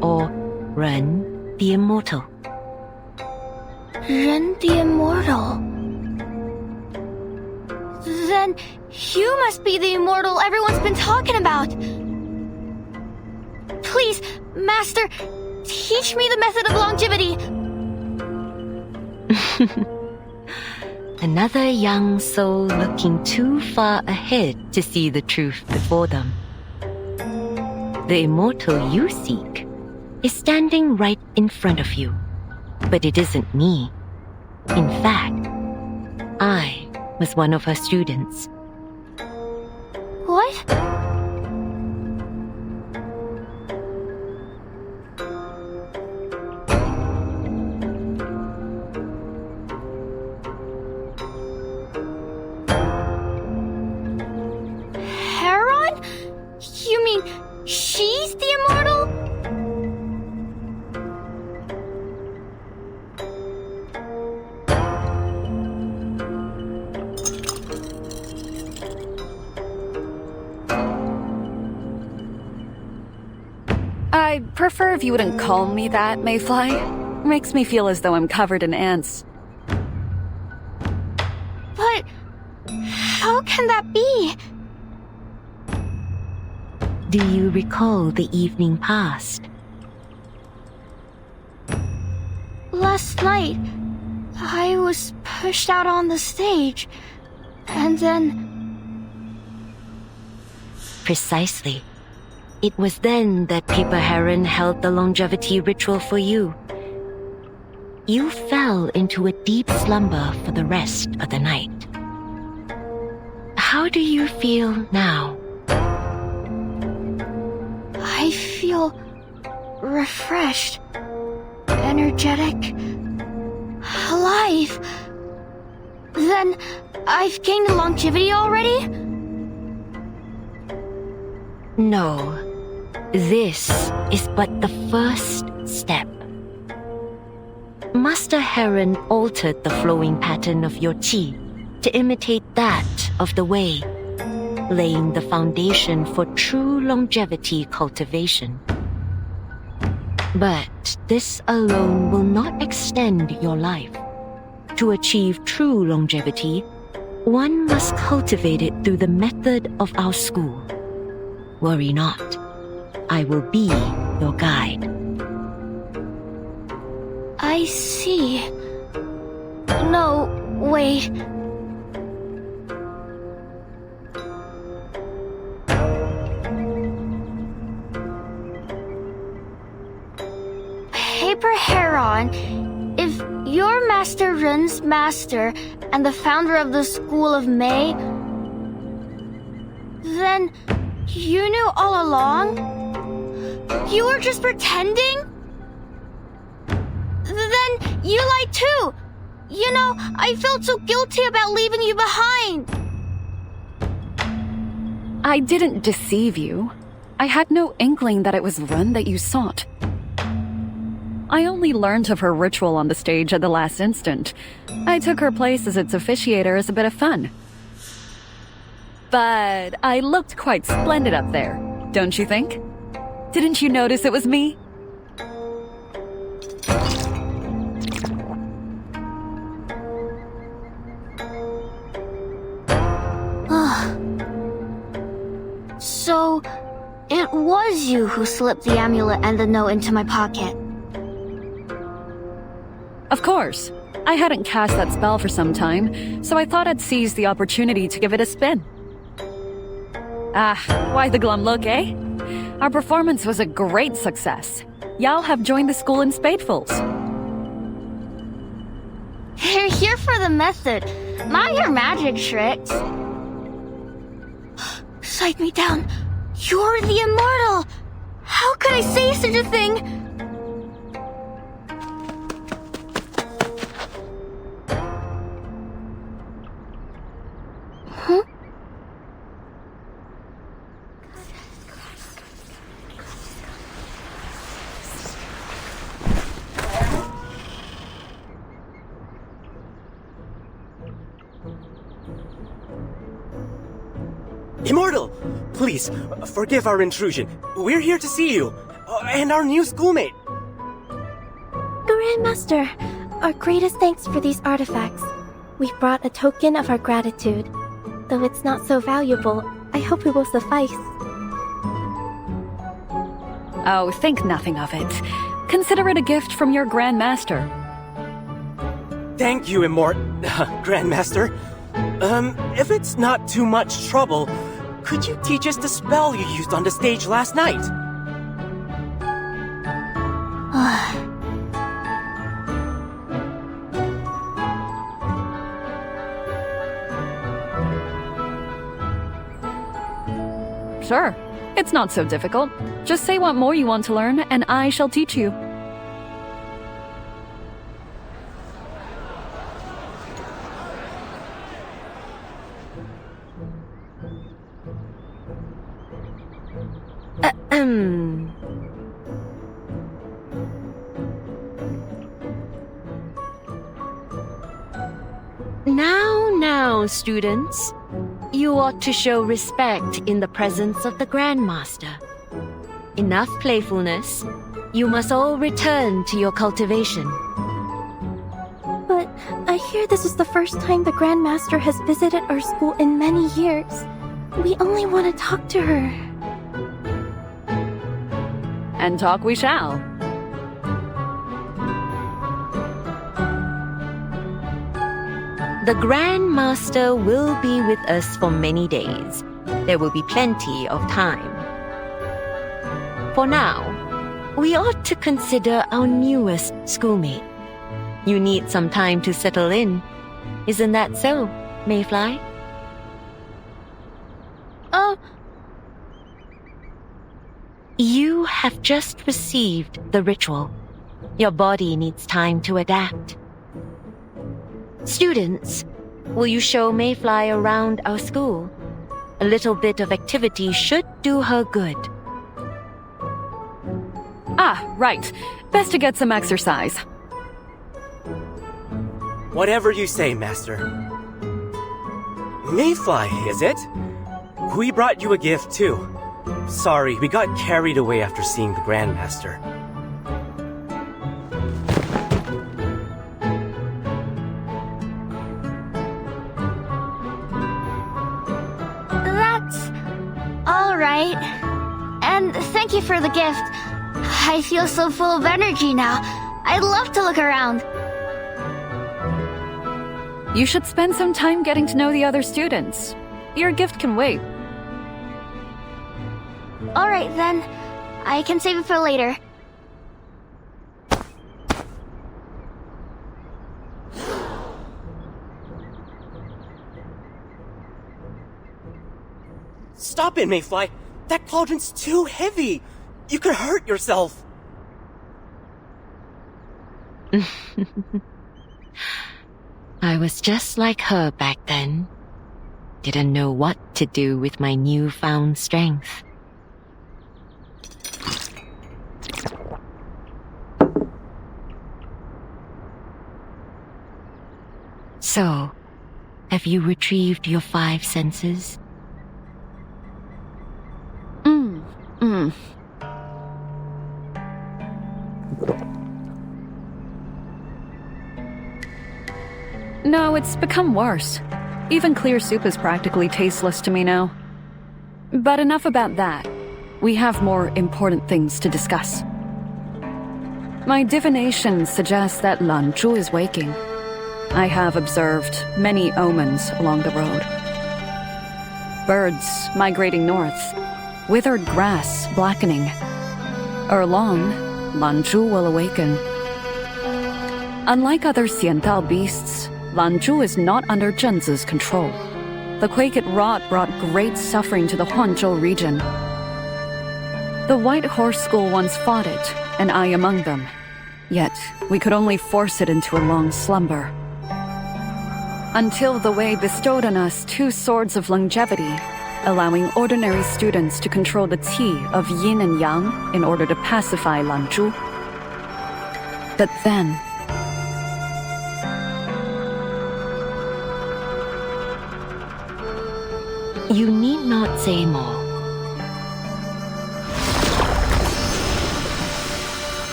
S3: or Ren the Immortal.
S1: Ren the Immortal. Then you must be the immortal everyone's been talking about. Please, Master, teach me the method of longevity.
S3: Another young soul looking too far ahead to see the truth before them. The immortal you seek is standing right in front of you, but it isn't me. In fact, I was one of her students.
S1: What? Heron? You mean she's the immortal?
S8: I'd prefer if you wouldn't call me that, Mayfly. Makes me feel as though I'm covered in ants.
S1: But how can that be?
S3: Do you recall the evening past?
S1: Last night, I was pushed out on the stage, and then...
S3: Precisely. It was then that Paper Heron held the longevity ritual for you. You fell into a deep slumber for the rest of the night. How do you feel now?
S1: I feel refreshed, energetic, alive. Then I've gained longevity already?
S3: No. This is but the first step. Master Heron altered the flowing pattern of your qi to imitate that of the Wei, laying the foundation for true longevity cultivation. But this alone will not extend your life. To achieve true longevity, one must cultivate it through the method of our school. Worry not. I will be your guide.
S1: I see. No, wait. paper heron, if you're Master Ren's master and the founder of the School of May, then you knew all along? You were just pretending? Then you lied too! You know, I felt so guilty about leaving you behind!
S8: I didn't deceive you. I had no inkling that it was Ren that you sought. I only learned of her ritual on the stage at the last instant. I took her place as its officiator as a bit of fun. But I looked quite splendid up there, don't you think? Didn't you notice it was me?
S1: So, it was you who slipped the amulet and the note into my pocket.
S8: Of course. I hadn't cast that spell for some time, so I thought I'd seize the opportunity to give it a spin. Ah, why the glum look, eh? Our performance was a great success. Y'all have joined the school in spadefuls.
S1: You're here for the method, not your magic tricks. Cite me down. You're the immortal! How could I say such a thing? Huh?
S19: Immortal! Please, forgive our intrusion. We're here to see you. And our new schoolmate.
S4: Grandmaster, our greatest thanks for these artifacts. We've brought a token of our gratitude. Though it's not so valuable, I hope it will suffice.
S8: Oh, think nothing of it. Consider it a gift from your Grandmaster.
S19: Thank you, Grandmaster. If it's not too much trouble, could you teach us the spell you used on the stage last night?
S8: Sure. It's not so difficult. Just say what more you want to learn, and I shall teach you.
S20: Now, students. You ought to show respect in the presence of the Grandmaster. Enough playfulness. You must all return to your cultivation.
S4: But I hear this is the first time the Grandmaster has visited our school in many years. We only want to talk to her.
S8: And talk we shall.
S20: The Grandmaster will be with us for many days. There will be plenty of time. For now, we ought to consider our newest schoolmate. You need some time to settle in. Isn't that so, Mayfly? You have just received the ritual. Your body needs time to adapt. Students, will you show Mayfly around our school? A little bit of activity should do her good.
S8: Ah, right. Best to get some exercise.
S19: Whatever you say, Master. Mayfly, is it? We brought you a gift, too. Sorry, we got carried away after seeing the Grandmaster.
S1: Alright. And thank you for the gift. I feel so full of energy now. I'd love to look around.
S8: You should spend some time getting to know the other students. Your gift can wait.
S1: Alright then. I can save it for later.
S19: Stop it, Mayfly. That cauldron's too heavy. You could hurt yourself.
S20: I was just like her back then. Didn't know what to do with my newfound strength. So, have you retrieved your 5 senses?
S8: No, it's become worse. Even clear soup is practically tasteless to me now. But enough about that. We have more important things to discuss. My divination suggests that Lanzhu is waking. I have observed many omens along the road. Birds migrating north, withered grass blackening. Ere long, Lanzhu will awaken. Unlike other Xiandao beasts, Lanzhu is not under Zhenzi's control. The quake it wrought brought great suffering to the Huanzhou region. The White Horse School once fought it, and I among them. Yet, we could only force it into a long slumber. Until the Wei bestowed on us 2 swords of longevity, allowing ordinary students to control the qi of yin and yang in order to pacify Lanzhu. But then,
S20: you need not say more.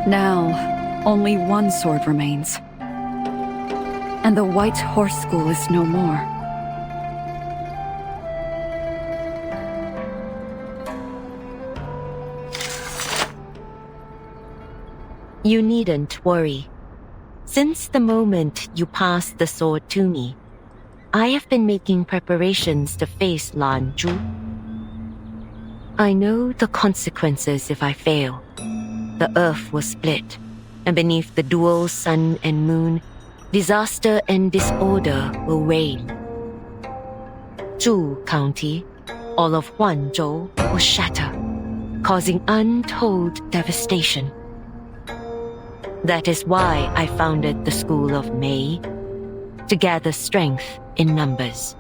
S8: now, only one sword remains. And the White Horse School is no more.
S20: You needn't worry. Since the moment you passed the sword to me, I have been making preparations to face Lanzhu. I know the consequences if I fail. The earth will split, and beneath the dual sun and moon, disaster and disorder will reign. Zhu County, all of Huanzhou, will shatter, causing untold devastation. That is why I founded the School of Mei, to gather strength in numbers.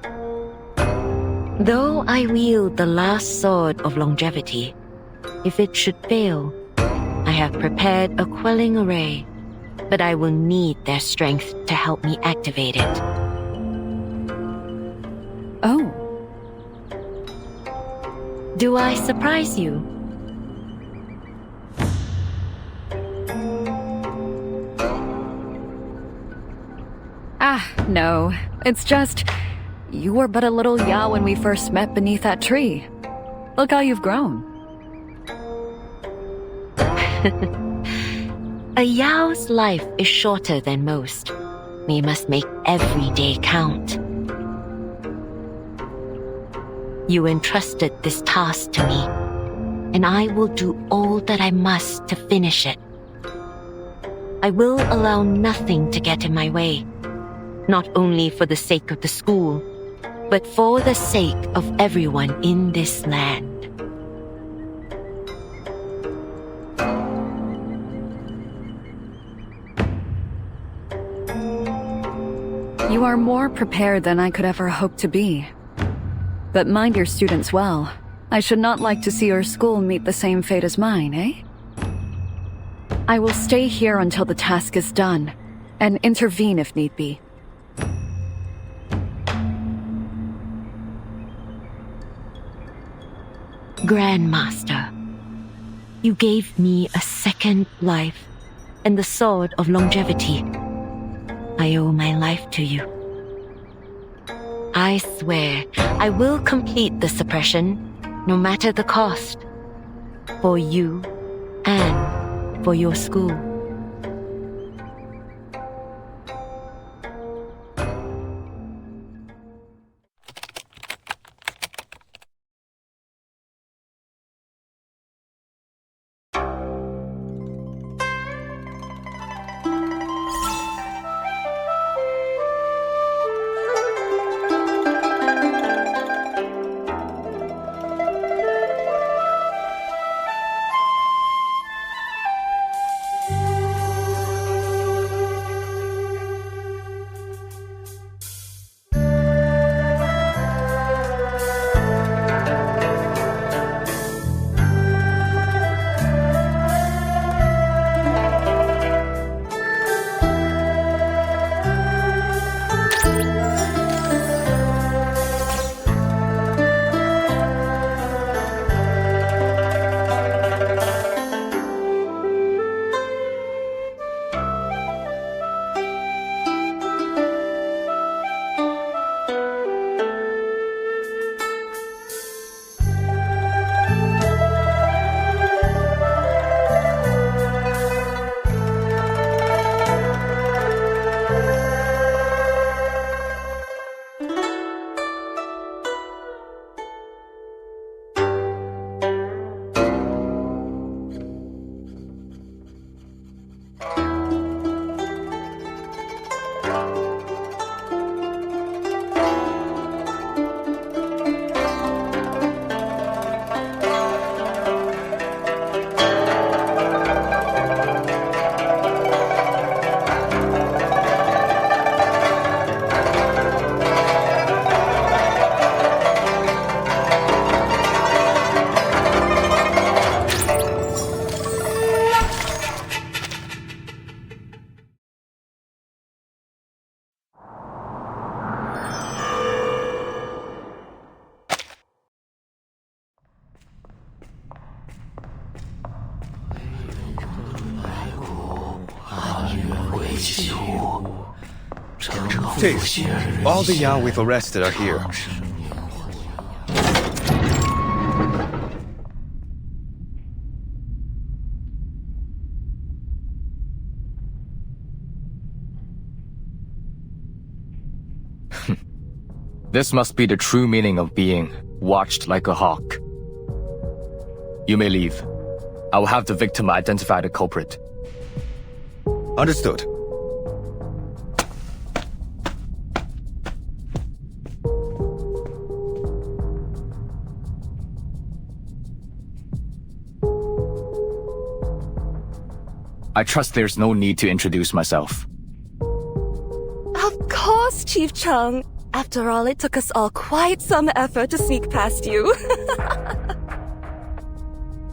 S20: Though I wield the last sword of longevity, if it should fail, I have prepared a quelling array, but I will need their strength to help me activate it.
S8: Oh.
S20: Do I surprise you?
S8: No. It's just, you were but a little Yao when we first met beneath that tree. Look how you've grown.
S20: A Yao's life is shorter than most. We must make every day count. You entrusted this task to me, and I will do all that I must to finish it. I will allow nothing to get in my way, not only for the sake of the school, but for the sake of everyone in this land.
S8: You are more prepared than I could ever hope to be. But mind your students well. I should not like to see your school meet the same fate as mine, eh? I will stay here until the task is done, and intervene if need be.
S20: Grandmaster, you gave me a second life and the sword of longevity. I owe my life to you. I swear I will complete the suppression, no matter the cost, for you and for your school.
S12: Chief, all the Yao we've arrested are here.
S13: This must be the true meaning of being watched like a hawk. You may leave. I will have the victim identify the culprit.
S12: Understood.
S13: I trust there's no need to introduce myself.
S21: Of course, Chief Chung. After all, it took us all quite some effort to sneak past you.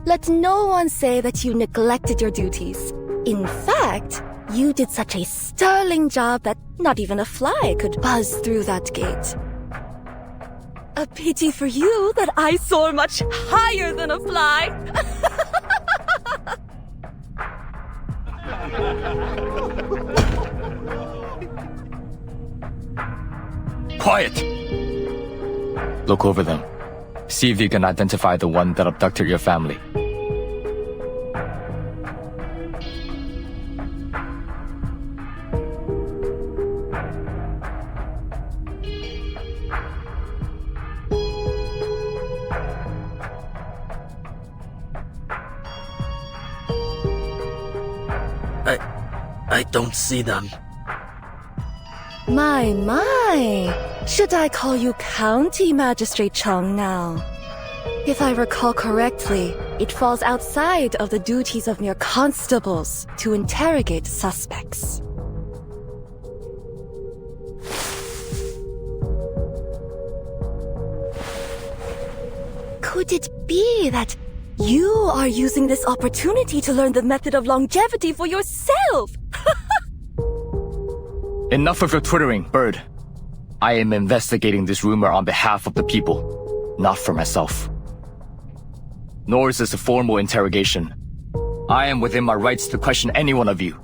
S21: Let no one say that you neglected your duties. In fact, you did such a sterling job that not even a fly could buzz through that gate. A pity for you that I soar much higher than a fly.
S13: Quiet! Look over them. See if you can identify the one that abducted your family.
S22: I don't see them.
S21: My. Should I call you County Magistrate Chung now? If I recall correctly, it falls outside of the duties of mere constables to interrogate suspects. Could it be that you are using this opportunity to learn the method of longevity for yourself?
S13: Enough of your twittering, Bird. I am investigating this rumor on behalf of the people, not for myself. Nor is this a formal interrogation. I am within my rights to question any one of you.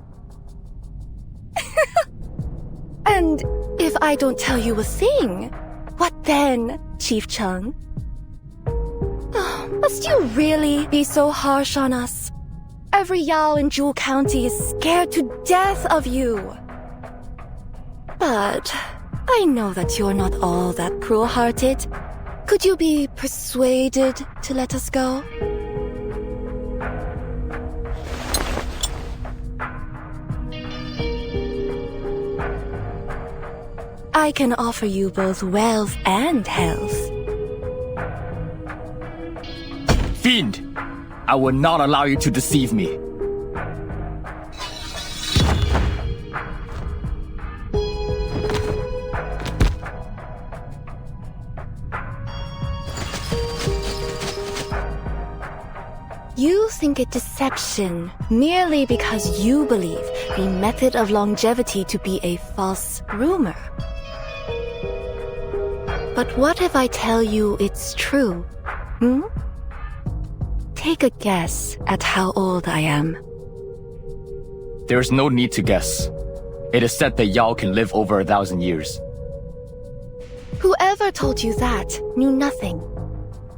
S21: And if I don't tell you a thing, what then, Chief Chung? Must you really be so harsh on us? Every Yao in Jewel County is scared to death of you. But I know that you're not all that cruel-hearted. Could you be persuaded to let us go? I can offer you both wealth and health.
S13: Fiend! I will not allow you to deceive me.
S21: You think it deception merely because you believe the method of longevity to be a false rumor. But what if I tell you it's true? Take a guess at how old I am.
S13: There is no need to guess. It is said that Yao can live over 1,000 years.
S21: Whoever told you that knew nothing.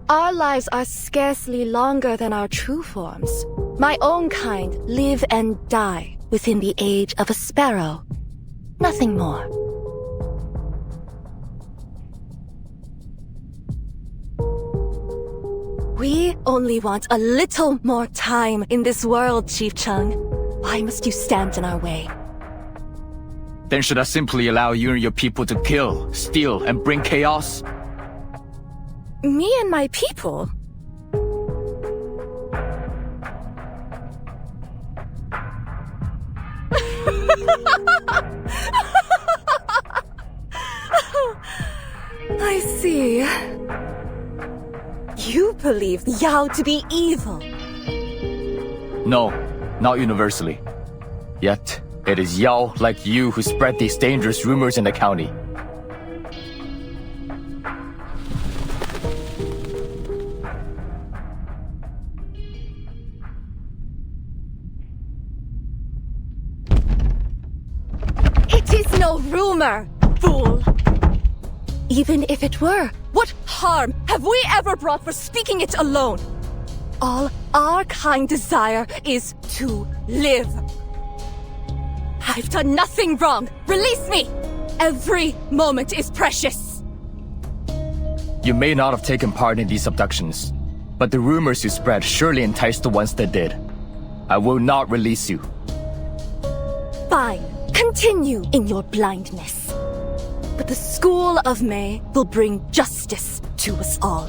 S21: Our lives are scarcely longer than our true forms. My own kind live and die within the age of a sparrow. Nothing more. We only want a little more time in this world, Chief Chung. Why must you stand in our way?
S13: Then should I simply allow you and your people to kill, steal, and bring chaos?
S21: Me and my people? I see. You believe Yao to be evil.
S13: No, not universally. Yet, it is Yao like you who spread these dangerous rumors in the county.
S21: rumor, fool! Even if it were, what harm have we ever brought for speaking it alone? All our kind desire is to live. I've done nothing wrong. Release me! Every moment is precious.
S13: You may not have taken part in these abductions, but the rumors you spread surely enticed the ones that did. I will not release you.
S21: Fine. Continue in your blindness. But the School of May will bring justice to us all.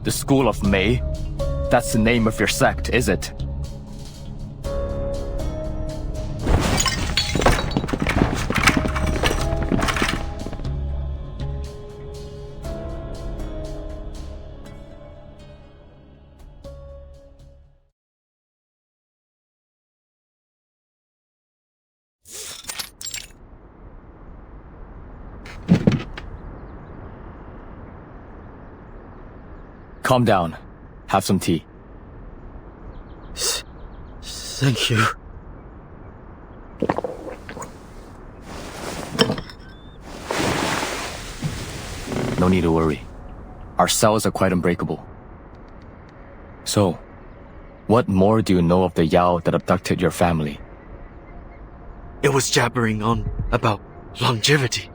S13: The School of May? That's the name of your sect, is it? Calm down. Have some tea.
S22: Thank you.
S13: No need to worry. Our cells are quite unbreakable. So, what more do you know of the Yao that abducted your family?
S22: It was jabbering on about longevity.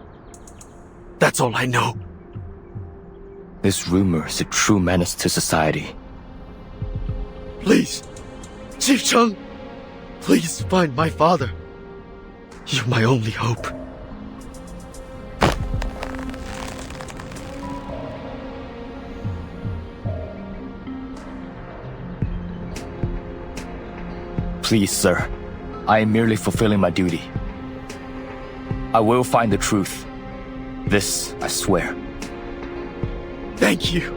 S22: That's all I know.
S13: This rumor is a true menace to society.
S22: Please, Chief Chung, please find my father. You're my only hope.
S13: Please, sir. I am merely fulfilling my duty. I will find the truth. This, I swear.
S22: Thank you.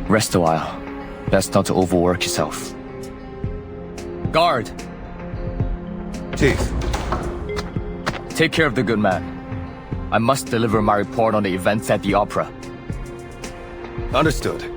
S13: Rest a while. Best not to overwork yourself. Guard!
S12: Chief.
S13: Take care of the good man. I must deliver my report on the events at the opera.
S12: Understood.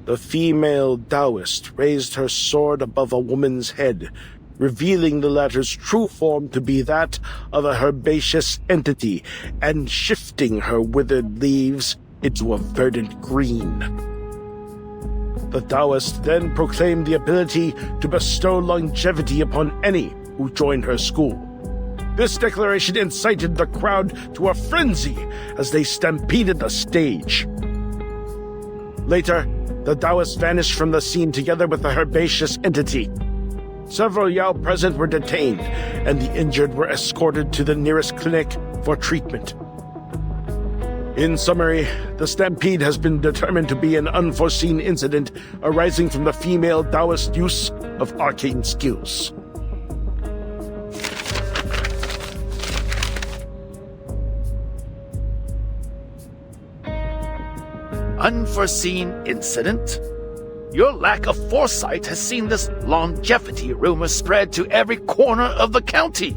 S2: The female Taoist raised her sword above a woman's head, revealing the latter's true form to be that of a herbaceous entity, and shifting her withered leaves into a verdant green. The Taoist then proclaimed the ability to bestow longevity upon any who joined her school. This declaration incited the crowd to a frenzy as they stampeded the stage. Later, the Taoist vanished from the scene together with the herbaceous entity. Several Yao present were detained, and the injured were escorted to the nearest clinic for treatment. In summary, the stampede has been determined to be an unforeseen incident arising from the female Taoist use of arcane skills.
S6: Unforeseen incident? Your lack of foresight has seen this longevity rumor spread to every corner of the county.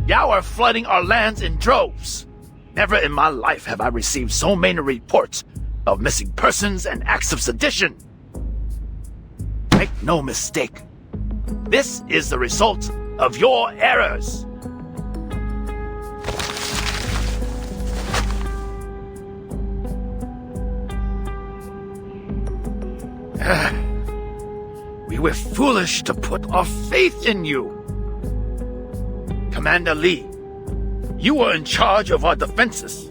S6: Yao are flooding our lands in droves. Never in my life have I received so many reports of missing persons and acts of sedition. Make no mistake. This is the result of your errors. We were foolish to put our faith in you. Commander Lee, you are in charge of our defenses.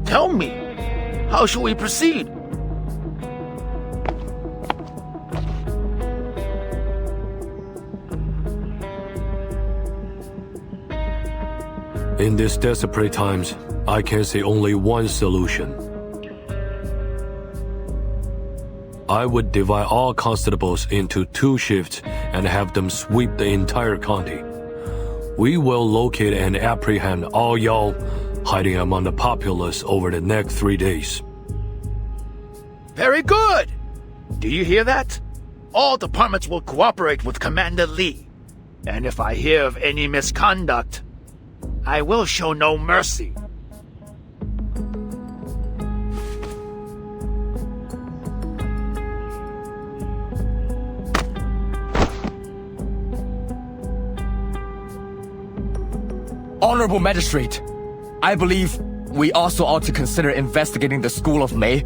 S6: Tell me, how shall we proceed?
S16: In these desperate times, I can see only one solution. I would divide all constables into 2 shifts and have them sweep the entire county. We will locate and apprehend all Yao hiding among the populace over the next 3 days.
S6: Very good! Do you hear that? All departments will cooperate with Commander Lee. And if I hear of any misconduct, I will show no mercy.
S13: Honorable Magistrate, I believe we also ought to consider investigating the School of May.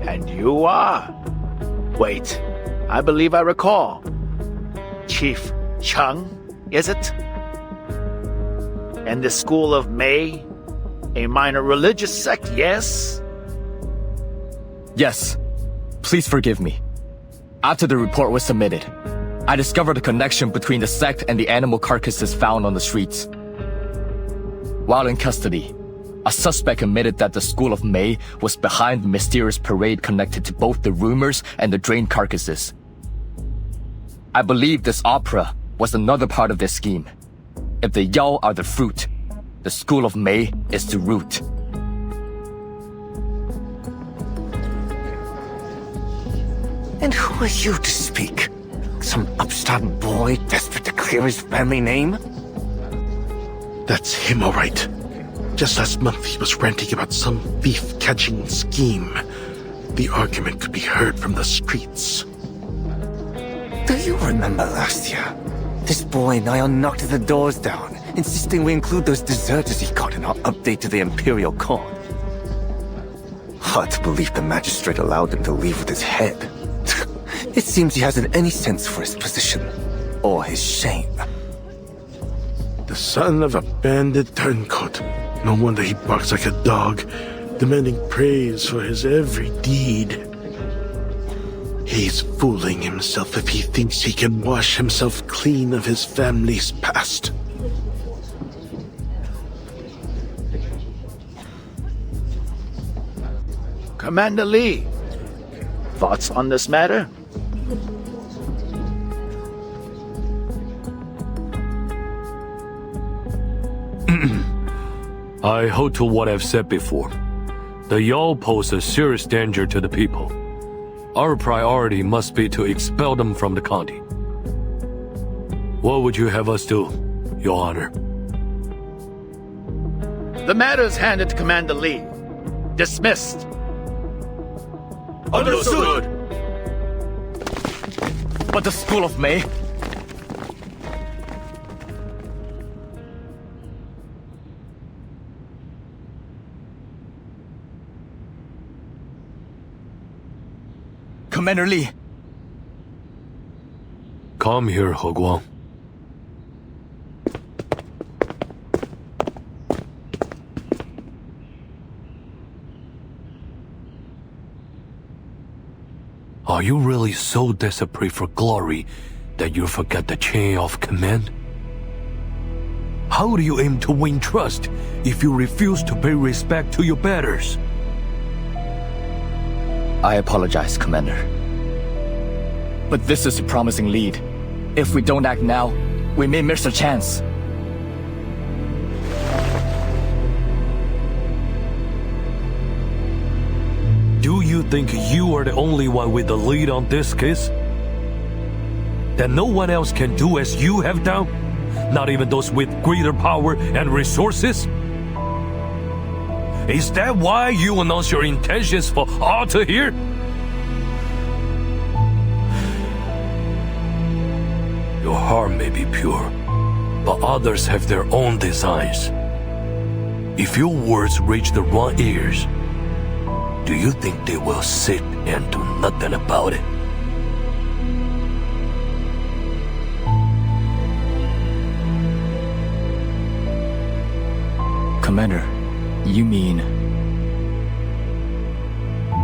S6: And you are? Wait, I believe I recall. Chief Chung, is it? And the School of May? A minor religious sect, yes?
S13: Yes. Please forgive me. After the report was submitted, I discovered a connection between the sect and the animal carcasses found on the streets. While in custody, a suspect admitted that the School of May was behind the mysterious parade connected to both the rumors and the drained carcasses. I believe this opera was another part of their scheme. If the Yao are the fruit, the School of May is the root.
S11: And who are you to speak? Some upstart boy desperate to clear his family name?
S2: That's him, all right. Just last month he was ranting about some thief-catching scheme. The argument could be heard from the streets.
S11: Do you remember last year? This boy Niall knocked the doors down, insisting we include those deserters he caught in our update to the Imperial Court. Hard to believe the magistrate allowed him to leave with his head. It seems he hasn't any sense for his position, or his shame.
S2: The son of a bandit turncoat. No wonder he barks like a dog, demanding praise for his every deed. He's fooling himself if he thinks he can wash himself clean of his family's past.
S6: Commander Lee, thoughts on this matter?
S16: I hold to what I've said before. The Yao pose a serious danger to the people. Our priority must be to expel them from the county. What would you have us do, Your Honor?
S6: The matter is handed to Commander Lee. Dismissed.
S13: Understood! But the School of May? Commander Lee.
S16: Come here, He Guang. Are you really so desperate for glory that you forget the chain of command? How do you aim to win trust if you refuse to pay respect to your betters?
S13: I apologize, Commander. But this is a promising lead. If we don't act now, we may miss a chance.
S16: Do you think you are the only one with the lead on this case? That no one else can do as you have done? Not even those with greater power and resources? Is that why you announce your intentions for all to hear? Your heart may be pure, but others have their own designs. If your words reach the wrong ears, do you think they will sit and do nothing about it?
S13: Commander, you mean...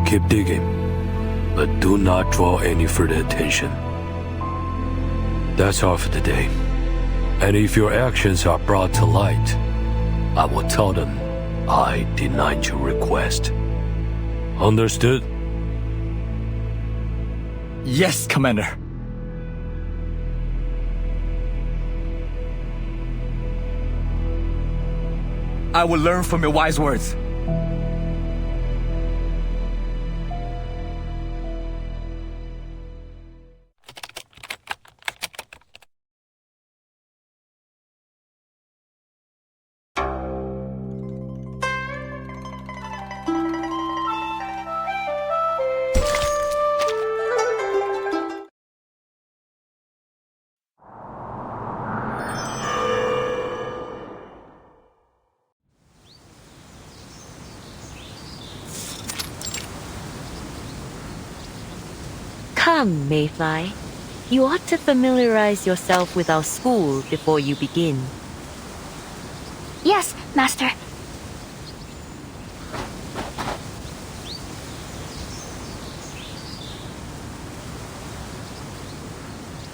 S16: Keep digging, but do not draw any further attention. That's all for today. And if your actions are brought to light, I will tell them I denied your request. Understood?
S13: Yes, Commander. I will learn from your wise words.
S20: Come, Mayfly. You ought to familiarize yourself with our school before you begin.
S1: Yes, Master.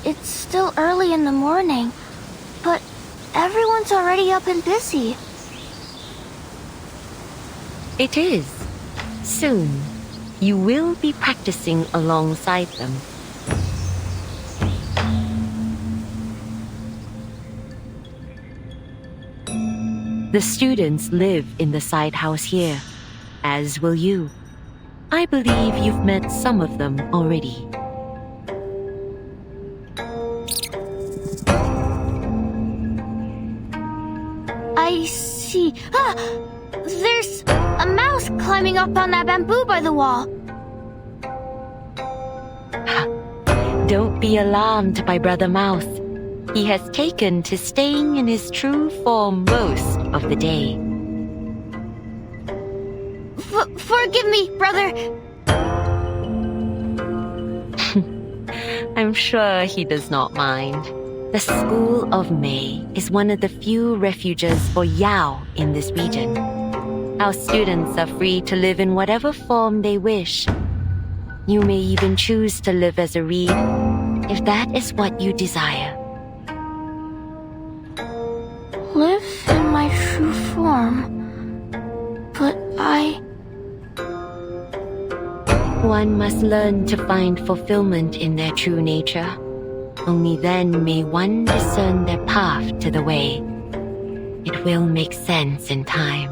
S1: It's still early in the morning, but everyone's already up and busy.
S20: It is. Soon, you will be practicing alongside them. The students live in the side house here, as will you. I believe you've met some of them already.
S1: I see. Ah! There's a mouse climbing up on that bamboo by the wall.
S20: Don't be alarmed by Brother Mouse. He has taken to staying in his true form most of the day.
S1: Forgive me, brother.
S20: I'm sure he does not mind. The School of May is one of the few refuges for Yao in this region. Our students are free to live in whatever form they wish. You may even choose to live as a reed, if that is what you desire.
S1: Live in my true form. But
S20: One must learn to find fulfillment in their true nature. Only then may one discern their path to the way. It will make sense in time.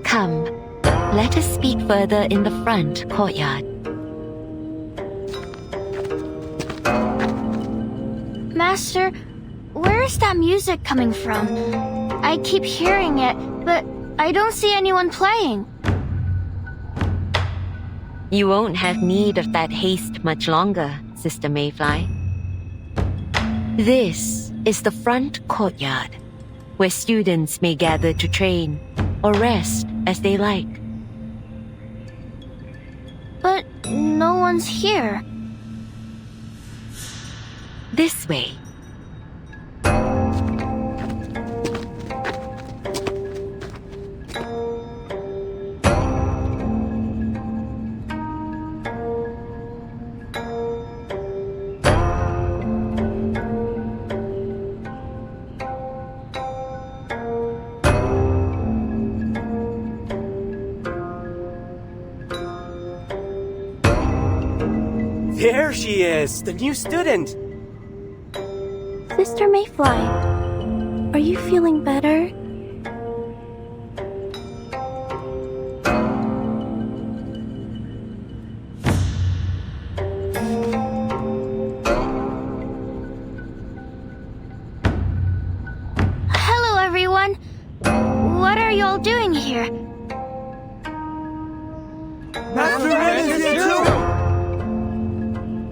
S20: Come, let us speak further in the front courtyard.
S1: Master, where is that music coming from? I keep hearing it, but I don't see anyone playing.
S20: You won't have need of that haste much longer, Sister Mayfly. This is the front courtyard, where students may gather to train or rest as they like.
S1: But no one's here.
S20: This way.
S19: There she is, the new student.
S4: Sister Mayfly, are you feeling better?
S1: Hello, everyone. What are y'all doing here?
S12: Master Ren is here too!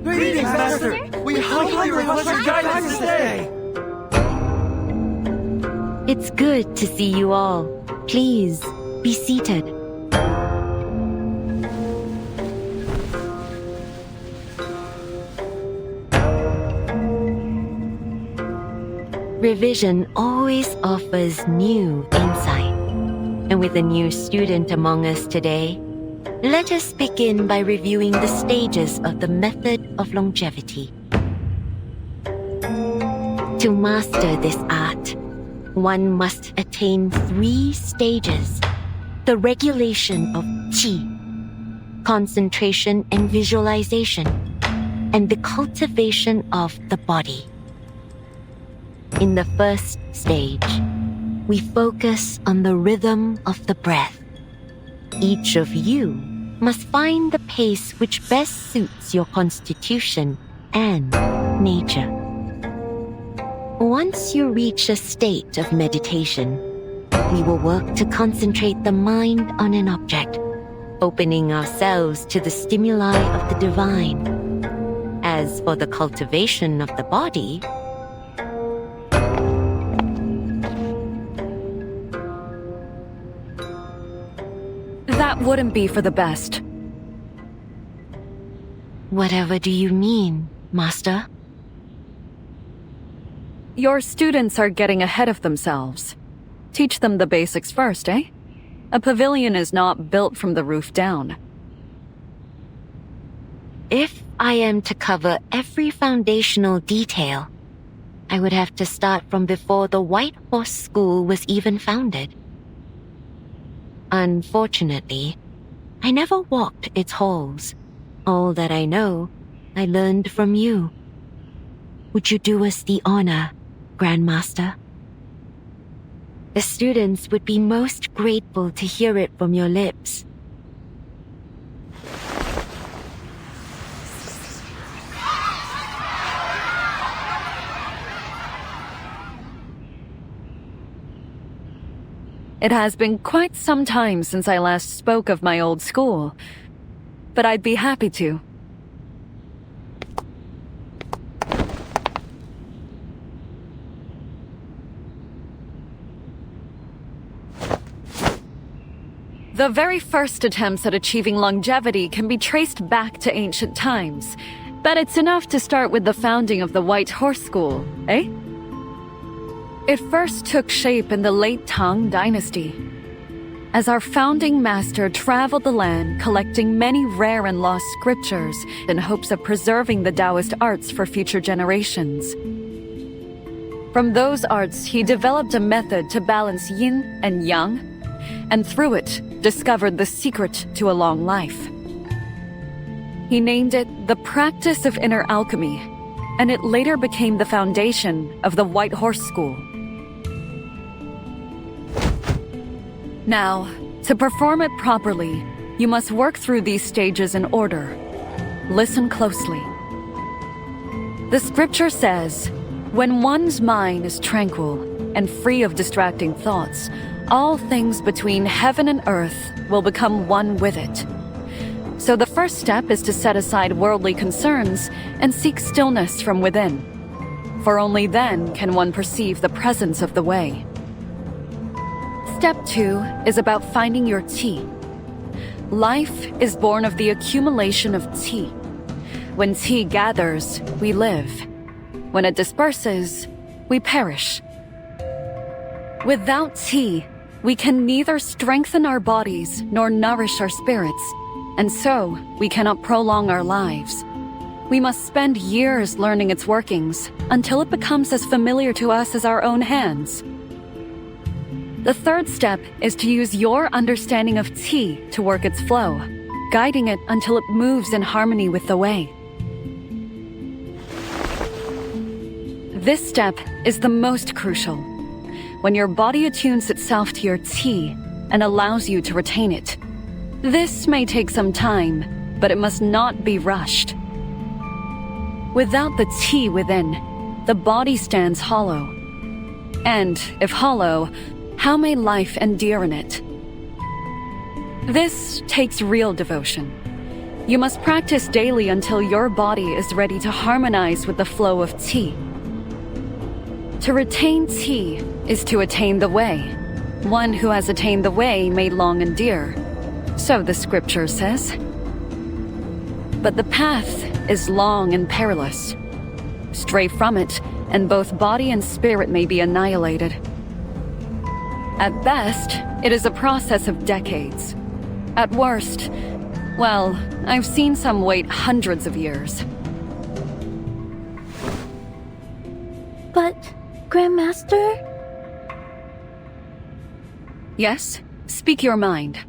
S12: Greetings, Master! We humbly request your guidance today!
S20: It's good to see you all. Please, be seated. Revision always offers new insight. And with a new student among us today, let us begin by reviewing the stages of the method of longevity. To master this art, one must attain 3 stages: the regulation of qi, concentration and visualization, and the cultivation of the body, In the first stage, we focus on the rhythm of the breath. Each of you must find the pace which best suits your constitution and nature. Once you reach a state of meditation, we will work to concentrate the mind on an object, opening ourselves to the stimuli of the divine. As for the cultivation of the body,
S8: that wouldn't be for the best.
S20: Whatever do you mean, Master?
S8: Your students are getting ahead of themselves. Teach them the basics first, eh? A pavilion is not built from the roof down.
S20: If I am to cover every foundational detail, I would have to start from before the White Horse School was even founded. Unfortunately, I never walked its halls. All that I know, I learned from you. Would you do us the honor, Grandmaster? The students would be most grateful to hear it from your lips.
S8: It has been quite some time since I last spoke of my old school, but I'd be happy to. The very first attempts at achieving longevity can be traced back to ancient times, but it's enough to start with the founding of the White Horse School, eh? It first took shape in the late Tang Dynasty, as our founding master traveled the land collecting many rare and lost scriptures in hopes of preserving the Taoist arts for future generations. From those arts, he developed a method to balance yin and yang, and through it, discovered the secret to a long life. He named it the practice of inner alchemy, and it later became the foundation of the White Horse School. Now, to perform it properly, you must work through these stages in order. Listen closely. The scripture says, "When one's mind is tranquil and free of distracting thoughts, all things between heaven and earth will become one with it." So the first step is to set aside worldly concerns and seek stillness from within. For only then can one perceive the presence of the way. Step 2 is about finding your tea. Life is born of the accumulation of tea. When tea gathers, we live. When it disperses, we perish. Without tea, we can neither strengthen our bodies nor nourish our spirits, and so we cannot prolong our lives. We must spend years learning its workings until it becomes as familiar to us as our own hands. The third step is to use your understanding of tea to work its flow, guiding it until it moves in harmony with the way. This step is the most crucial. When your body attunes itself to your tea and allows you to retain it. This may take some time, but it must not be rushed. Without the tea within, the body stands hollow. And if hollow, how may life endure in it? This takes real devotion. You must practice daily until your body is ready to harmonize with the flow of tea. To retain tea is to attain the way. One who has attained the way may long endure. So the scripture says. But the path is long and perilous. Stray from it, and both body and spirit may be annihilated. At best, it is a process of decades. At worst, well, I've seen some wait hundreds of years.
S1: But, Grandmaster?
S8: Yes? Speak your mind.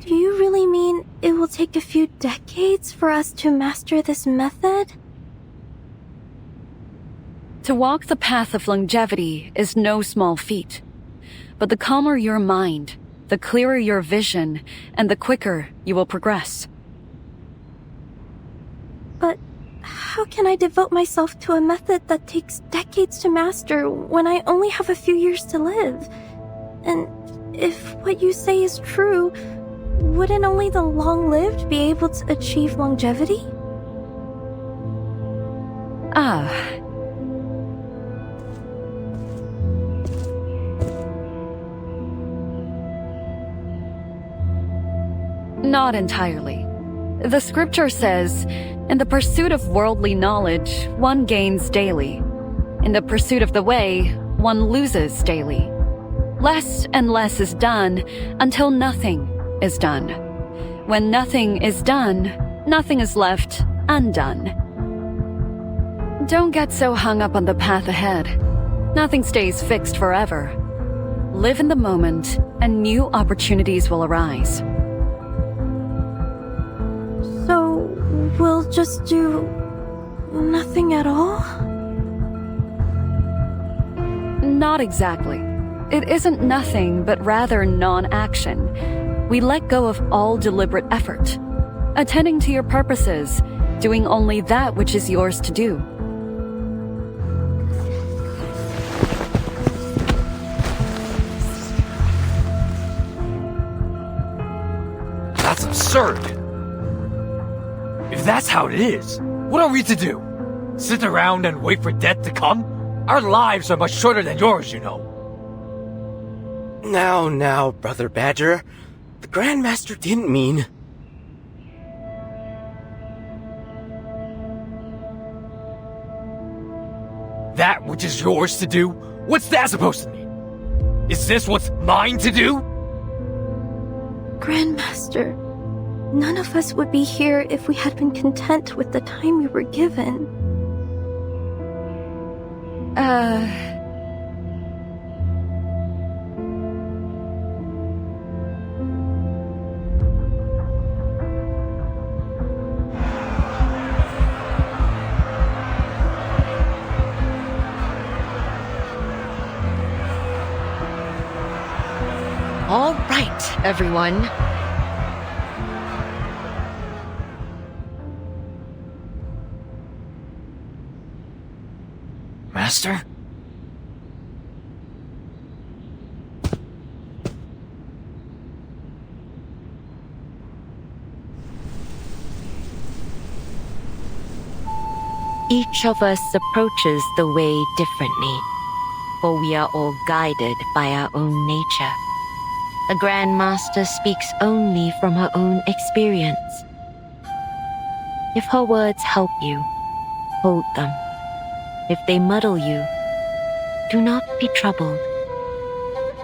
S1: Do you really mean it will take a few decades for us to master this method?
S8: To walk the path of longevity is no small feat. But the calmer your mind, the clearer your vision, and the quicker you will progress.
S21: But how can I devote myself to a method that takes decades to master when I only have a few years to live? And if what you say is true, wouldn't only the long-lived be able to achieve longevity?
S8: Not entirely. The scripture says, in the pursuit of worldly knowledge, one gains daily. In the pursuit of the way, one loses daily. Less and less is done until nothing is done. When nothing is done, nothing is left undone. Don't get so hung up on the path ahead. Nothing stays fixed forever. Live in the moment, and new opportunities will arise.
S21: So, we'll just do nothing at all?
S8: Not exactly. It isn't nothing, but rather non-action. We let go of all deliberate effort. Attending to your purposes, doing only that which is yours to do.
S10: That's absurd! If that's how it is, what are we to do? Sit around and wait for death to come? Our lives are much shorter than yours, you know.
S19: Now, Brother Badger. The Grandmaster didn't mean...
S10: That which is yours to do? What's that supposed to mean? Is this what's mine to do?
S21: Grandmaster, none of us would be here if we had been content with the time we were given.
S20: All right, everyone.
S10: Master?
S20: Each of us approaches the way differently, for we are all guided by our own nature. The Grandmaster speaks only from her own experience. If her words help you, hold them. If they muddle you, do not be troubled.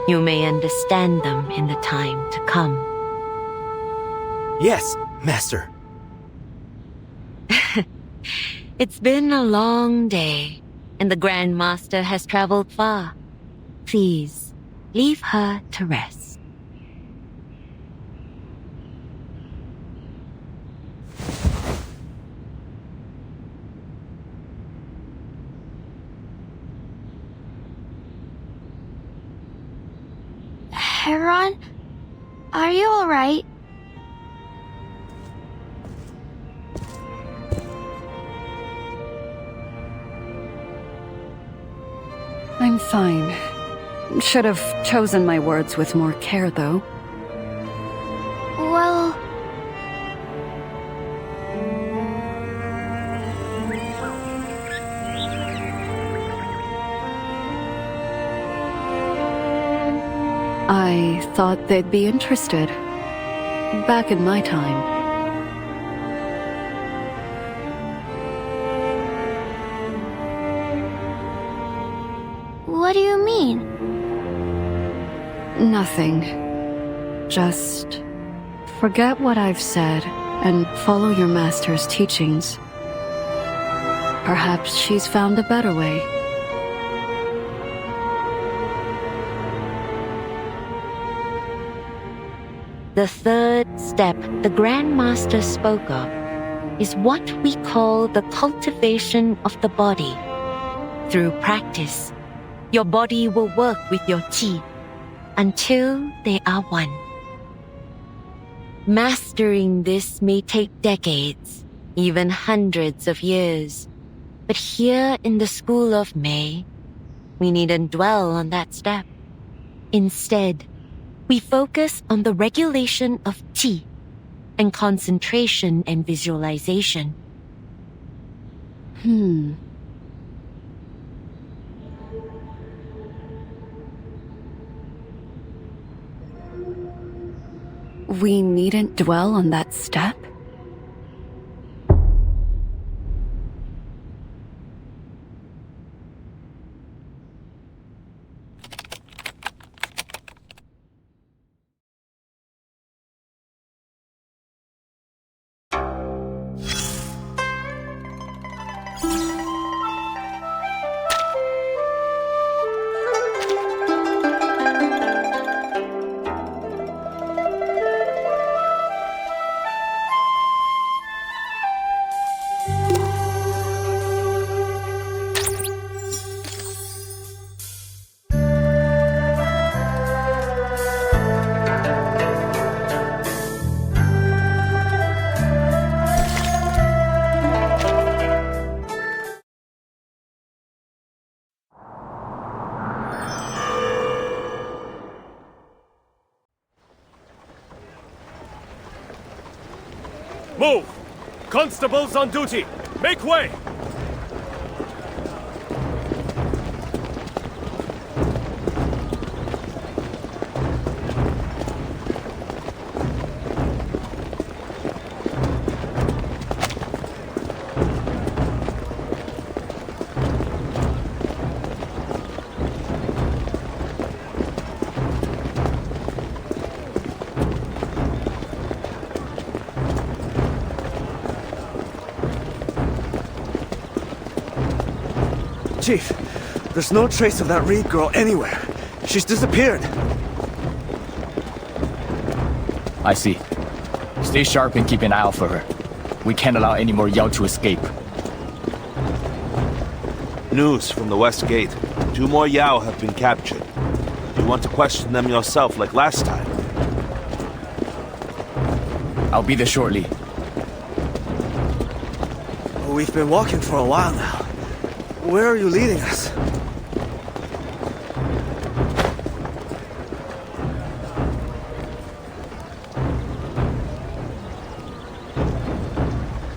S20: You may understand them in the time to come.
S19: Yes, Master.
S20: It's been a long day, and the Grandmaster has traveled far. Please, leave her to rest.
S1: Heron, are you alright?
S8: I'm fine. Should have chosen my words with more care, though.
S1: Well...
S8: I thought they'd be interested. Back in my time.
S1: What do you mean?
S8: Nothing. Just forget what I've said and follow your master's teachings. Perhaps she's found a better way.
S20: The third step the Grandmaster spoke of is what we call the cultivation of the body. Through practice, your body will work with your qi until they are one. Mastering this may take decades, even hundreds of years. But here in the School of Mei, we needn't dwell on that step. Instead, we focus on the regulation of qi and concentration and visualization.
S8: We needn't dwell on that step?
S5: Move! Constables on duty! Make way!
S18: Chief, there's no trace of that Reed girl anywhere. She's disappeared.
S13: I see. Stay sharp and keep an eye out for her. We can't allow any more Yao to escape.
S14: News from the West Gate. 2 more Yao have been captured. You want to question them yourself like last time?
S13: I'll be there shortly.
S18: We've been walking for a while now. Where are you leading us?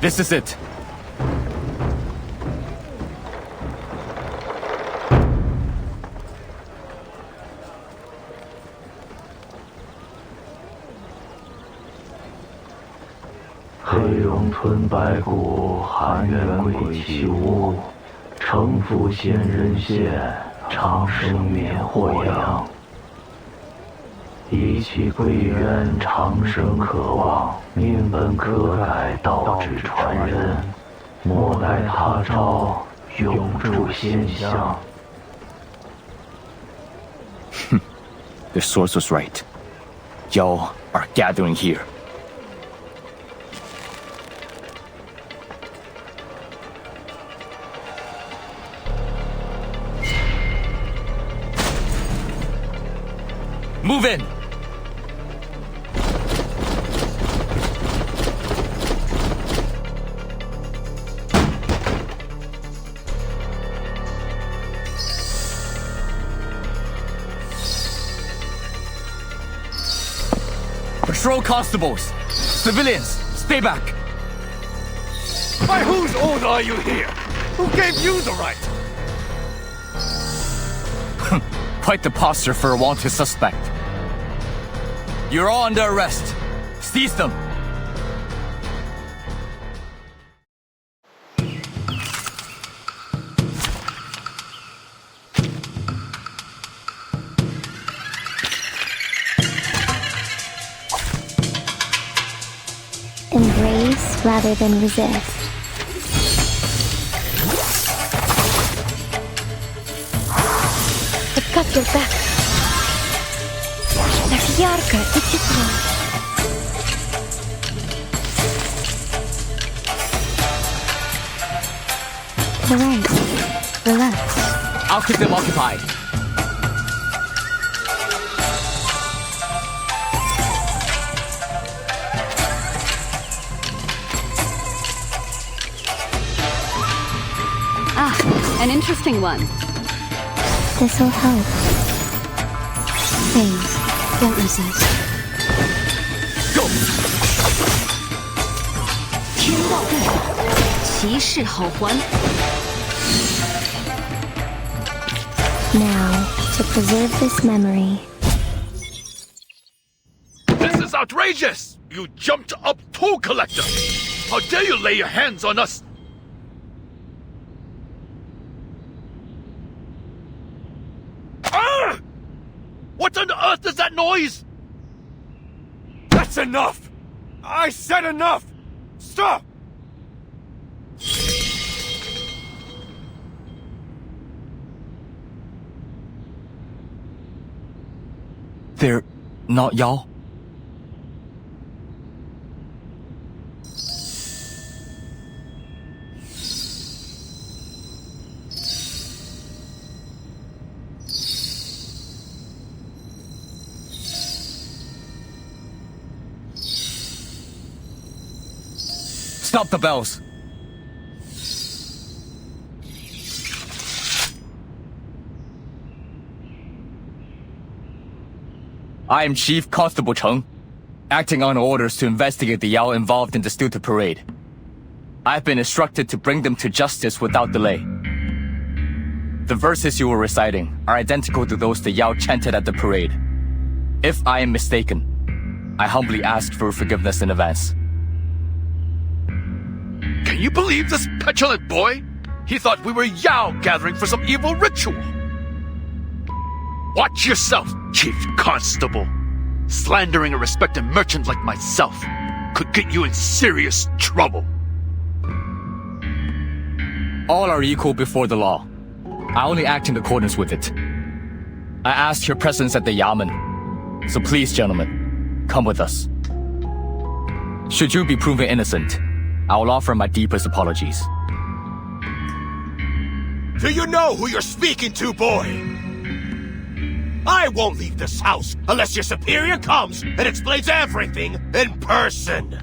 S13: This is it. The source was right. Yao are gathering here. Move in! Patrol constables! Civilians, stay back!
S5: By whose order are you here? Who gave you the right?
S13: Quite the posture for a wanted suspect. You're all under arrest. Seize them.
S15: Embrace rather than resist.
S1: I've got your back. Так ярко и тепло.
S15: Right.
S3: Relax.
S13: I'll keep them occupied.
S8: An interesting one.
S15: This'll help. Phase. Don't resist.
S13: Go!
S8: 天道对，其势好还。
S15: Now, to preserve this memory.
S6: This is outrageous! You jumped up toll collector! How dare you lay your hands on us? Ah! What on earth is that noise?
S5: That's enough! I said enough! Stop!
S13: They're not Yao? Stop the bells! I am Chief Constable Cheng, acting on orders to investigate the Yao involved in the Stilted Parade. I've been instructed to bring them to justice without delay. The verses you were reciting are identical to those the Yao chanted at the parade. If I am mistaken, I humbly ask for forgiveness in advance.
S6: Can you believe this petulant boy? He thought we were Yao gathering for some evil ritual. Watch yourself, Chief Constable. Slandering a respected merchant like myself could get you in serious trouble.
S13: All are equal before the law. I only act in accordance with it. I ask your presence at the Yamen. So please, gentlemen, come with us. Should you be proven innocent, I will offer my deepest apologies.
S5: Do you know who you're speaking to, boy? I won't leave this house unless your superior comes and explains everything in person.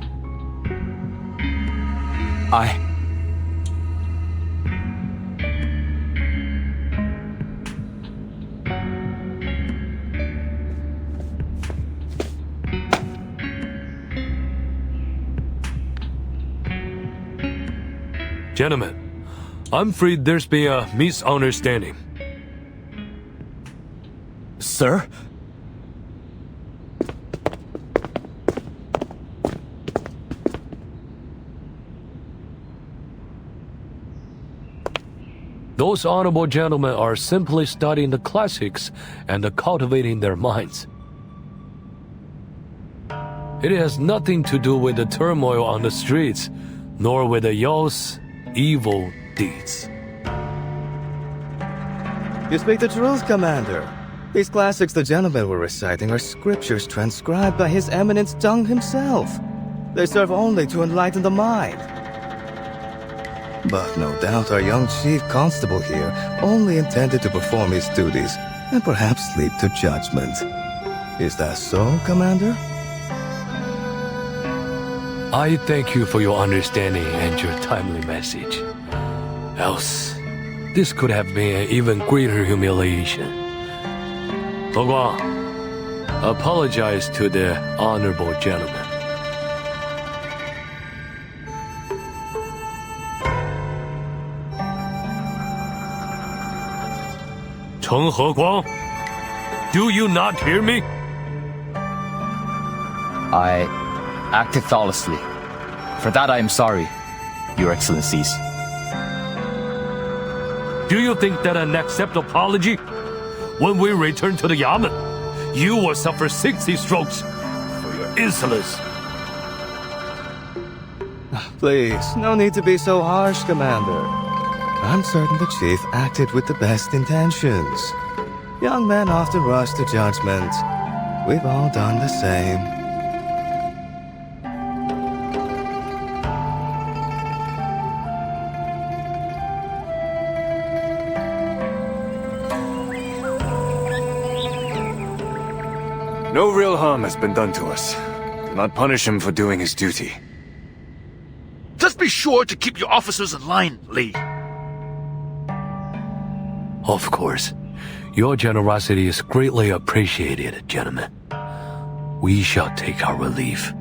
S16: Gentlemen, I'm afraid there's been a misunderstanding.
S13: Sir?
S16: Those honorable gentlemen are simply studying the classics and cultivating their minds. It has nothing to do with the turmoil on the streets, nor with the Yao's evil deeds.
S12: You speak the truth, Commander. These classics the gentlemen were reciting are scriptures transcribed by His Eminence Zhang himself. They serve only to enlighten the mind. But no doubt our young Chief Constable here only intended to perform his duties and perhaps lead to judgment. Is that so, Commander?
S16: I thank you for your understanding and your timely message. Else, this could have been an even greater humiliation. He Guang, apologize to the honorable gentleman. Cheng He Guang, do you not hear me?
S13: I acted thoughtlessly. For that I am sorry, Your Excellencies.
S16: Do you think that an acceptable apology? When we return to the Yamen, you will suffer 60 strokes for your insolence.
S12: Please, no need to be so harsh, Commander. I'm certain the Chief acted with the best intentions. Young men often rush to judgment. We've all done the same.
S11: No real harm has been done to us. Do not punish him for doing his duty.
S6: Just be sure to keep your officers in line, Lee.
S16: Of course. Your generosity is greatly appreciated, gentlemen. We shall take our relief.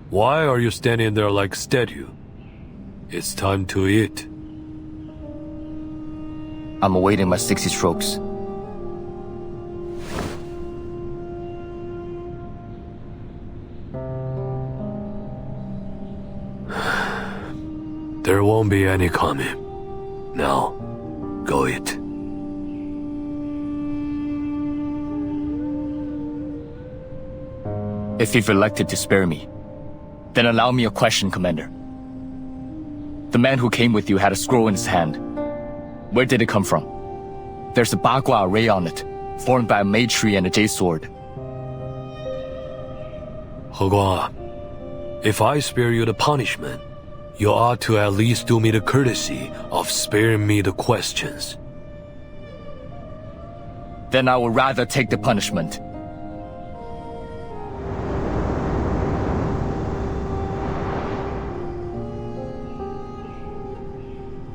S16: Why are you standing there like statue? It's time to eat.
S13: I'm awaiting my 60 strokes.
S16: There won't be any coming. Now, go eat.
S13: If you've elected to spare me, then allow me a question, Commander. The man who came with you had a scroll in his hand. Where did it come from? There's a Bagua array on it, formed by a Mei tree and a Jade sword.
S16: He Guang, if I spare you the punishment, you ought to at least do me the courtesy of sparing me the questions.
S13: Then I would rather take the punishment.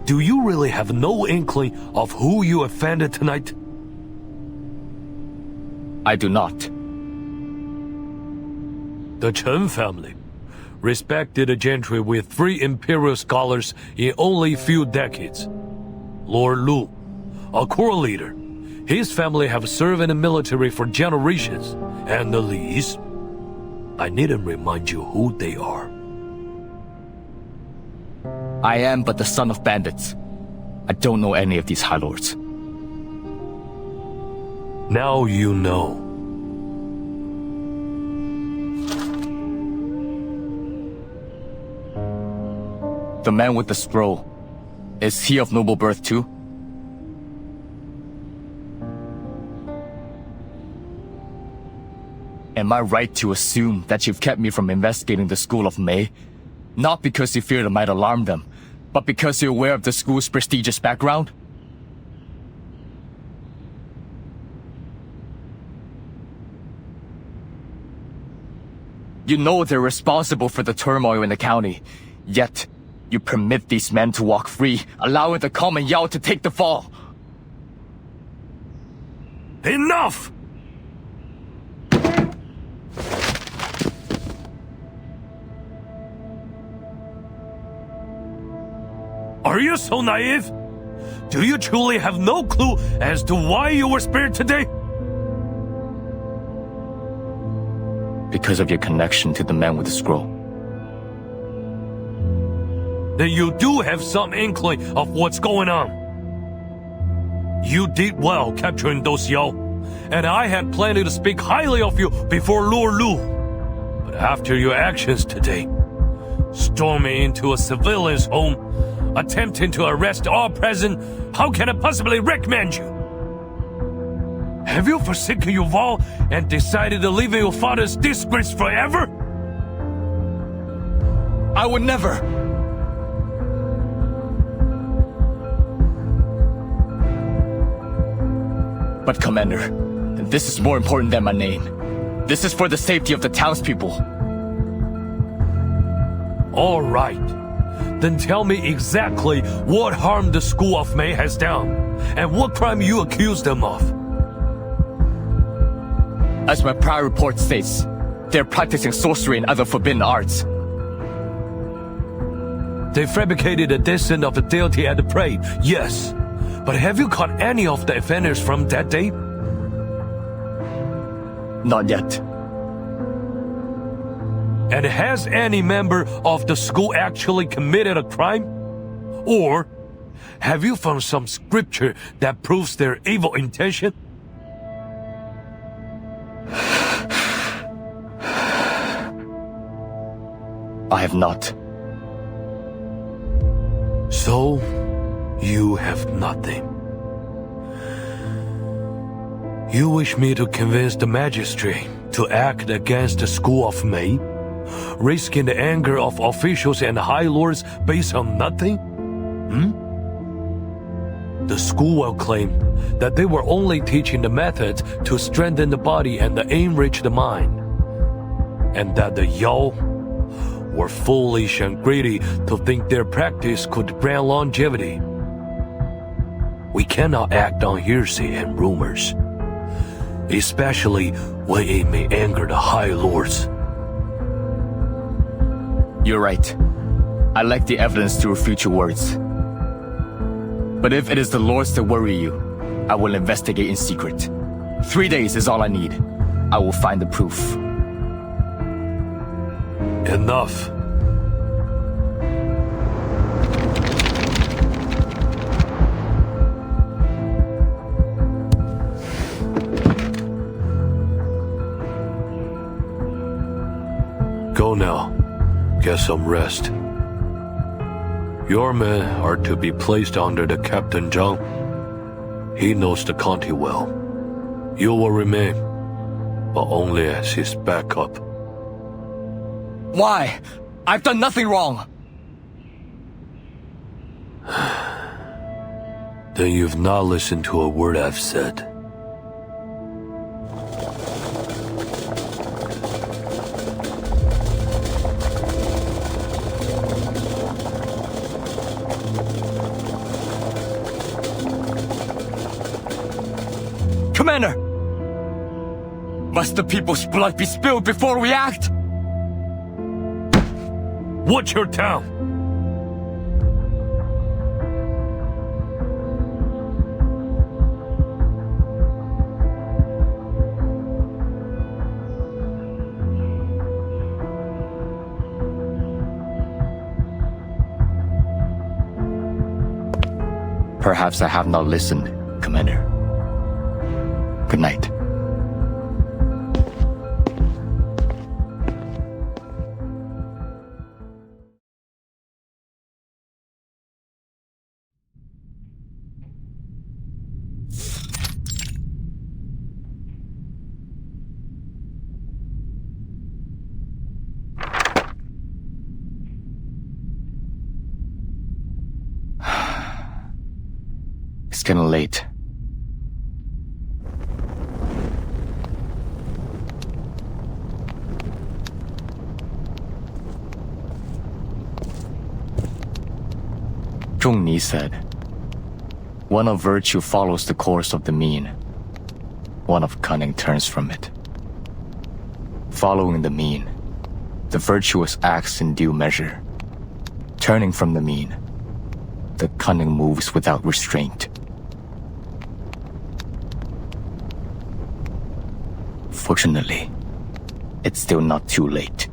S16: Do you really have no inkling of who you offended tonight?
S13: I do not.
S16: The Chen family, respected gentry with 3 imperial scholars in only few decades. Lord Lu, a corps leader. His family have served in the military for generations. And the Lees, I needn't remind you who they are.
S13: I am but the son of bandits. I don't know any of these High Lords.
S16: Now you know.
S13: The man with the scroll, is he of noble birth too? Am I right to assume that you've kept me from investigating the school of Mei? Not because you feared it might alarm them, but because you're aware of the school's prestigious background? You know they're responsible for the turmoil in the county, yet you permit these men to walk free, allowing the common Yao to take the fall.
S16: Enough! Are you so naive? Do you truly have no clue as to why you were spared today?
S13: Because of your connection to the man with the scroll.
S16: Then you do have some inkling of what's going on. You did well capturing those Yao, and I had planned to speak highly of you before Lord Lu. But after your actions today, storming into a civilian's home, attempting to arrest all present, how can I possibly recommend you? Have you forsaken your vow and decided to live in your father's disgrace forever?
S13: I would never. But Commander, this is more important than my name. This is for the safety of the townspeople.
S16: All right. Then tell me exactly what harm the School of Mei has done, and what crime you accuse them of.
S13: As my prior report states, they're practicing sorcery and other forbidden arts.
S16: They fabricated a descent of a deity at the parade, yes. But have you caught any of the offenders from that day?
S13: Not yet.
S16: And has any member of the school actually committed a crime? Or have you found some scripture that proves their evil intention?
S13: I have not.
S16: So, you have nothing. You wish me to convince the magistrate to act against the school of Mei, risking the anger of officials and high lords based on nothing? The school will claim that they were only teaching the methods to strengthen the body and enrich the mind, and that the Yao were foolish and greedy to think their practice could grant longevity. We cannot act on hearsay and rumors, especially when it may anger the high lords.
S13: You're right. I lack the evidence to refute your words. But if it is the lords that worry you, I will investigate in secret. 3 days is all I need. I will find the proof.
S16: Enough. Go now. Get some rest. Your men are to be placed under the Captain Zhang. He knows the county well. You will remain, but only as his backup.
S13: Why? I've done nothing wrong.
S16: Then you've not listened to a word I've said.
S13: Commander! Must the people's blood be spilled before we act?
S16: Watch your tongue!
S13: Perhaps I have not listened, Commander. Good night. It's getting late. Zhongni said, "One of virtue follows the course of the mean. One of cunning turns from it." Following the mean, the virtuous acts in due measure. Turning from the mean, the cunning moves without restraint. Fortunately, it's still not too late.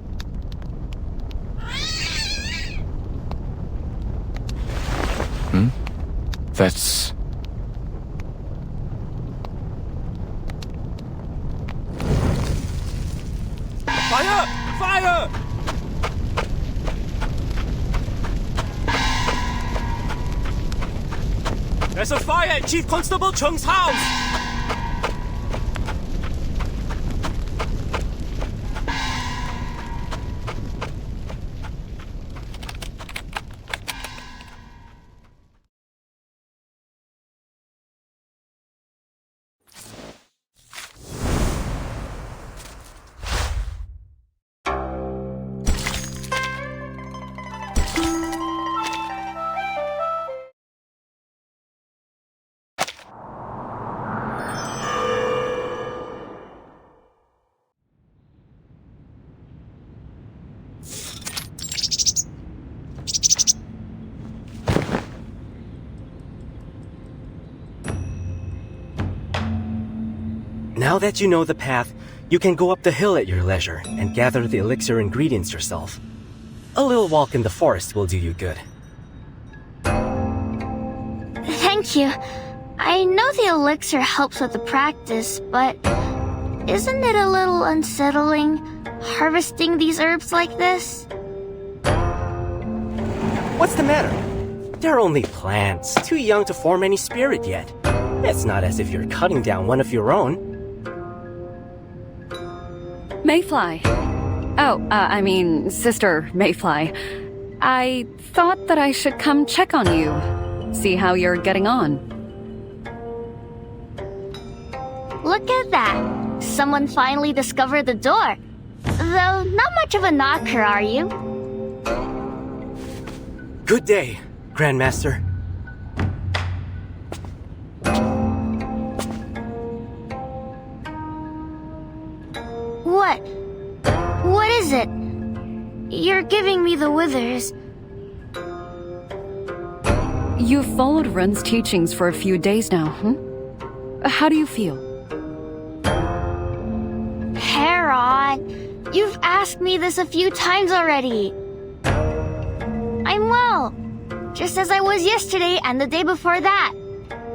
S13: That's...
S19: Fire! Fire! There's a fire at Chief Constable Cheng's house! Now that you know the path, you can go up the hill at your leisure and gather the elixir ingredients yourself. A little walk in the forest will do you good.
S1: Thank you. I know the elixir helps with the practice, but isn't it a little unsettling harvesting these herbs like this?
S19: What's the matter? They're only plants, too young to form any spirit yet. It's not as if you're cutting down one of your own.
S8: Mayfly. Oh, I mean, Sister Mayfly. I thought that I should come check on you, see how you're getting on.
S1: Look at that. Someone finally discovered the door. Though not much of a knocker, are you?
S19: Good day, Grandmaster.
S1: What? What is it? You're giving me the withers.
S8: You've followed Ren's teachings for a few days now, How do you feel?
S1: Heron, you've asked me this a few times already. I'm well, just as I was yesterday and the day before that.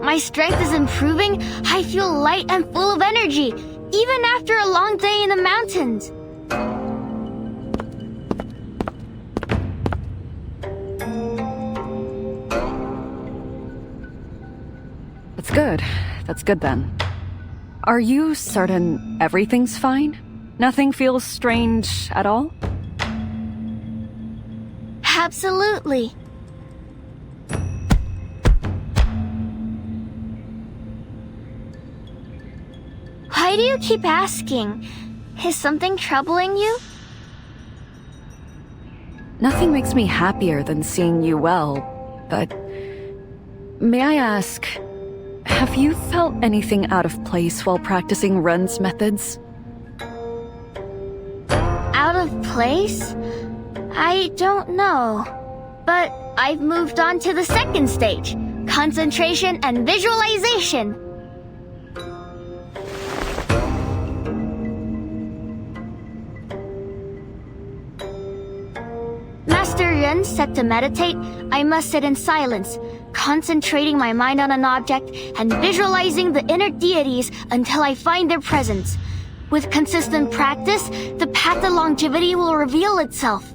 S1: My strength is improving, I feel light and full of energy, even after a long day in the mountains.
S8: That's good. That's good then. Are you certain everything's fine? Nothing feels strange at all?
S1: Absolutely. Why do you keep asking? Is something troubling you?
S8: Nothing makes me happier than seeing you well, but may I ask, have you felt anything out of place while practicing Ren's methods?
S1: Out of place? I don't know. But I've moved on to the second stage, concentration and visualization. Master Ren said to meditate, I must sit in silence, concentrating my mind on an object and visualizing the inner deities until I find their presence. With consistent practice, the path to longevity will reveal itself.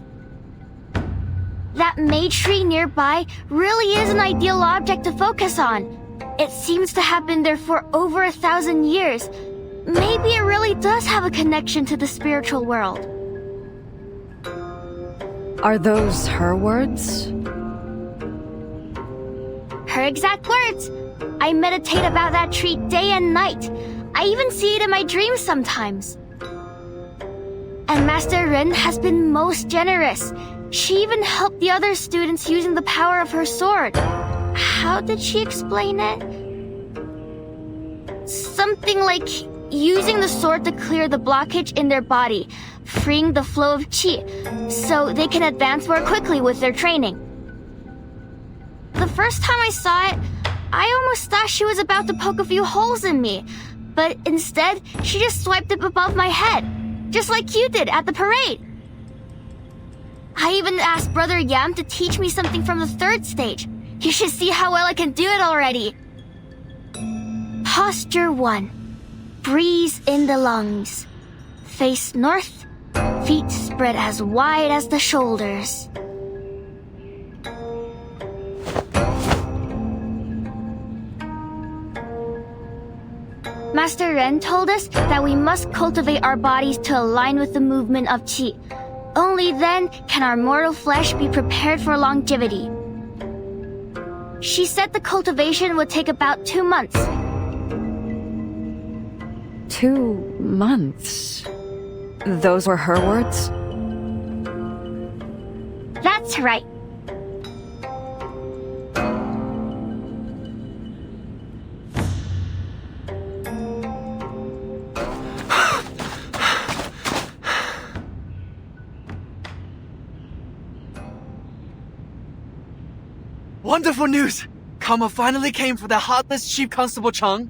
S1: That May tree nearby really is an ideal object to focus on. It seems to have been there for over 1,000 years. Maybe it really does have a connection to the spiritual world.
S8: Are those her words?
S1: Her exact words. I meditate about that tree day and night. I even see it in my dreams sometimes. And Master Ren has been most generous. She even helped the other students using the power of her sword. How did she explain it? Something like using the sword to clear the blockage in their body, freeing the flow of qi, so they can advance more quickly with their training. The first time I saw it, I almost thought she was about to poke a few holes in me, but instead, she just swiped it above my head, just like you did at the parade. I even asked Brother Yam to teach me something from the third stage. You should see how well I can do it already. Posture 1. Breeze in the lungs. Face north, feet spread as wide as the shoulders. Master Ren told us that we must cultivate our bodies to align with the movement of qi. Only then can our mortal flesh be prepared for longevity. She said the cultivation would take about 2 months.
S8: 2 months? Those were her words?
S1: That's right.
S22: Wonderful news! Karma finally came for the heartless Chief Constable Chang.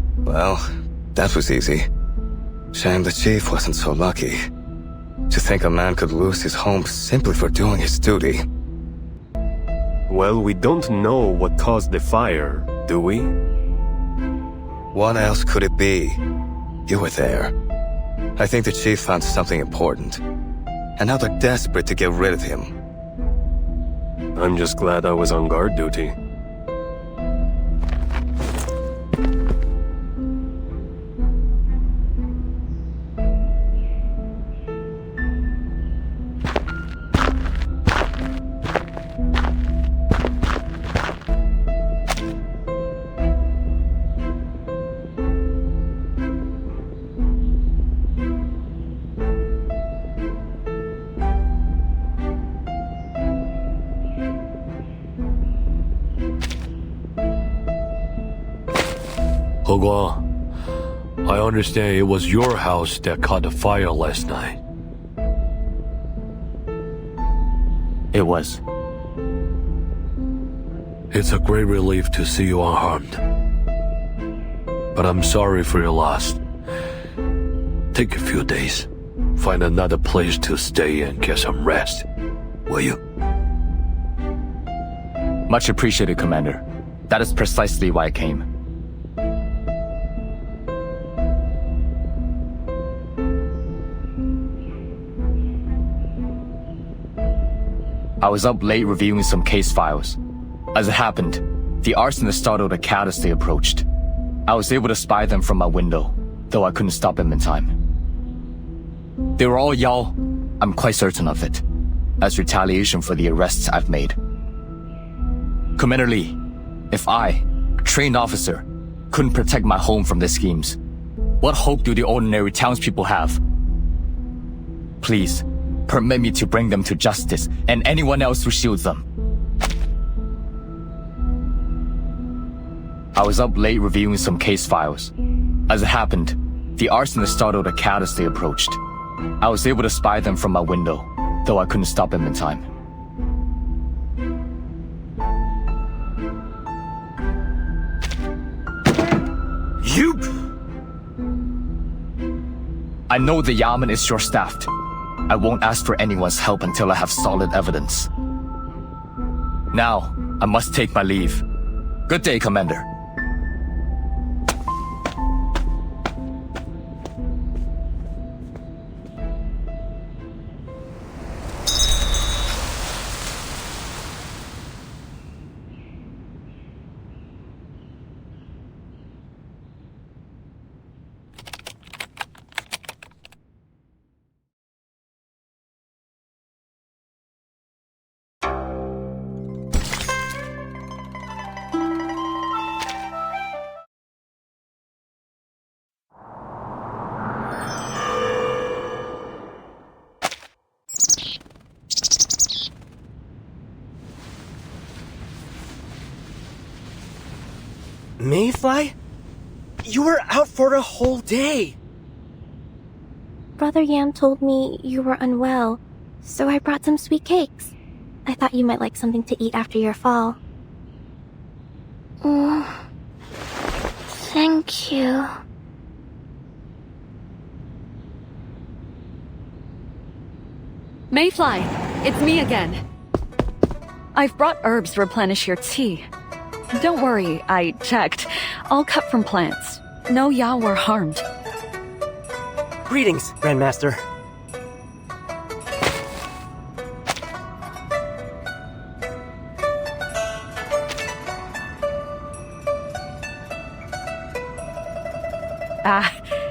S12: Well, that was easy. Shame the chief wasn't so lucky. To think a man could lose his home simply for doing his duty.
S17: Well, we don't know what caused the fire, do we?
S12: What else could it be? You were there. I think the chief found something important. And now they're desperate to get rid of him.
S17: I'm just glad I was on guard duty.
S16: He Guang, I understand it was your house that caught the fire last night.
S13: It was.
S16: It's a great relief to see you unharmed. But I'm sorry for your loss. Take a few days. Find another place to stay and get some rest. Will you?
S13: Much appreciated, Commander. That is precisely why I came. I was up late reviewing some case files. As it happened, the arsonist startled a cat as they approached. I was able to spy them from my window, though I couldn't stop them in time. They were all Yao, I'm quite certain of it, as retaliation for the arrests I've made. Commander Lee, if I, a trained officer, couldn't protect my home from their schemes, what hope do the ordinary townspeople have? Please, permit me to bring them to justice and anyone else who shields them. I was up late reviewing some case files. As it happened, the arsonist startled a cat as they approached. I was able to spy them from my window, though I couldn't stop them in time.
S5: You!
S13: I know the Yamen is short-staffed. I won't ask for anyone's help until I have solid evidence. Now, I must take my leave. Good day, Commander.
S19: Mayfly? You were out for a whole day.
S4: Brother Yam told me you were unwell, so I brought some sweet cakes. I thought you might like something to eat after your fall.
S1: Oh, thank you.
S8: Mayfly, it's me again. I've brought herbs to replenish your tea. Don't worry, I checked. All cut from plants. No Yao were harmed.
S19: Greetings, Grandmaster.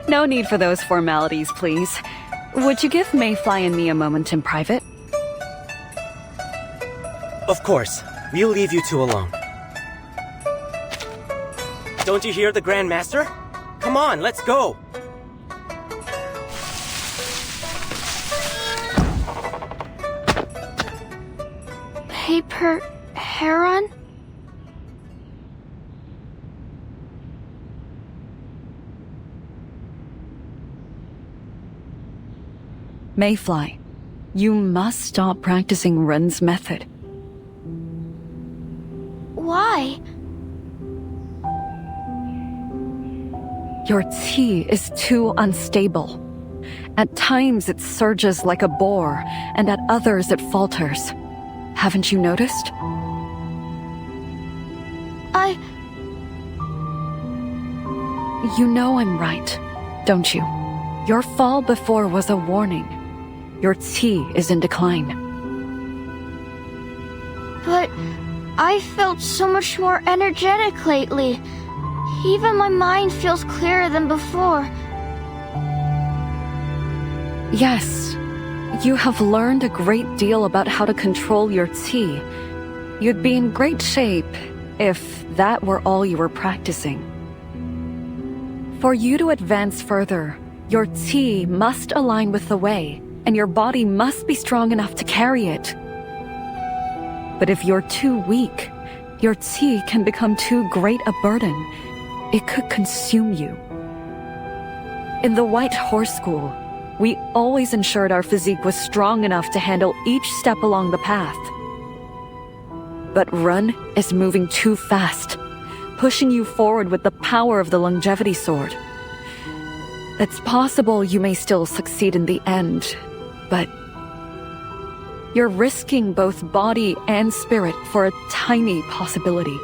S8: No need for those formalities, please. Would you give Mayfly and me a moment in private?
S19: Of course. We'll leave you two alone. Don't you hear the Grandmaster? Come on, let's go!
S1: Paper heron?
S8: Mayfly, you must stop practicing Ren's method.
S1: Why?
S8: Your tea is too unstable. At times it surges like a boar, and at others it falters. Haven't you noticed? You know I'm right, don't you? Your fall before was a warning. Your tea is in decline.
S1: But I felt so much more energetic lately. Even my mind feels clearer than before.
S8: Yes, you have learned a great deal about how to control your tea. You'd be in great shape if that were all you were practicing. For you to advance further, your tea must align with the way, and your body must be strong enough to carry it. But if you're too weak, your tea can become too great a burden. It could consume you. In the White Horse School, we always ensured our physique was strong enough to handle each step along the path. But Run is moving too fast, pushing you forward with the power of the longevity sword. It's possible you may still succeed in the end, but you're risking both body and spirit for a tiny possibility.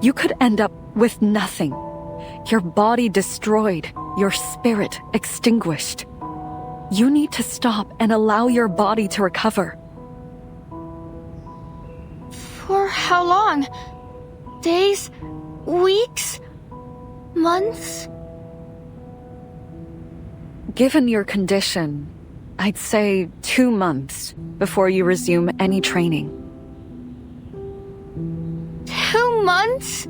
S8: You could end up with nothing. Your body destroyed, your spirit extinguished. You need to stop and allow your body to recover.
S1: For how long? Days? Weeks? Months?
S8: Given your condition, I'd say 2 months before you resume any training.
S1: 2 months?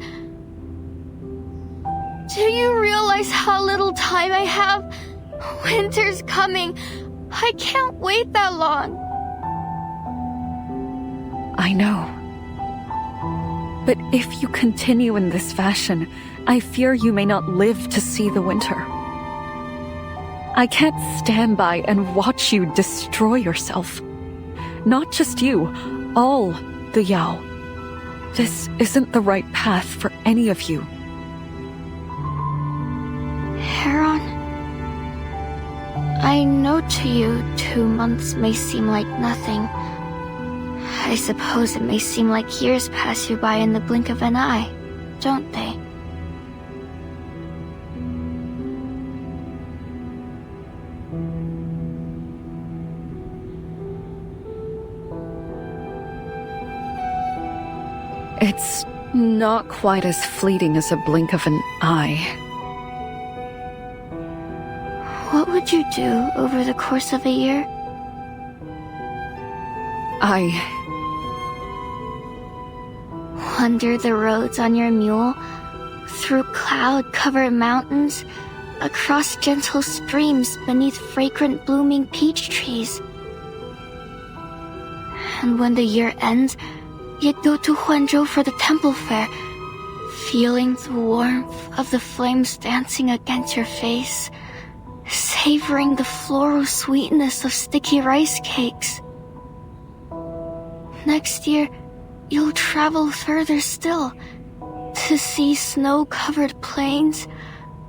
S1: Do you realize how little time I have? Winter's coming. I can't wait that long.
S8: I know. But if you continue in this fashion, I fear you may not live to see the winter. I can't stand by and watch you destroy yourself. Not just you, all the Yao. This isn't the right path for any of you.
S1: Heron, I know to you 2 months may seem like nothing. I suppose it may seem like years pass you by in the blink of an eye, don't they?
S8: It's not quite as fleeting as a blink of an eye.
S1: What would you do over the course of a year? Wander the roads on your mule, through cloud-covered mountains, across gentle streams beneath fragrant blooming peach trees. And when the year ends, you'd go to Huanzhou for the temple fair, feeling the warmth of the flames dancing against your face, savoring the floral sweetness of sticky rice cakes. Next year, you'll travel further still, to see snow-covered plains,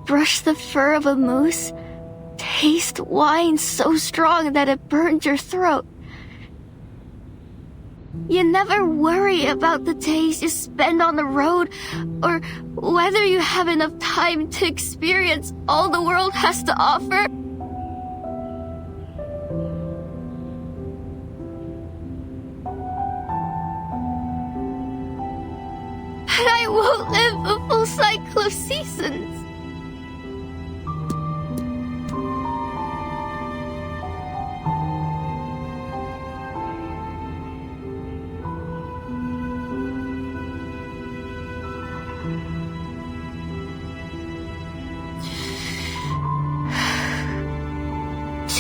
S1: brush the fur of a moose, taste wine so strong that it burns your throat. You never worry about the days you spend on the road, or whether you have enough time to experience all the world has to offer. And I won't live a full cycle of seasons.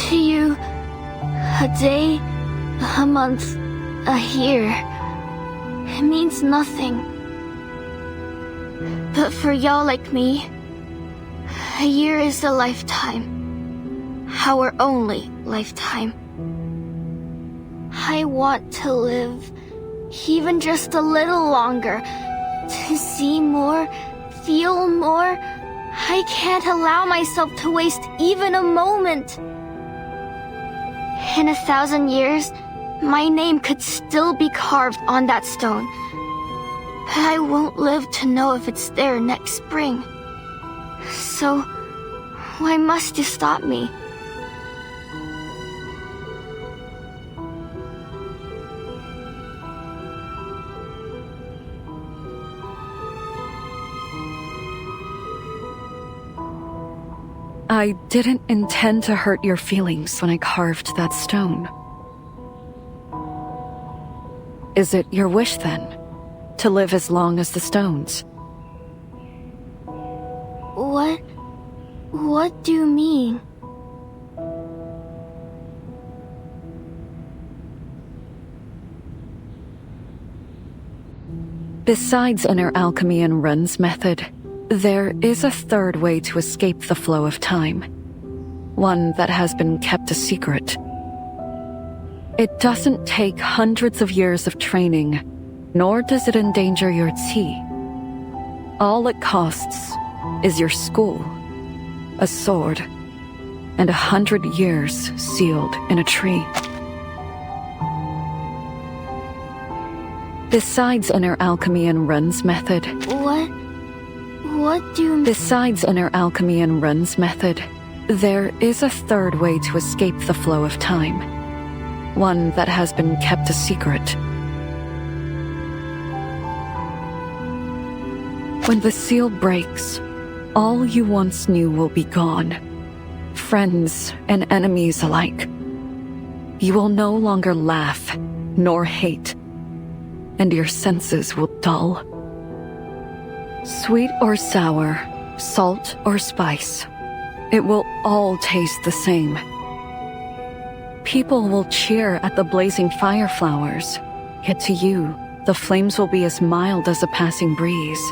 S1: To you, a day, a month, a year, it means nothing. But for y'all like me, a year is a lifetime. Our only lifetime. I want to live even just a little longer, to see more, feel more, I can't allow myself to waste even a moment. In 1,000 years, my name could still be carved on that stone. But I won't live to know if it's there next spring. So, why must you stop me?
S8: I didn't intend to hurt your feelings when I carved that stone. Is it your wish, then, to live as long as the stones?
S1: What do you mean?
S8: Besides inner alchemy and Run's method, there is a third way to escape the flow of time. One that has been kept a secret. It doesn't take hundreds of years of training, nor does it endanger your tea. All it costs is your school, a sword, and 100 years sealed in a tree. Besides inner alchemy and Run's method...
S1: What do you mean?
S8: Besides inner alchemy and Run's method, there is a third way to escape the flow of time. One that has been kept a secret. When the seal breaks, all you once knew will be gone. Friends and enemies alike. You will no longer laugh, nor hate, and your senses will dull. Sweet or sour, salt or spice, it will all taste the same. People will cheer at the blazing fire flowers, yet to you, the flames will be as mild as a passing breeze,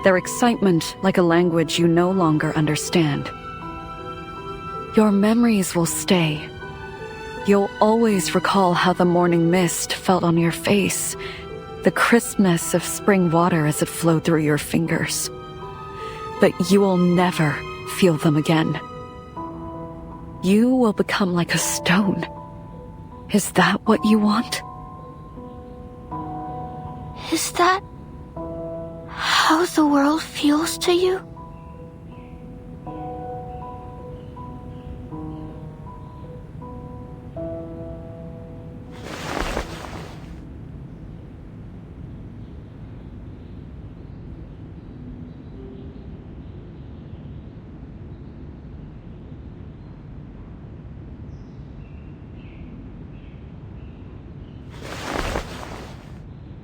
S8: their excitement like a language you no longer understand. Your memories will stay. You'll always recall how the morning mist felt on your face, the crispness of spring water as it flowed through your fingers. But you will never feel them again. You will become like a stone. Is that what you want?
S1: Is that how the world feels to you?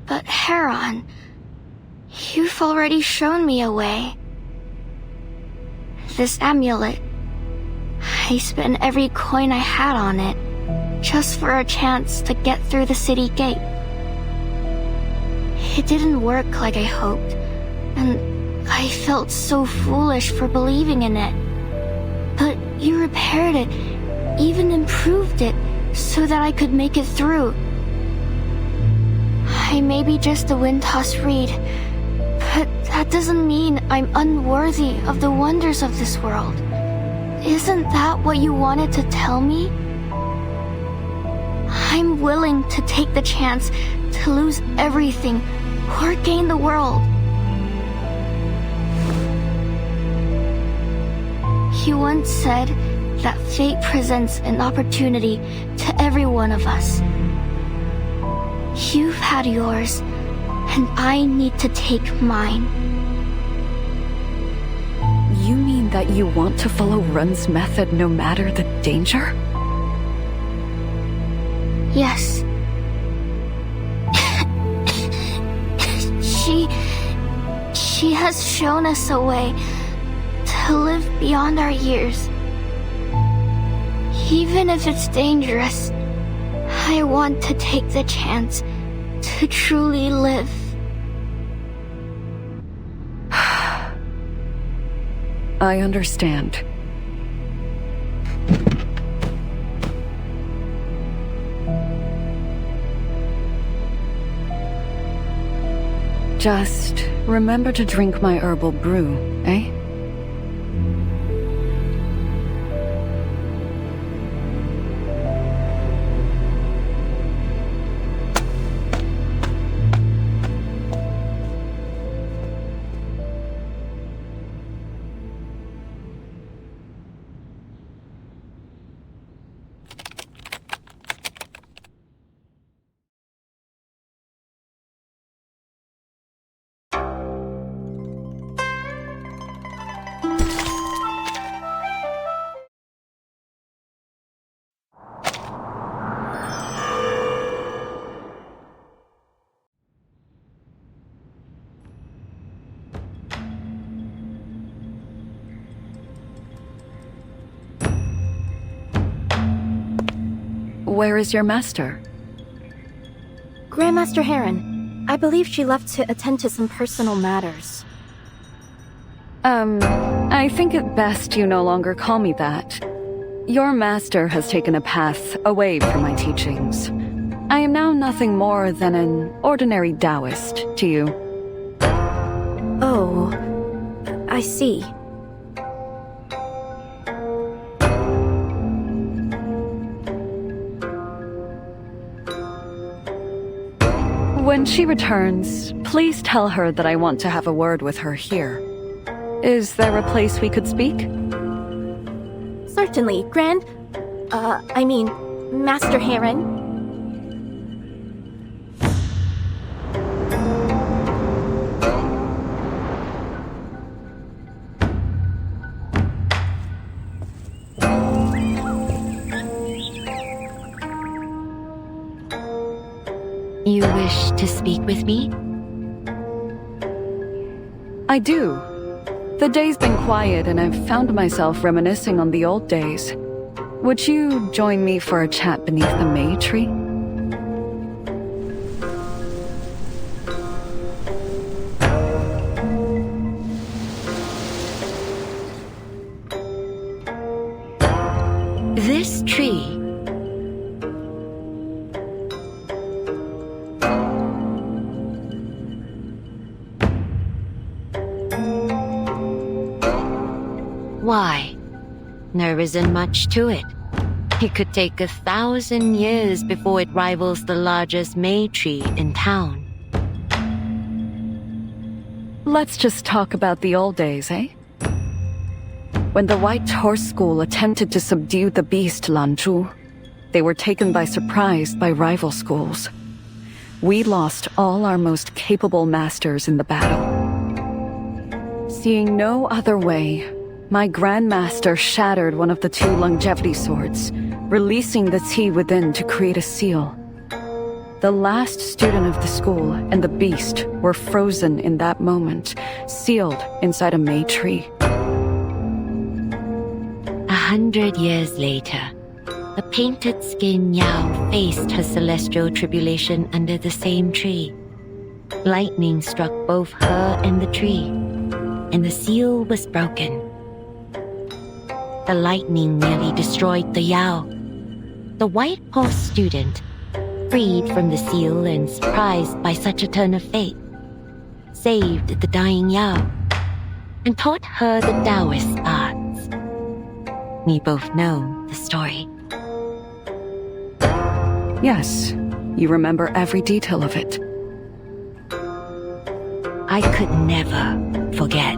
S1: But Heron, you've already shown me a way. This amulet. I spent every coin I had on it, just for a chance to get through the city gate. It didn't work like I hoped, and I felt so foolish for believing in it. But you repaired it, even improved it, so that I could make it through. I may be just a wind-tossed reed, but that doesn't mean I'm unworthy of the wonders of this world. Isn't that what you wanted to tell me? I'm willing to take the chance to lose everything or gain the world. You once said that fate presents an opportunity to every one of us. You've had yours, and I need to take mine.
S8: You mean that you want to follow Run's method no matter the danger?
S1: Yes. She has shown us a way to live beyond our years. Even if it's dangerous, I want to take the chance to truly live.
S8: I understand. Just remember to drink my herbal brew, eh? where is your master?
S21: Grandmaster Heron, I believe she left to attend to some personal matters.
S8: I think it best you no longer call me that. Your master has taken a path away from my teachings. I am now nothing more than an ordinary Taoist to you.
S21: Oh, I see.
S8: When she returns, please tell her that I want to have a word with her here. Is there a place we could speak?
S21: Certainly, Master Heron.
S20: You wish to speak with me?
S8: I do. The day's been quiet and I've found myself reminiscing on the old days. Would you join me for a chat beneath the May tree?
S20: This tree. Why? There isn't much to it. It could take 1,000 years before it rivals the largest May tree in town.
S8: Let's just talk about the old days, eh? When the White Horse School attempted to subdue the beast Lanzhu, they were taken by surprise by rival schools. We lost all our most capable masters in the battle. Seeing no other way, my Grandmaster shattered one of the 2 longevity swords, releasing the Qi within to create a seal. The last student of the school and the beast were frozen in that moment, sealed inside a May tree.
S20: 100 years later, the painted-skin Yao faced her celestial tribulation under the same tree. Lightning struck both her and the tree, and the seal was broken. The lightning nearly destroyed the Yao. The White Horse student, freed from the seal and surprised by such a turn of fate, saved the dying Yao and taught her the Taoist arts. We both know the story.
S8: Yes, you remember every detail of it.
S20: I could never forget.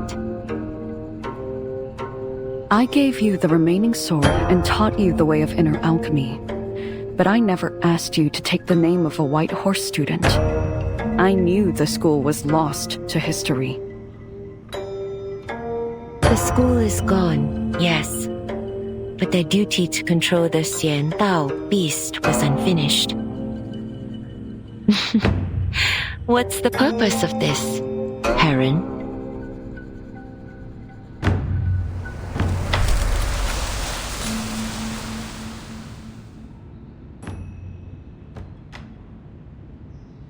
S8: I gave you the remaining sword and taught you the way of inner alchemy. But I never asked you to take the name of a White Horse student. I knew the school was lost to history.
S20: The school is gone, yes. But their duty to control the Xian Dao beast was unfinished. What's the purpose of this, Heron?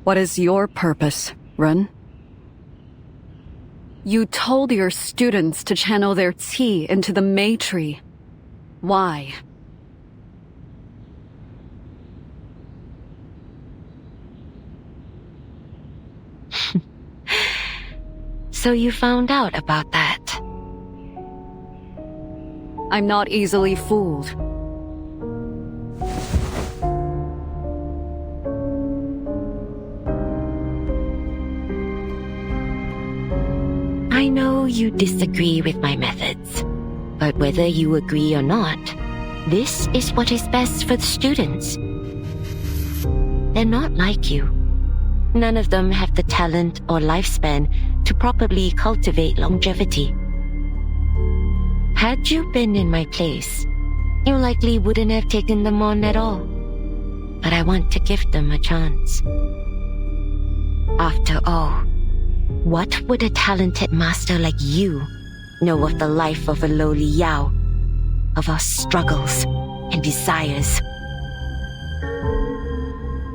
S8: What is your purpose, Ren? You told your students to channel their Qi into the May tree. Why?
S20: So you found out about that?
S8: I'm not easily fooled.
S20: I know you disagree with my methods, but whether you agree or not, this is what is best for the students. They're not like you. None of them have the talent or lifespan to properly cultivate longevity. Had you been in my place, you likely wouldn't have taken them on at all. But I want to give them a chance. After all, what would a talented master like you know of the life of a lowly Yao, of our struggles and desires?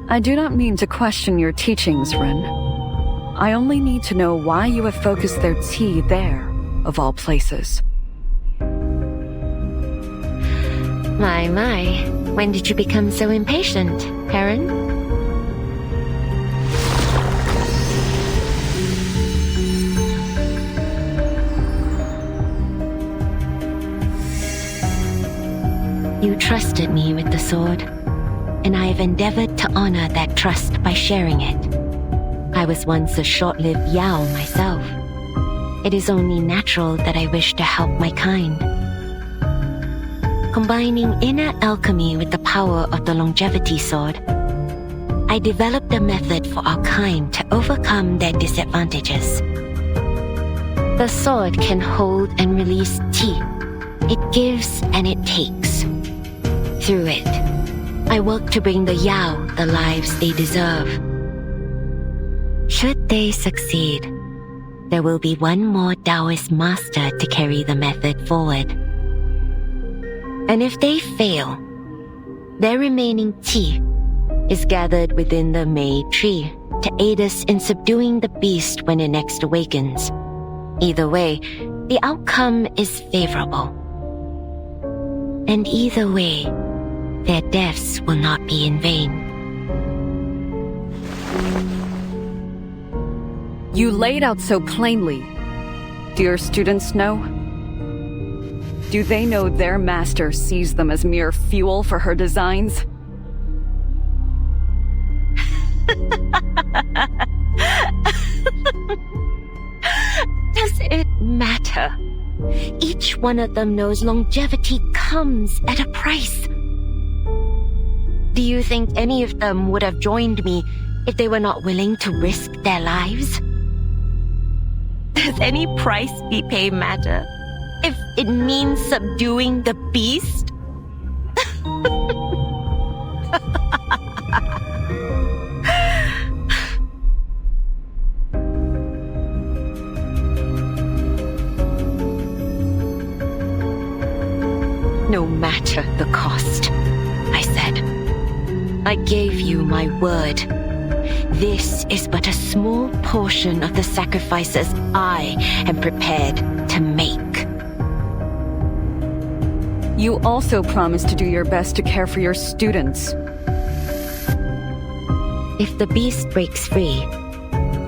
S8: I do not mean to question your teachings, Ren. I only need to know why you have focused their tea there, of all places.
S20: My, when did you become so impatient, Heron? You trusted me with the sword, and I have endeavored to honor that trust by sharing it. I was once a short-lived Yao myself. It is only natural that I wish to help my kind. Combining inner alchemy with the power of the longevity sword, I developed a method for our kind to overcome their disadvantages. The sword can hold and release Qi. It gives and it takes. Through it, I work to bring the Yao the lives they deserve. Should they succeed, there will be one more Taoist master to carry the method forward. And if they fail, their remaining Qi is gathered within the Mei tree to aid us in subduing the beast when it next awakens. Either way, the outcome is favorable. And either way, their deaths will not be in vain.
S8: You laid out so plainly. Do your students know? Do they know their master sees them as mere fuel for her designs?
S20: Does it matter? Each one of them knows longevity comes at a price. Do you think any of them would have joined me if they were not willing to risk their lives? Does any price we pay matter if it means subduing the beast? No matter the cost, I said. I gave you my word. This is but a small portion of the sacrifices I am prepared to make.
S8: You also promised to do your best to care for your students.
S20: If the beast breaks free,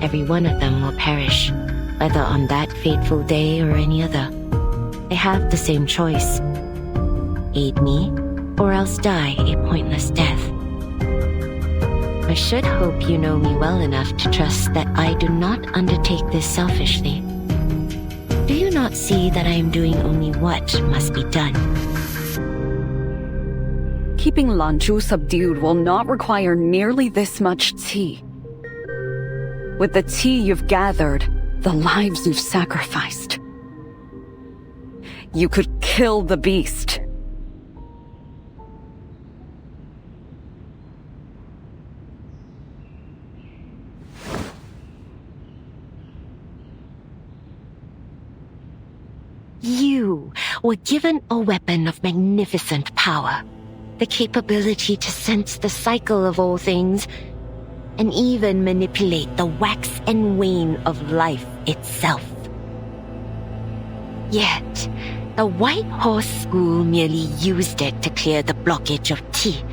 S20: every one of them will perish, whether on that fateful day or any other. They have the same choice. Aid me, or else die a pointless death. I should hope you know me well enough to trust that I do not undertake this selfishly. Do you not see that I am doing only what must be done?
S8: Keeping Lanzhu subdued will not require nearly this much tea. With the tea you've gathered, the lives you've sacrificed, you could kill the beast.
S20: You were given a weapon of magnificent power, the capability to sense the cycle of all things, and even manipulate the wax and wane of life itself. Yet, the White Horse School merely used it to clear the blockage of Qi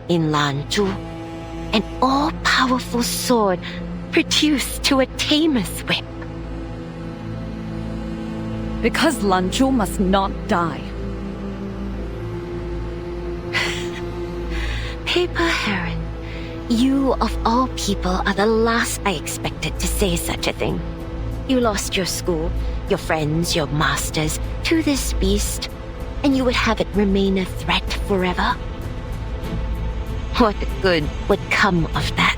S20: in Lanzhu, an all-powerful sword reduced to a tamer's whip.
S8: Because Lanzhu must not die.
S20: Paper Heron, you of all people are the last I expected to say such a thing. You lost your school, your friends, your masters to this beast, and you would have it remain a threat forever? What good would come of that?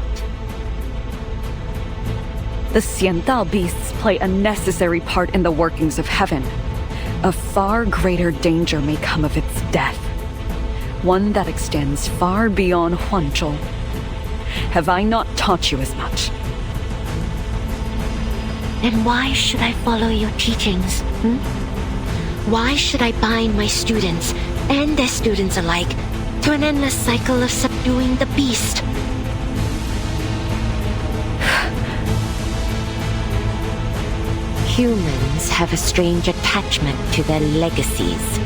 S8: The Xiandao beasts play a necessary part in the workings of heaven. A far greater danger may come of its death. One that extends far beyond Huanzhou. Have I not taught you as much?
S20: Then why should I follow your teachings? Why should I bind my students, and their students alike, to an endless cycle of subduing the beast? Humans have a strange attachment to their legacies.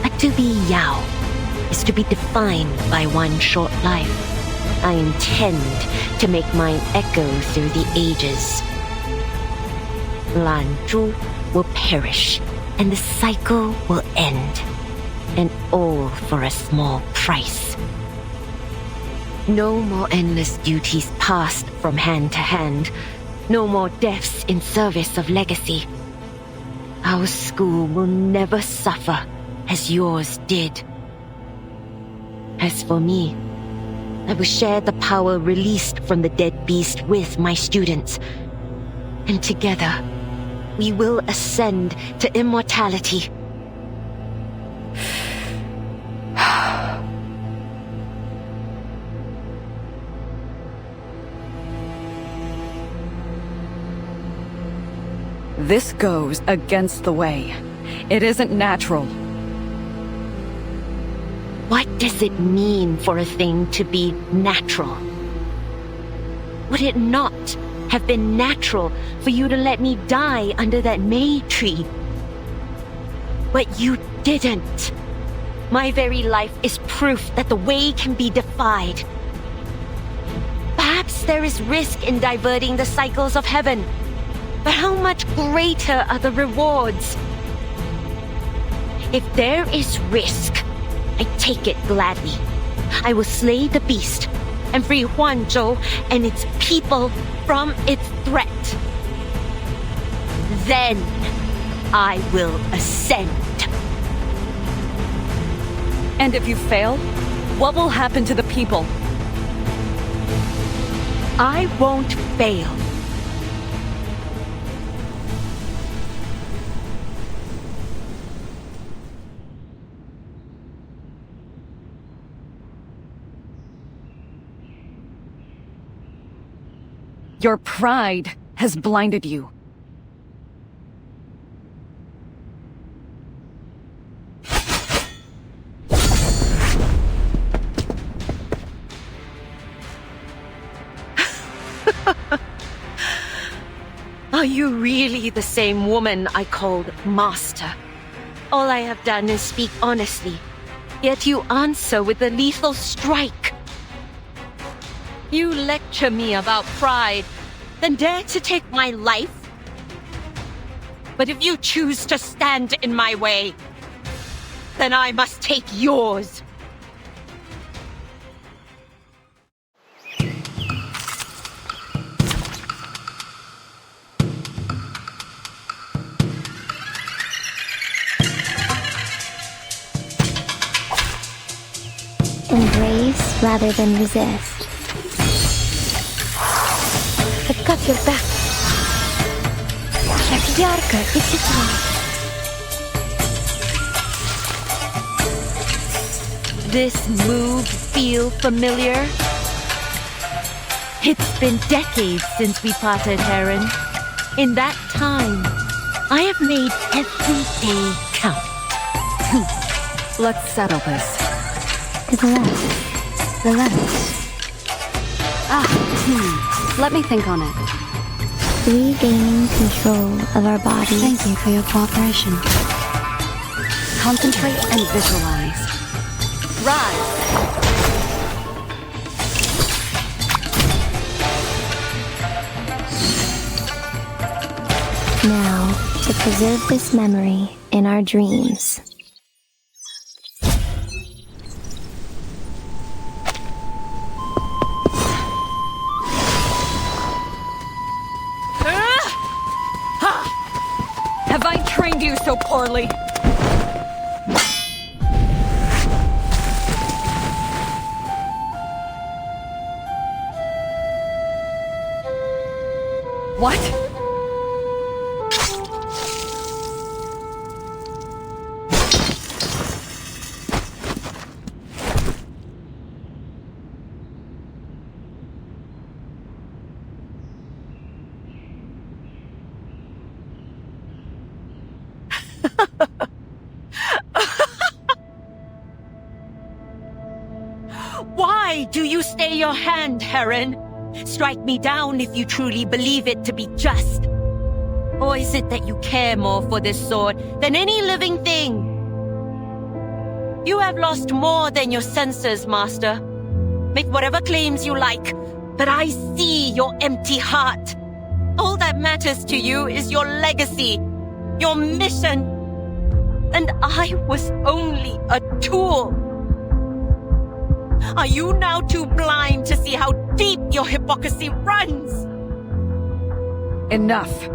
S20: But to be Yao is to be defined by one short life. I intend to make mine echo through the ages. Lan Zhu will perish, and the cycle will end. And all for a small price. No more endless duties passed from hand to hand. No more deaths in service of legacy. Our school will never suffer as yours did. As for me, I will share the power released from the dead beast with my students. And together, we will ascend to immortality.
S8: This goes against the way. It isn't natural.
S20: What does it mean for a thing to be natural? Would it not have been natural for you to let me die under that May tree? But you didn't. My very life is proof that the way can be defied. Perhaps there is risk in diverting the cycles of heaven. But how much greater are the rewards? If there is risk, I take it gladly. I will slay the beast and free Huanzhou and its people from its threat. Then I will ascend.
S8: And if you fail, what will happen to the people?
S20: I won't fail.
S8: Your pride has blinded you.
S20: Are you really the same woman I called Master? All I have done is speak honestly, yet you answer with a lethal strike. You lecture me about pride, then dare to take my life? But if you choose to stand in my way, then I must take yours.
S15: Embrace rather than resist.
S4: I've got your back. Jak ярко и тепло.
S20: This move feel familiar? It's been decades since we parted, Heron. In that time, I have made every day count.
S8: Let's settle this.
S15: Relax.
S8: Let me think on it.
S15: Regaining control of our bodies.
S8: Thank you for your cooperation. Concentrate and visualize. Rise!
S15: Now, to preserve this memory in our dreams.
S8: Have I trained you so poorly? What?
S20: Why do you stay your hand, Heron? Strike me down if you truly believe it to be just. Or is it that you care more for this sword than any living thing? You have lost more than your senses, Master. Make whatever claims you like, but I see your empty heart. All that matters to you is your legacy, your mission. And I was only a tool. Are you now too blind to see how deep your hypocrisy runs?
S8: Enough.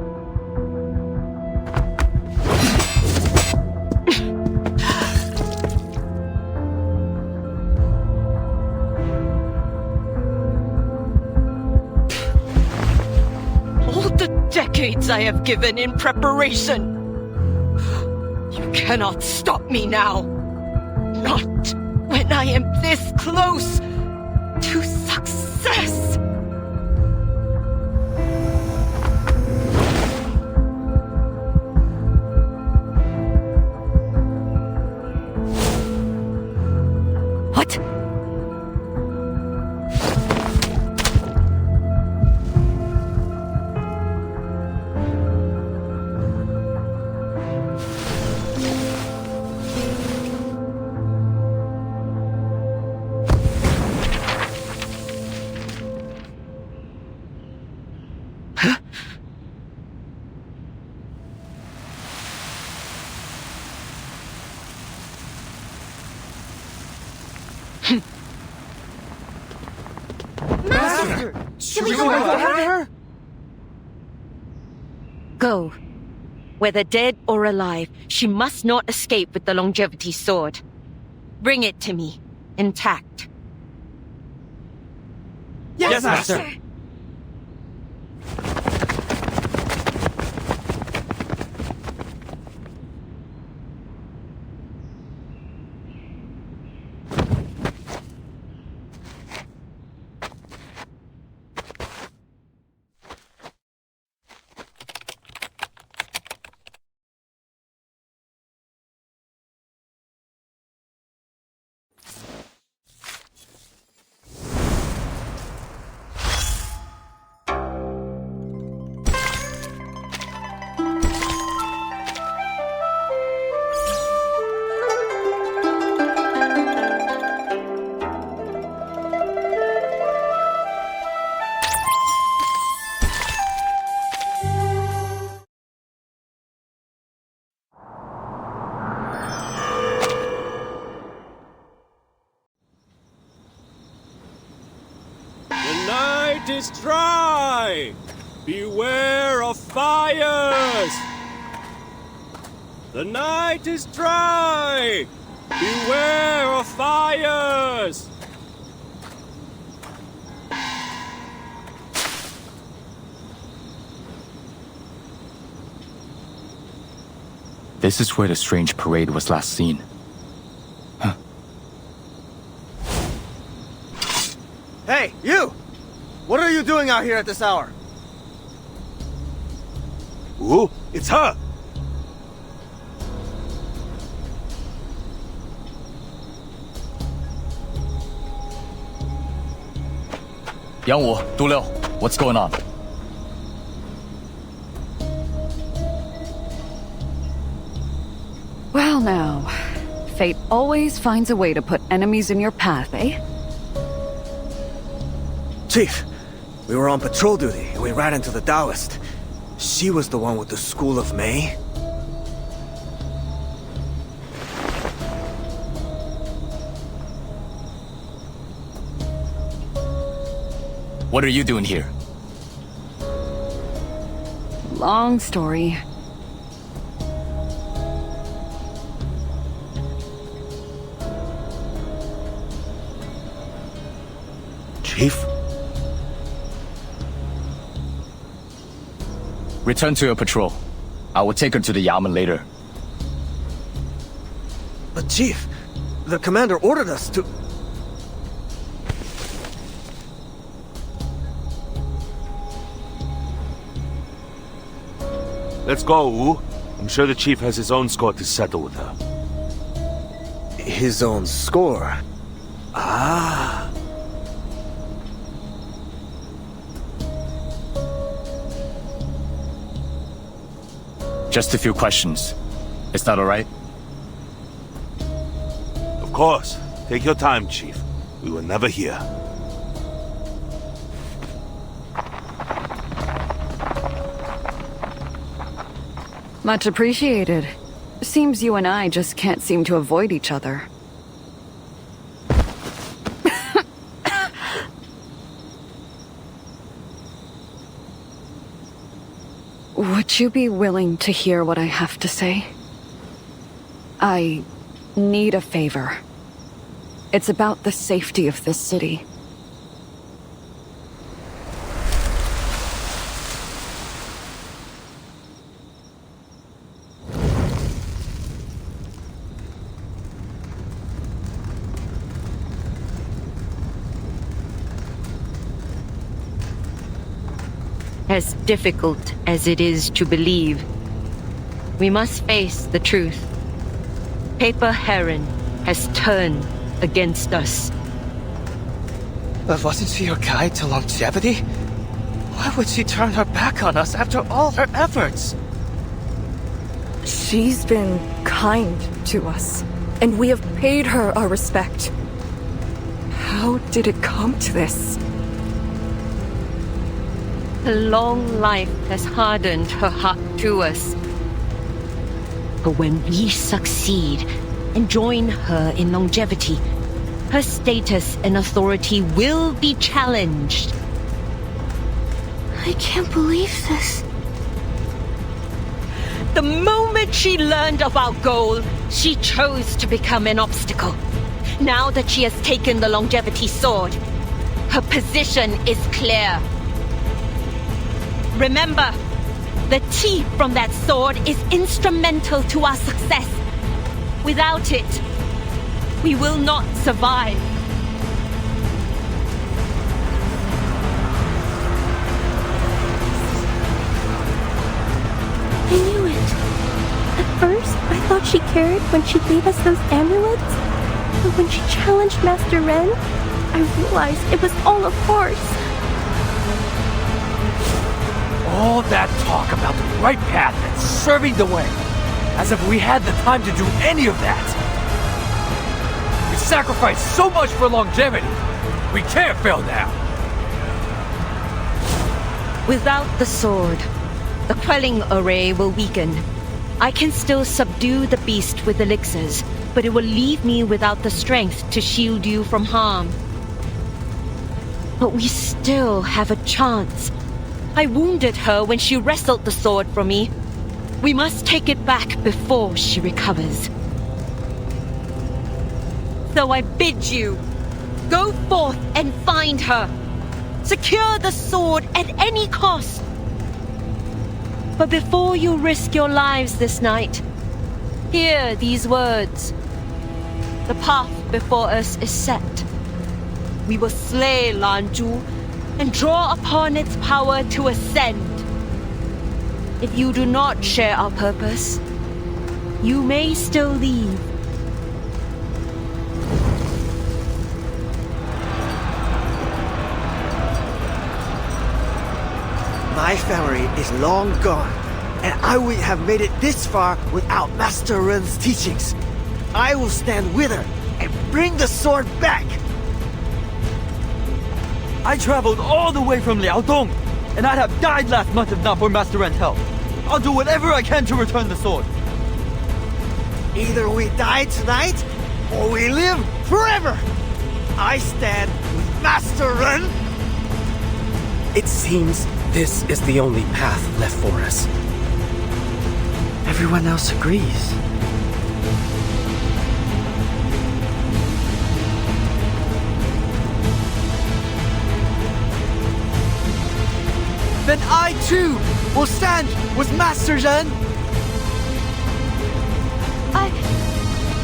S20: All the decades I have given in preparation. You cannot stop me now. Not when I am this close to success.
S8: What?
S20: Master! Should we go after her? Go. Whether dead or alive, she must not escape with the longevity sword. Bring it to me, intact.
S22: Yes, Master!
S17: Is dry! Beware of fires! The night is dry! Beware of fires!
S13: This is where the strange parade was last seen. Huh.
S18: Hey, you! What are you doing out here at this hour?
S14: Ooh, it's her!
S13: Yang Wu, Du Liu, what's going on?
S8: Well now, fate always finds a way to put enemies in your path, eh?
S18: Chief, we were on patrol duty and we ran into the Taoist. She was the one with the School of May.
S13: What are you doing here?
S8: Long story.
S14: Chief?
S13: Return to your patrol. I will take her to the Yamen later.
S18: But Chief, the commander ordered us to...
S14: Let's go, Wu. I'm sure the chief has his own score to settle with her.
S18: His own score? Ah...
S13: Just a few questions. Is that alright?
S14: Of course. Take your time, Chief. We were never here.
S8: Much appreciated. Seems you and I just can't seem to avoid each other. Would you be willing to hear what I have to say? I need a favor. It's about the safety of this city.
S20: As difficult as it is to believe, we must face the truth. Paper Heron has turned against us.
S18: But wasn't she your guide to longevity? Why would she turn her back on us after all her efforts?
S21: She's been kind to us, and we have paid her our respect. How did it come to this?
S20: Her long life has hardened her heart to us. But when we succeed and join her in longevity, her status and authority will be challenged.
S1: I can't believe this.
S20: The moment she learned of our goal, she chose to become an obstacle. Now that she has taken the longevity sword, her position is clear. Remember, the teeth from that sword is instrumental to our success. Without it, we will not survive.
S21: I knew it. At first, I thought she cared when she gave us those amulets. But when she challenged Master Ren, I realized it was all a farce.
S10: All that talk about the right path and serving the way. As if we had the time to do any of that. We sacrificed so much for longevity. We can't fail now.
S20: Without the sword, the quelling array will weaken. I can still subdue the beast with elixirs, but it will leave me without the strength to shield you from harm. But we still have a chance. I wounded her when she wrestled the sword from me. We must take it back before she recovers. So I bid you, go forth and find her. Secure the sword at any cost. But before you risk your lives this night, hear these words. The path before us is set. We will slay Lanju and draw upon its power to ascend. If you do not share our purpose, you may still leave.
S18: My family is long gone, and I wouldn't have made it this far without Master Ren's teachings. I will stand with her and bring the sword back.
S9: I traveled all the way from Liaodong, and I'd have died last month if not for Master Ren's help. I'll do whatever I can to return the sword.
S18: Either we die tonight, or we live forever. I stand with Master Ren.
S19: It seems this is the only path left for us.
S22: Everyone else agrees. Then I too will stand with Master Ren.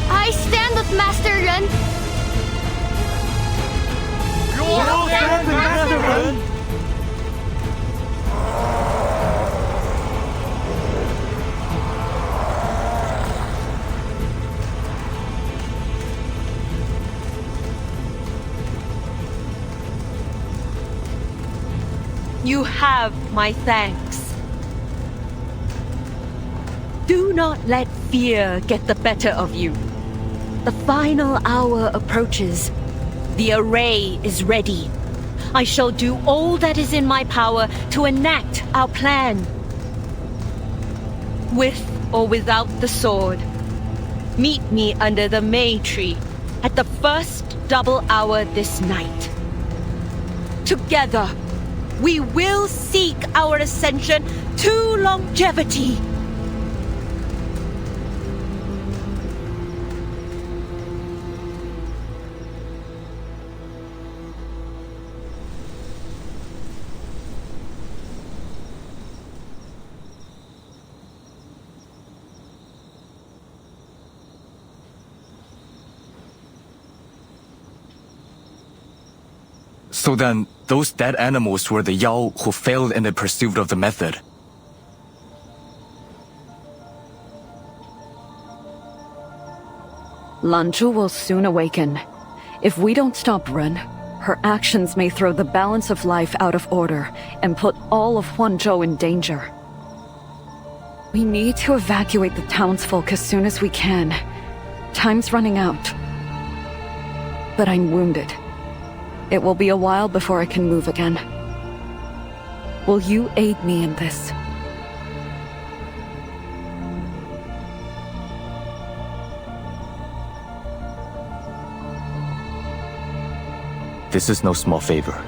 S1: I stand with Master Ren.
S9: You'll stand with Master Ren.
S20: You have my thanks. Do not let fear get the better of you. The final hour approaches. The array is ready. I shall do all that is in my power to enact our plan. With or without the sword, meet me under the May tree at the first double hour this night. Together, we will seek our ascension to longevity.
S13: So then, those dead animals were the Yao who failed in the pursuit of the method.
S8: Lanzhu will soon awaken. If we don't stop Ren, her actions may throw the balance of life out of order and put all of Huanzhou in danger. We need to evacuate the townsfolk as soon as we can. Time's running out. But I'm wounded. It will be a while before I can move again. Will you aid me in this?
S13: This is no small favor.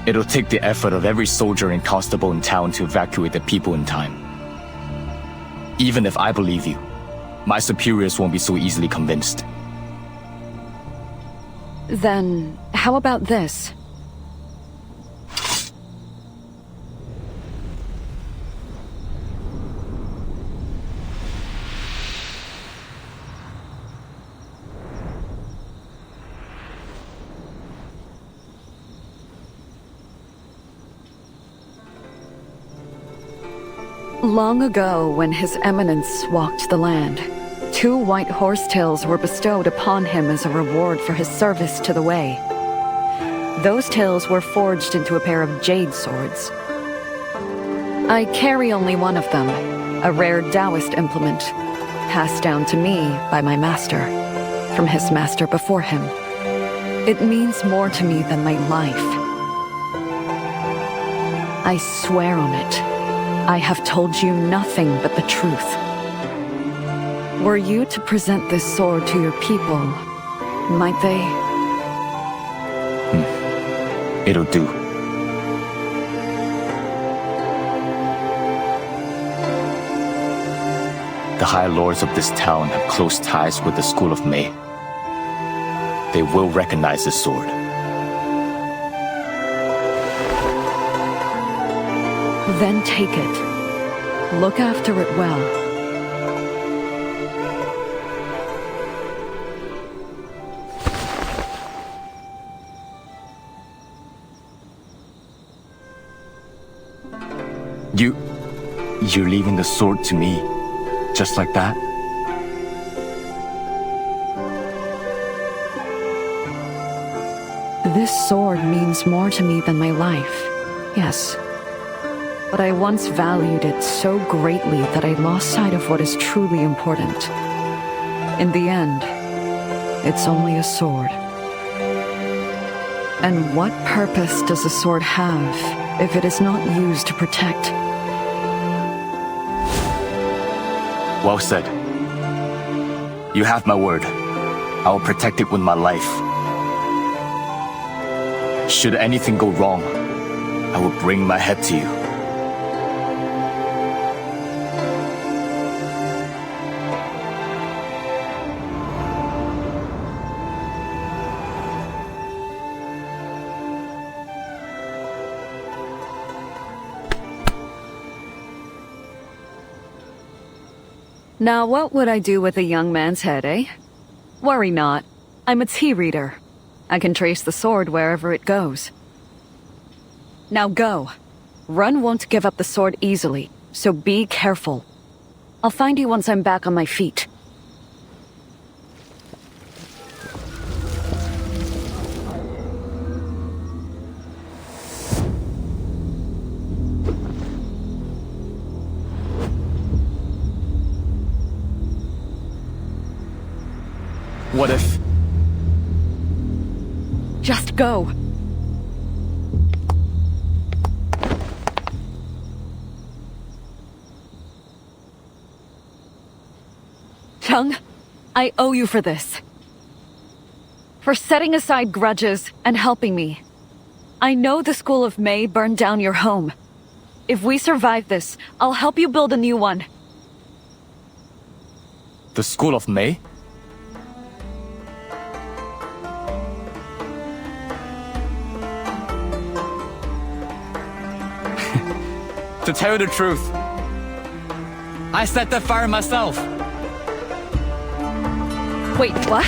S13: It'll take the effort of every soldier and constable in town to evacuate the people in time. Even if I believe you, my superiors won't be so easily convinced.
S8: Then, how about this? Long ago, when His Eminence walked the land, 2 white horsetails were bestowed upon him as a reward for his service to the Way. Those tails were forged into a pair of jade swords. I carry only one of them, a rare Taoist implement, passed down to me by my master, from his master before him. It means more to me than my life. I swear on it. I have told you nothing but the truth. Were you to present this sword to your people, might they?
S13: It'll do. The High Lords of this town have close ties with the School of Mei. They will recognize this sword.
S8: Then take it. Look after it well.
S13: You're leaving the sword to me, just like that?
S8: This sword means more to me than my life, yes. But I once valued it so greatly that I lost sight of what is truly important. In the end, it's only a sword. And what purpose does a sword have if it is not used to protect?
S13: Well said. You have my word. I will protect it with my life. Should anything go wrong, I will bring my head to you.
S8: Now what would I do with a young man's head, eh? Worry not. I'm a tea reader. I can trace the sword wherever it goes. Now go. Run won't give up the sword easily, so be careful. I'll find you once I'm back on my feet. Just go. Chung, I owe you for this. For setting aside grudges and helping me. I know the School of May burned down your home. If we survive this, I'll help you build a new one.
S13: The School of May? To tell you the truth, I set that fire myself.
S8: Wait, what?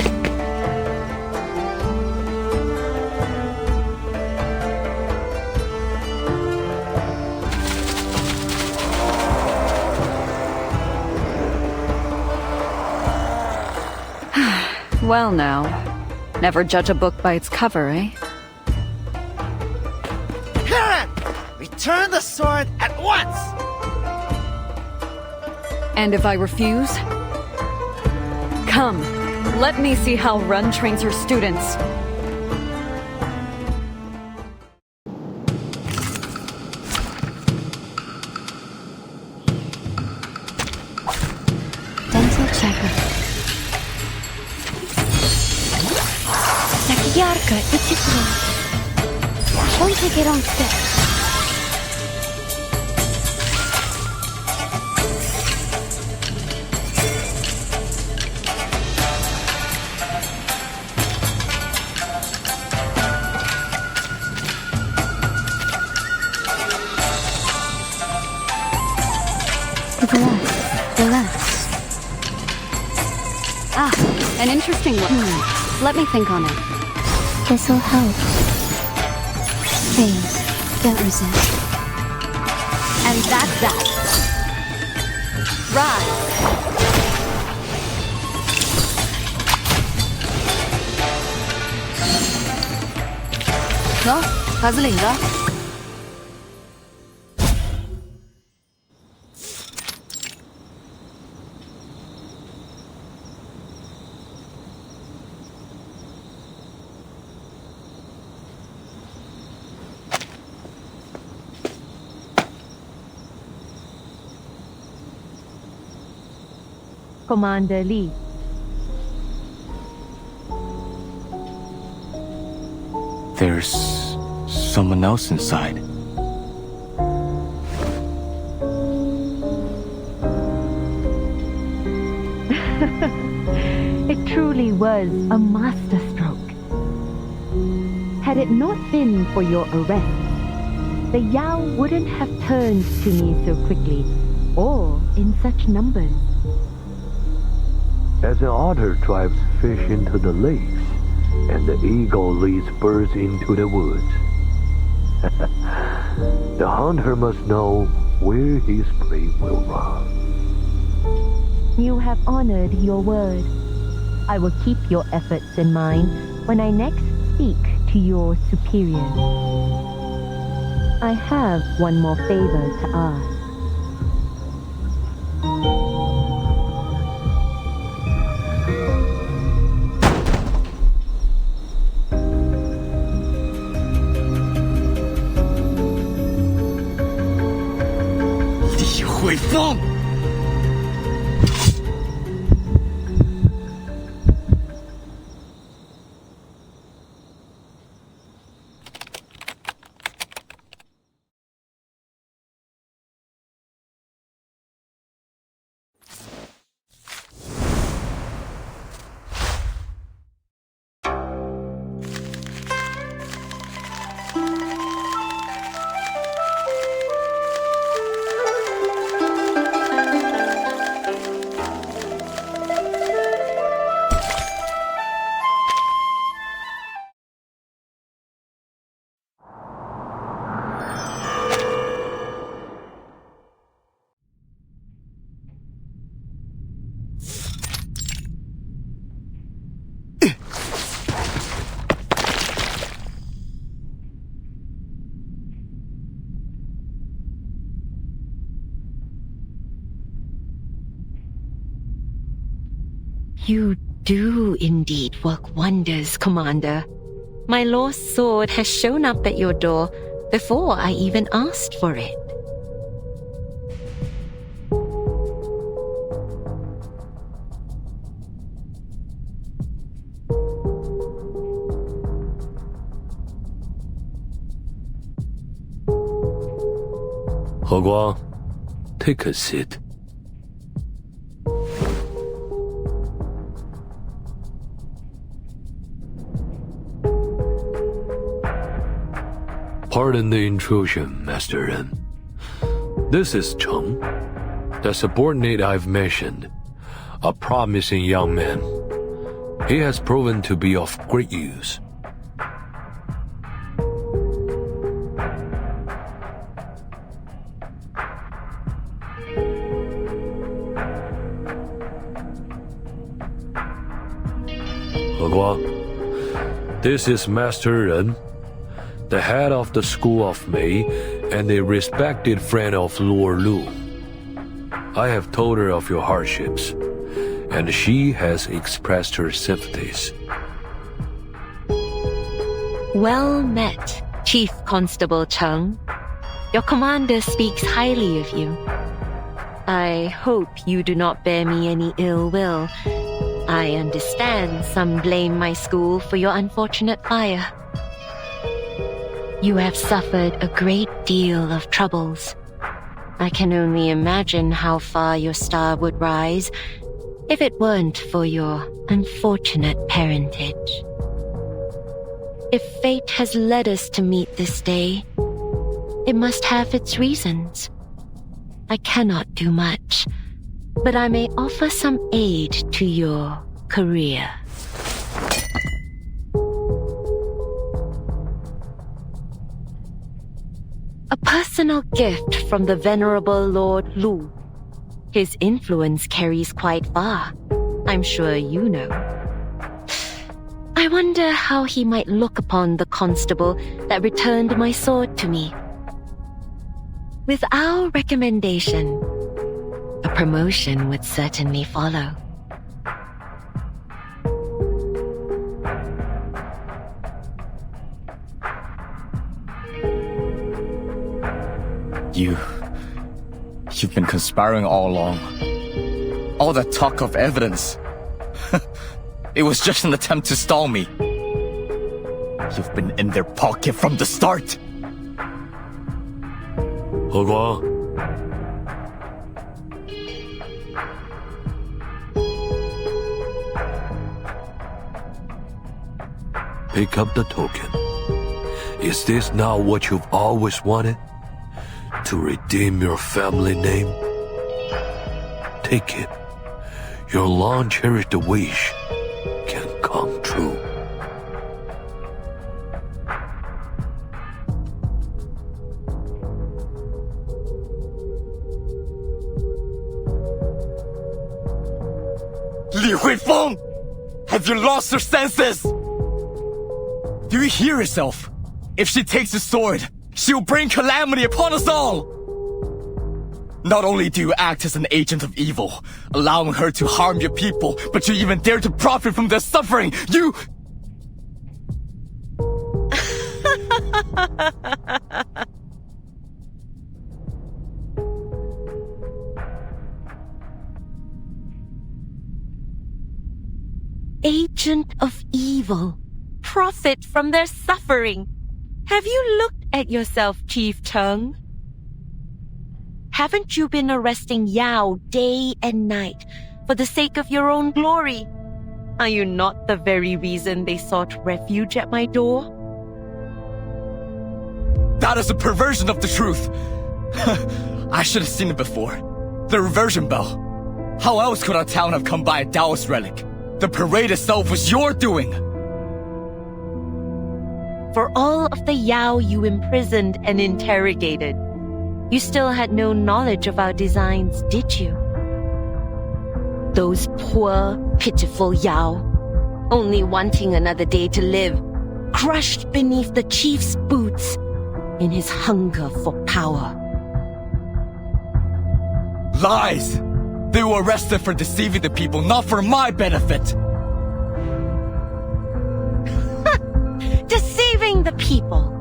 S8: Well now, never judge a book by its cover, eh?
S18: Karen! Return the sword at once!
S8: And if I refuse? Come, let me see how Run trains her students.
S4: Dental checker. Так ярко и тепло. Won't take it on step.
S8: Relax. Ah, an interesting one. Let me think on it.
S4: This'll help. Please, don't resist.
S8: And that's that. Rise. 너? 바질인가?
S20: Commander Lee.
S13: There's someone else inside.
S20: It truly was a masterstroke. Had it not been for your arrest, the Yao wouldn't have turned to me so quickly, or in such numbers.
S2: As an otter drives fish into the lakes, and the eagle leads birds into the woods. The hunter must know where his prey will run.
S20: You have honored your word. I will keep your efforts in mind when I next speak to your superiors. I have one more favor to ask. You do indeed work wonders, Commander. My lost sword has shown up at your door before I even asked for it.
S16: He Guang, take a seat. Pardon the intrusion, Master Ren. This is Cheng, the subordinate I've mentioned, a promising young man. He has proven to be of great use. He Guang, this is Master Ren, the head of the School of Mei and a respected friend of Lord Lu. I have told her of your hardships, and she has expressed her sympathies.
S20: Well met, Chief Constable Cheng. Your commander speaks highly of you. I hope you do not bear me any ill will. I understand some blame my school for your unfortunate fire. You have suffered a great deal of troubles. I can only imagine how far your star would rise if it weren't for your unfortunate parentage. If fate has led us to meet this day, it must have its reasons. I cannot do much, but I may offer some aid to your career. A personal gift from the venerable Lord Lu. His influence carries quite far. I'm sure you know. I wonder how he might look upon the constable that returned my sword to me. With our recommendation, a promotion would certainly follow.
S13: You've been conspiring all along. All that talk of evidence. It was just an attempt to stall me. You've been in their pocket from the start.
S16: He Guang, pick up the token. Is this not what you've always wanted? To redeem your family name? Take it. Your long-cherished wish can come true.
S13: Li Huifeng! Have you lost your senses? Do you hear yourself? If she takes the sword, she will bring calamity upon us all! Not only do you act as an agent of evil, allowing her to harm your people, but you even dare to profit from their suffering! You...
S20: Agent of evil. Profit from their suffering. Have you looked at yourself, Chief Cheng? Haven't you been arresting Yao day and night for the sake of your own glory? Are you not the very reason they sought refuge at my door?
S13: That is a perversion of the truth! I should have seen it before. The reversion bell. How else could our town have come by a Taoist relic? The parade itself was your doing!
S20: For all of the Yao you imprisoned and interrogated, you still had no knowledge of our designs, did you? Those poor, pitiful Yao, only wanting another day to live, crushed beneath the chief's boots in his hunger for power.
S13: Lies! They were arrested for deceiving the people, not for my benefit!
S20: Does the people?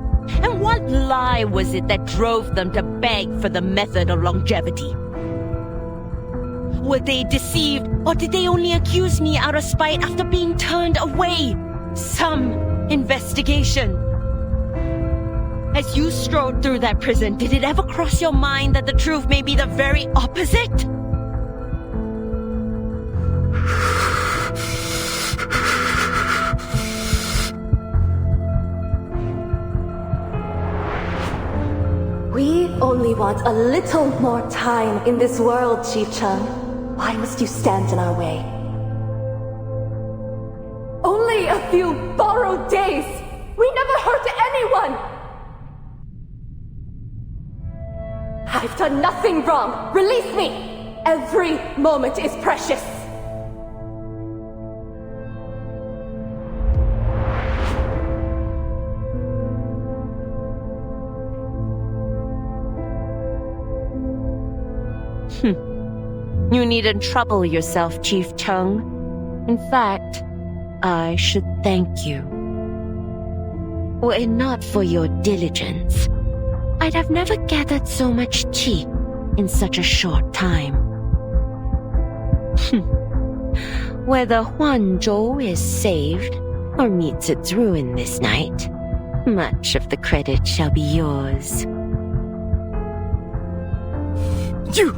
S20: And what lie was it that drove them to beg for the method of longevity? Were they deceived, or did they only accuse me out of spite after being turned away? Some investigation. As you strode through that prison, did it ever cross your mind that the truth may be the very opposite?
S21: We only want a little more time in this world, Chief Chung. Why must you stand in our way? Only a few borrowed days! We never hurt anyone! I've done nothing wrong! Release me! Every moment is precious!
S20: You needn't trouble yourself, Chief Chung. In fact, I should thank you. Were it not for your diligence, I'd have never gathered so much chi in such a short time. Whether Huanzhou is saved or meets its ruin this night, much of the credit shall be yours.
S6: You!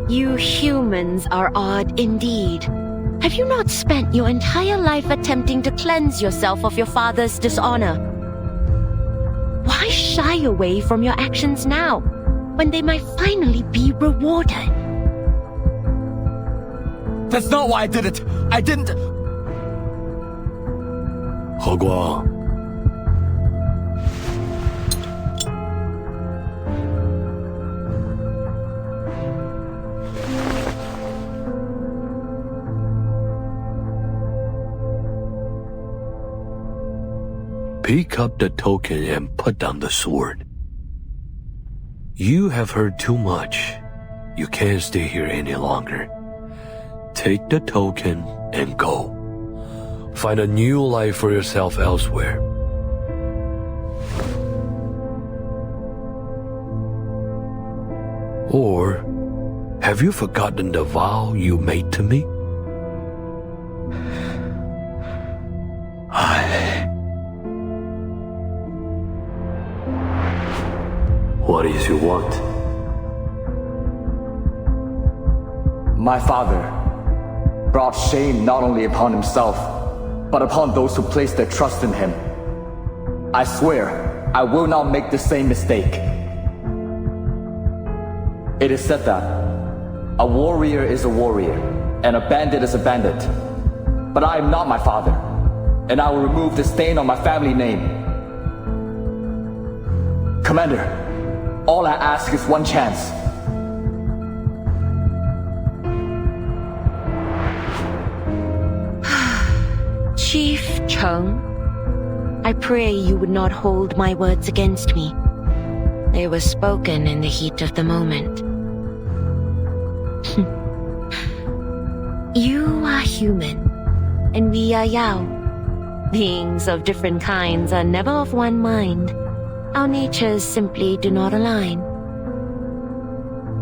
S20: You humans are odd indeed. Have you not spent your entire life attempting to cleanse yourself of your father's dishonor? Why shy away from your actions now, when they might finally be rewarded?
S6: That's not why I did it! I didn't...
S16: He Guang. Pick up the token and put down the sword. You have heard too much. You can't stay here any longer. Take the token and go. Find a new life for yourself elsewhere. Or, have you forgotten the vow you made to me? What is your want?
S13: My father brought shame not only upon himself, but upon those who placed their trust in him. I swear, I will not make the same mistake. It is said that a warrior is a warrior, and a bandit is a bandit. But I am not my father, and I will remove the stain on my family name. Commander, all I ask is one chance.
S20: Chief Chung, I pray you would not hold my words against me. They were spoken in the heat of the moment. You are human, and we are Yao. Beings of different kinds are never of one mind. Our natures simply do not align.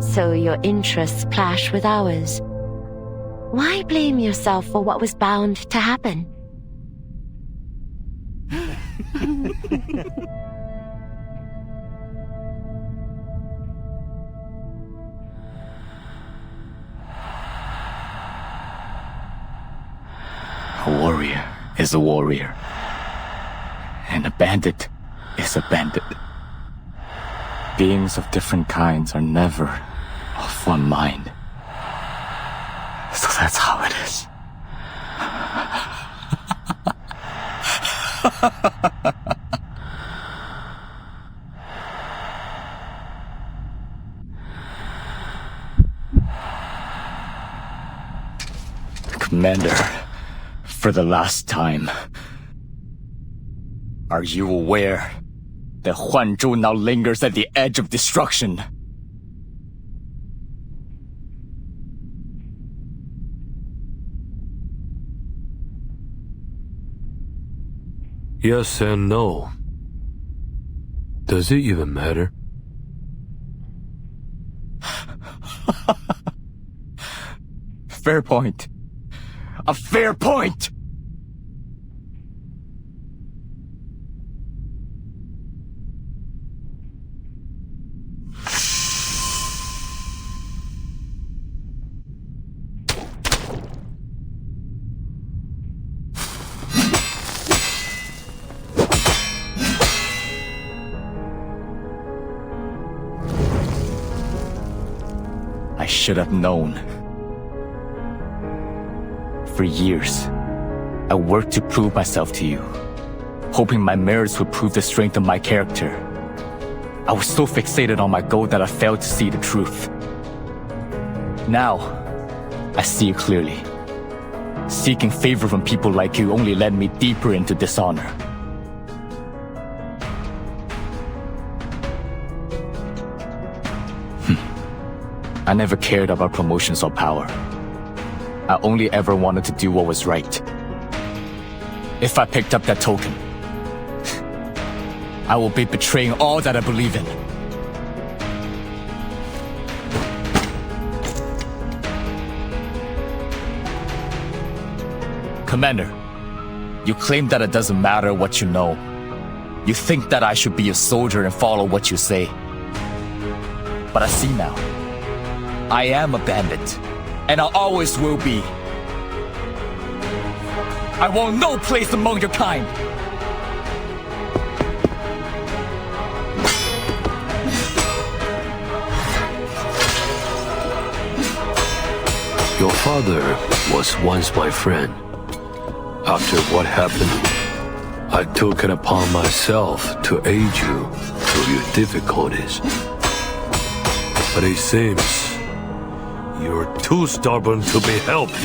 S20: So your interests clash with ours. Why blame yourself for what was bound to happen?
S13: A warrior is a warrior, and a bandit is a bandit. Beings of different kinds are never of one mind. So that's how it is. Commander, for the last time, are you aware that Huanzhou now lingers at the edge of destruction?
S16: Yes and no. Does it even matter?
S13: Fair point. A fair point! I should have known. For years, I worked to prove myself to you, hoping my merits would prove the strength of my character. I was so fixated on my goal that I failed to see the truth. Now, I see it clearly. Seeking favor from people like you only led me deeper into dishonor. I never cared about promotions or power. I only ever wanted to do what was right. If I picked up that token, I will be betraying all that I believe in. Commander, you claim that it doesn't matter what you know. You think that I should be a soldier and follow what you say. But I see now. I am a bandit, and I always will be. I want no place among your kind.
S16: Your father was once my friend. After what happened, I took it upon myself to aid you through your difficulties. But it seems you're too stubborn to be helped.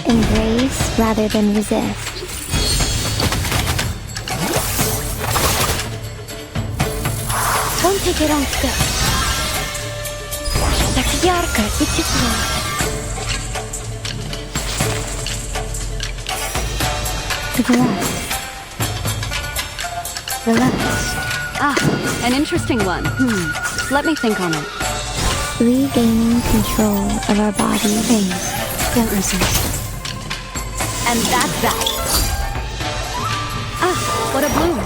S1: Embrace rather than resist.
S4: Don't take it on stick. Так ярко и тепло.
S1: Relax.
S8: Ah, an interesting one. Let me think on it.
S1: Regaining control of our body.
S8: Don't resist. And that's that. Ah, what a bloom.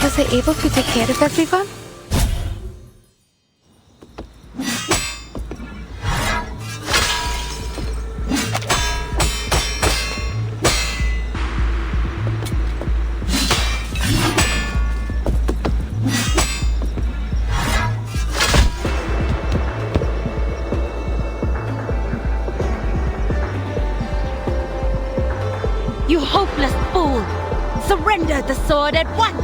S21: Was I able to take care of everyone?
S20: You hopeless fool! Surrender the sword at once!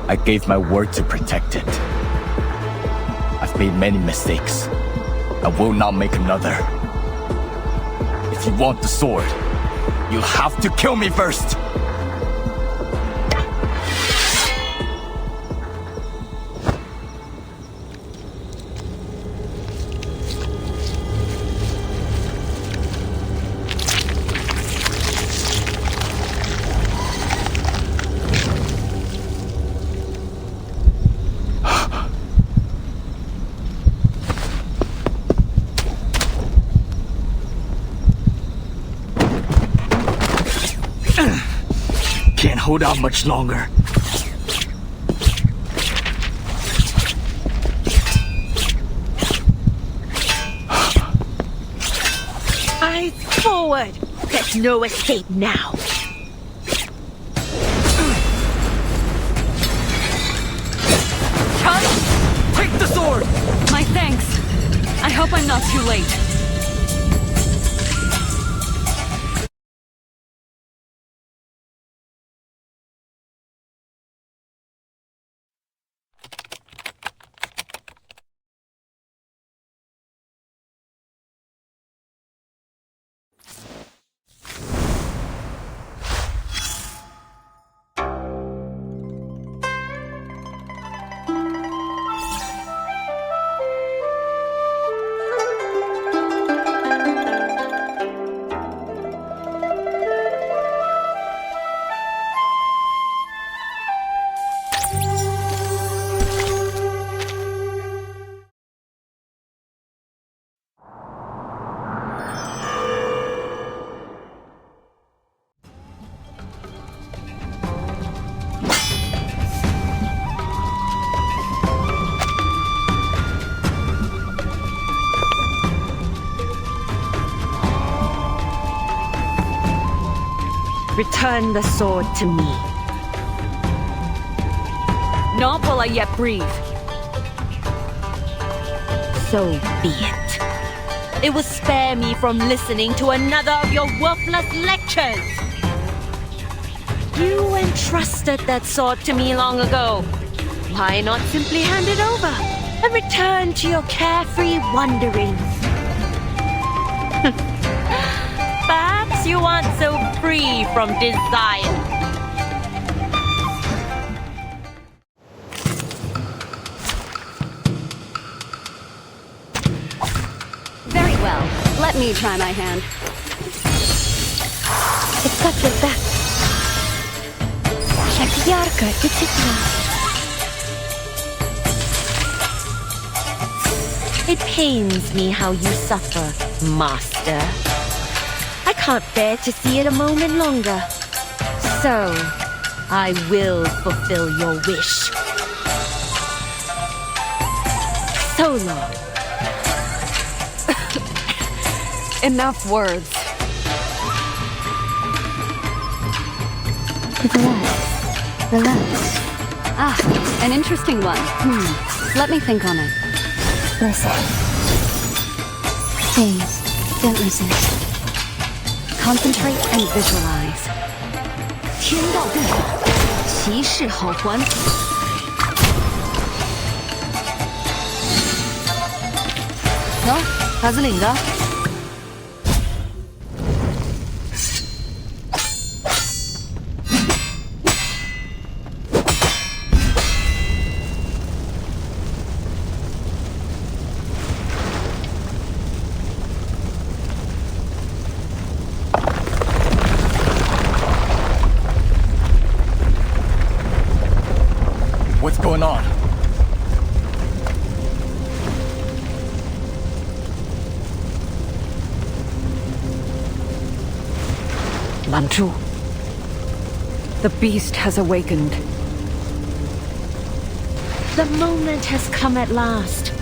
S13: I gave my word to protect it. I've made many mistakes. I will not make another. If you want the sword, you'll have to kill me first!
S22: Can't hold out much longer.
S20: Eyes forward! There's no escape now.
S8: Cut! Take the sword! My thanks. I hope I'm not too late.
S20: Return the sword to me.
S8: Not while I yet breathe.
S20: So be it. It will spare me from listening to another of your worthless lectures. You entrusted that sword to me long ago. Why not simply hand it over and return to your carefree wanderings? Perhaps you aren't so free from desire.
S8: Very well. Let me try my hand.
S1: It's got your back. Jak ярко, действительно.
S20: It pains me how you suffer, Master. I can't bear to see it a moment longer. So, I will fulfill your wish. So long.
S8: Enough words.
S1: Relax.
S8: Ah, an interesting one. Let me think on it.
S1: Listen. Please, don't resist.
S8: Concentrate and visualize.
S3: 天道不法，其事好还。喏，卡子领着。
S13: What's going on?
S8: Lanzhu. The beast has awakened.
S20: The moment has come at last.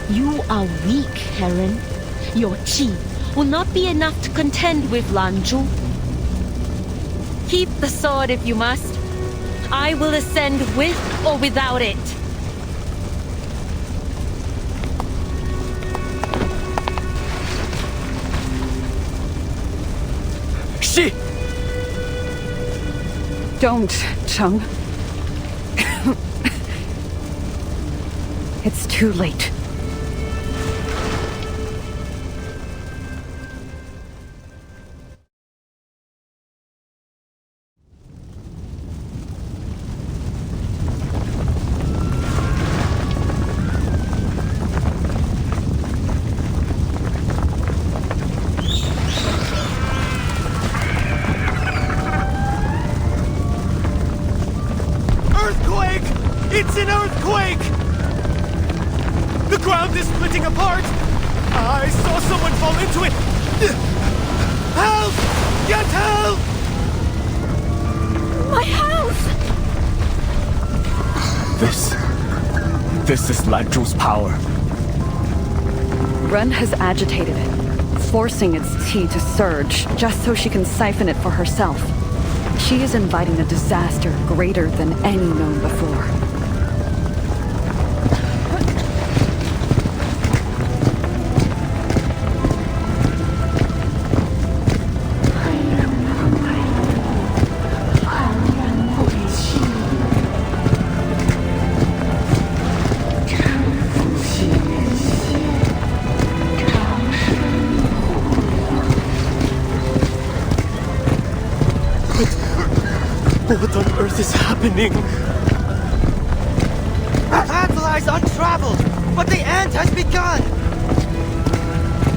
S20: You are weak, Heron. Your chi will not be enough to contend with Lanzhu. Keep the sword if you must. I will ascend with or without it.
S13: She!
S8: Don't, Chung. It's too late.
S5: Earthquake! It's an earthquake! The ground is splitting apart! I saw someone fall into it! Help! Get help!
S13: This is Landru's power.
S8: Ren has agitated it, forcing its tea to surge just so she can siphon it for herself. She is inviting a disaster greater than any known before.
S19: What on earth is happening?
S18: Atla is untraveled, but the end has begun!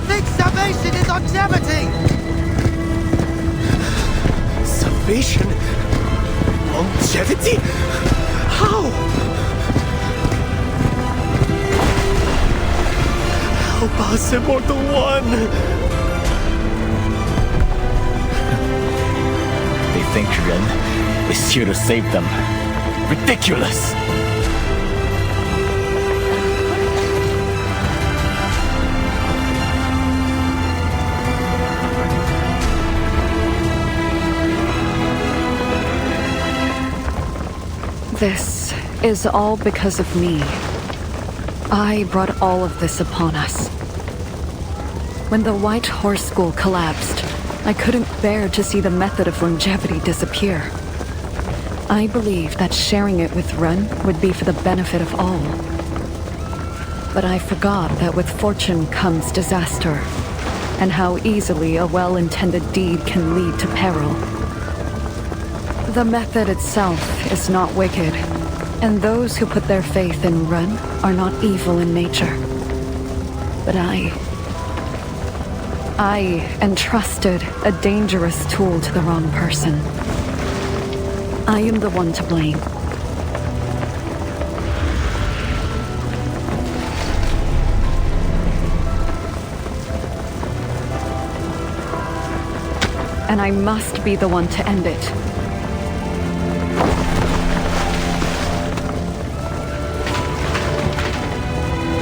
S18: Think salvation is longevity!
S19: Salvation? Longevity? How? Help us, Immortal One!
S13: They think Ren is here to save them. Ridiculous!
S8: This is all because of me. I brought all of this upon us. When the White Horse School collapsed, I couldn't bear to see the method of longevity disappear. I believed that sharing it with Ren would be for the benefit of all. But I forgot that with fortune comes disaster, and how easily a well-intended deed can lead to peril. The method itself is not wicked, and those who put their faith in Ren are not evil in nature. But I entrusted a dangerous tool to the wrong person. I am the one to blame. And I must be the one to end it.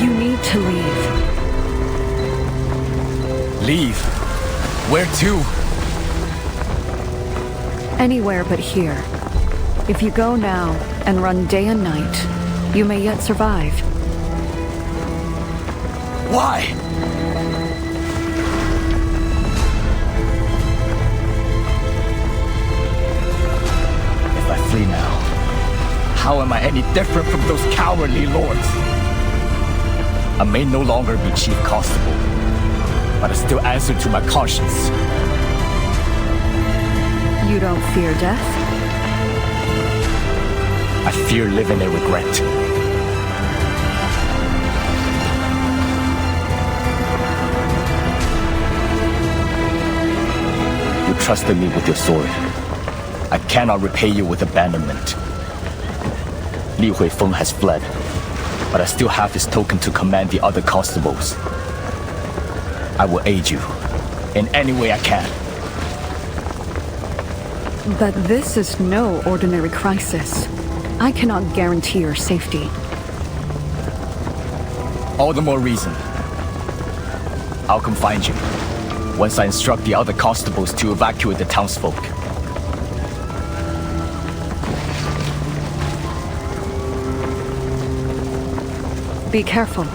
S8: You need to leave.
S13: Leave? Where to?
S8: Anywhere but here. If you go now and run day and night, you may yet survive.
S13: Why? If I flee now, how am I any different from those cowardly lords? I may no longer be chief constable, but I still answer to my conscience.
S8: You don't fear death?
S13: I fear living in regret. You trusted me with your sword. I cannot repay you with abandonment. Li Huifeng has fled, but I still have his token to command the other constables. I will aid you in any way I can.
S8: But this is no ordinary crisis. I cannot guarantee your safety.
S13: All the more reason. I'll come find you, once I instruct the other constables to evacuate the townsfolk.
S8: Be careful.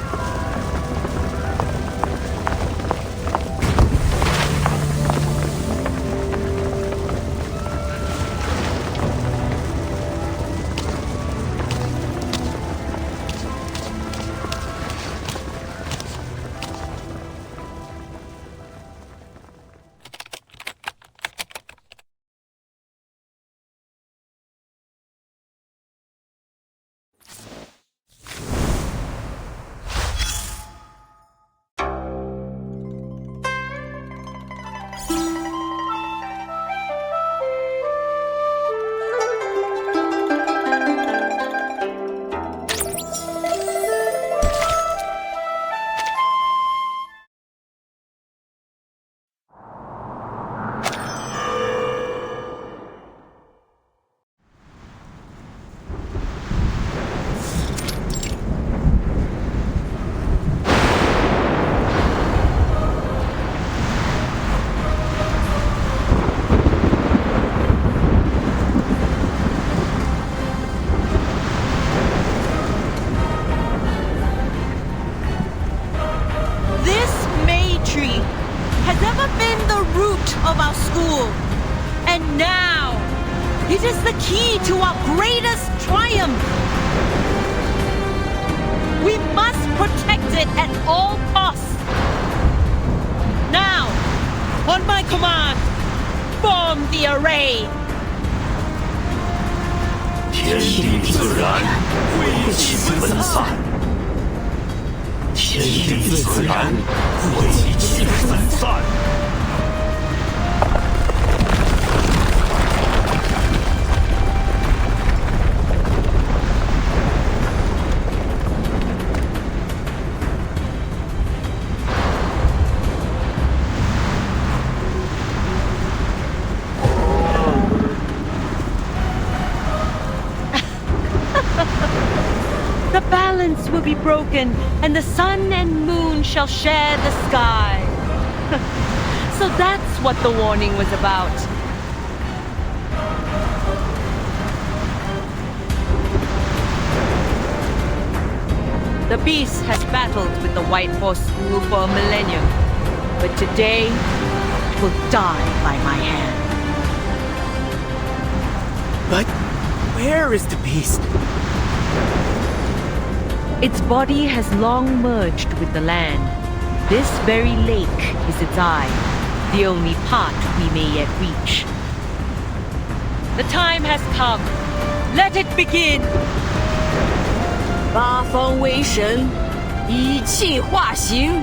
S20: It is the key to our greatest triumph. We must protect it at all costs. Now, on my command, form the array.
S7: 天地自然会其分散，天地自然会其分散。
S20: The balance will be broken, and the sun and moon shall share the sky. So that's what the warning was about. The beast has battled with the White Horse School for a millennium, but today it will die by my hand.
S19: But where is the beast?
S20: Its body has long merged with the land. This very lake is its eye, the only part we may yet reach. The time has come. Let it begin!
S3: 八方为神，以气化形。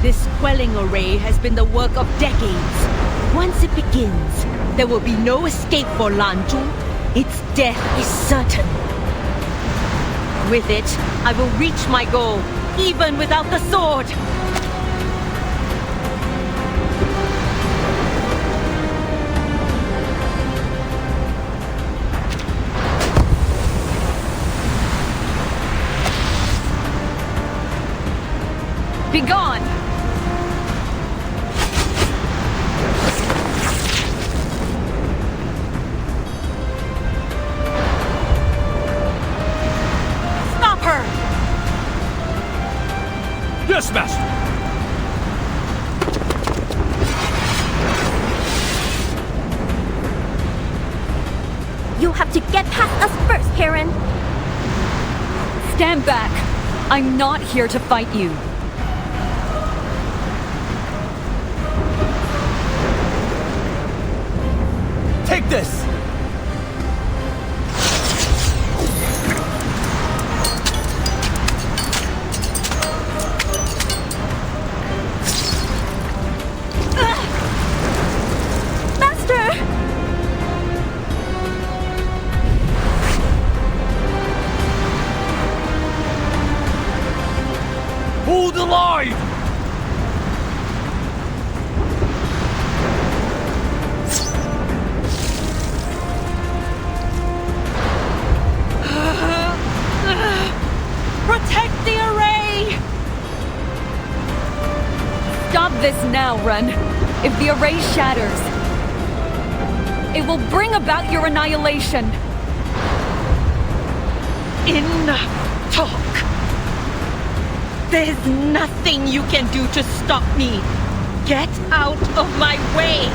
S20: This quelling array has been the work of decades. Once it begins, there will be no escape for Lanzhu. Its death is certain. With it, I will reach my goal, even without the sword.
S8: Be gone!
S20: Stop her!
S10: Yes, Master!
S1: You'll have to get past us first, Heron.
S8: Stand back! I'm not here to fight you.
S10: Take this!
S1: Master!
S10: Hold the line!
S20: Protect the array!
S8: Stop this now, Ren. If the array shatters, it will bring about your annihilation.
S20: Enough talk! There's nothing you can do to stop me. Get out of my way!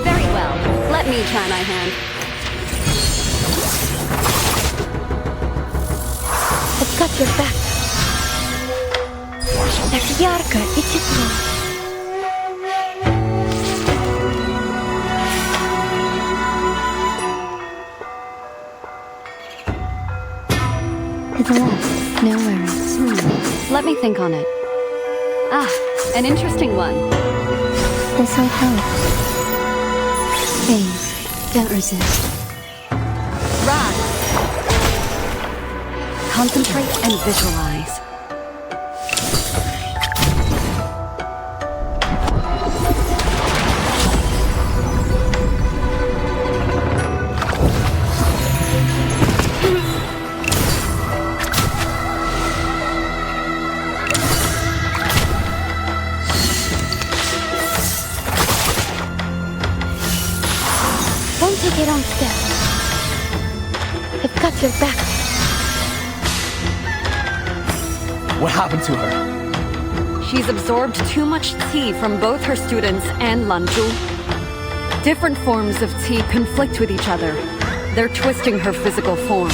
S8: Very well. Let me try my hand.
S1: I've got your back. Так ярко и тепло.
S8: It's lost. No worries. Let me think on it. Ah, an interesting one.
S1: This'll help. Please, don't resist.
S8: Rise. concentrate and visualize.
S4: Don't take it on step. I've got your back.
S13: What happened to her?
S8: She's absorbed too much tea from both her students and Lanzhu. Different forms of tea conflict with each other. They're twisting her physical form.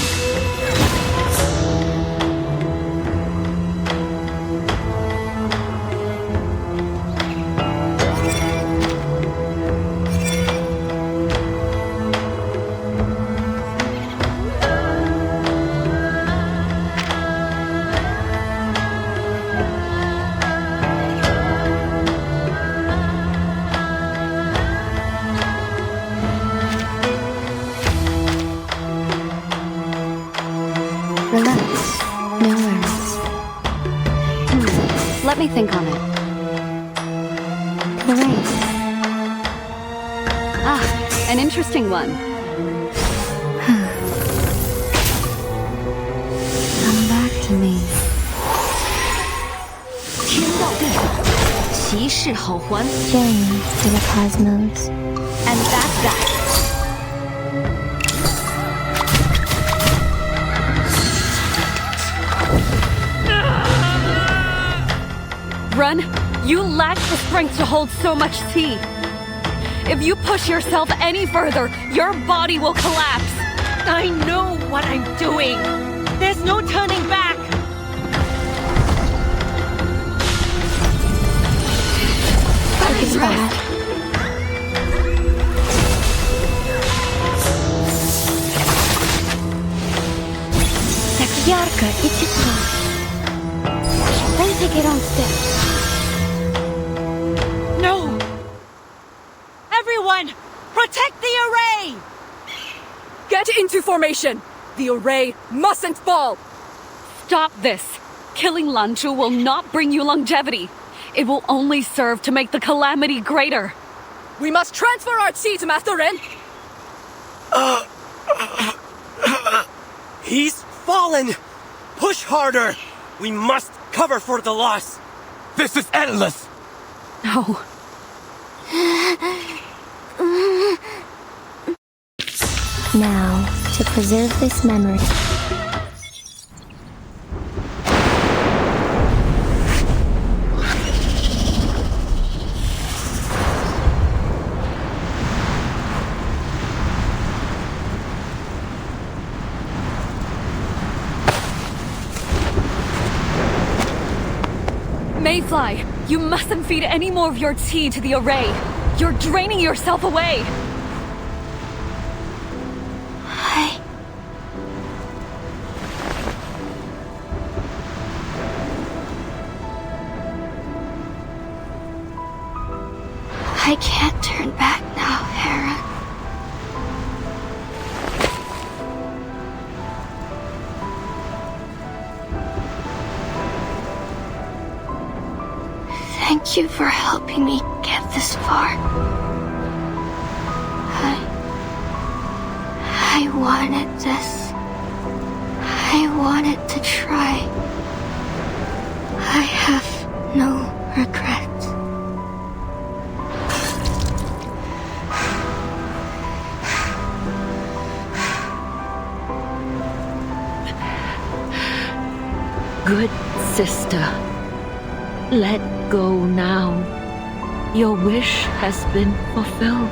S1: Relax. No worries.
S8: Let me think on it.
S1: The race.
S8: Ah, an interesting one.
S1: Come back to me.
S3: 天道对，骑士好还。
S1: Journey to the cosmos.
S3: And that's that.
S8: Run! You lack the strength to hold so much tea. If you push yourself any further, your body will collapse.
S20: I know what I'm doing. There's no turning back.
S1: Take a back. Так ярко и тепло. Don't take it on step.
S20: No! Everyone, protect the array!
S11: Get into formation! The array mustn't fall!
S8: Stop this! Killing Lanzhu will not bring you longevity. It will only serve to make the calamity greater.
S11: We must transfer our chi to Master Ren!
S19: He's fallen! Push harder! We must cover for the loss!
S10: This is endless!
S8: No.
S1: Now, to preserve this memory.
S8: Mayfly, you mustn't feed any more of your tea to the array. You're draining yourself away.
S1: I can't turn back now, Hera. Thank you for helping me get this far. I wanted this. I wanted to try. I have no regrets.
S20: Good sister, let go now. Your wish has been fulfilled.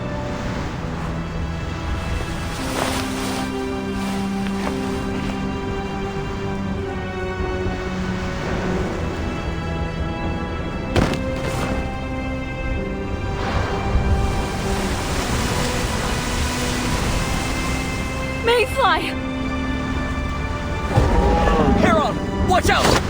S8: Mayfly!
S10: Hera! Watch out!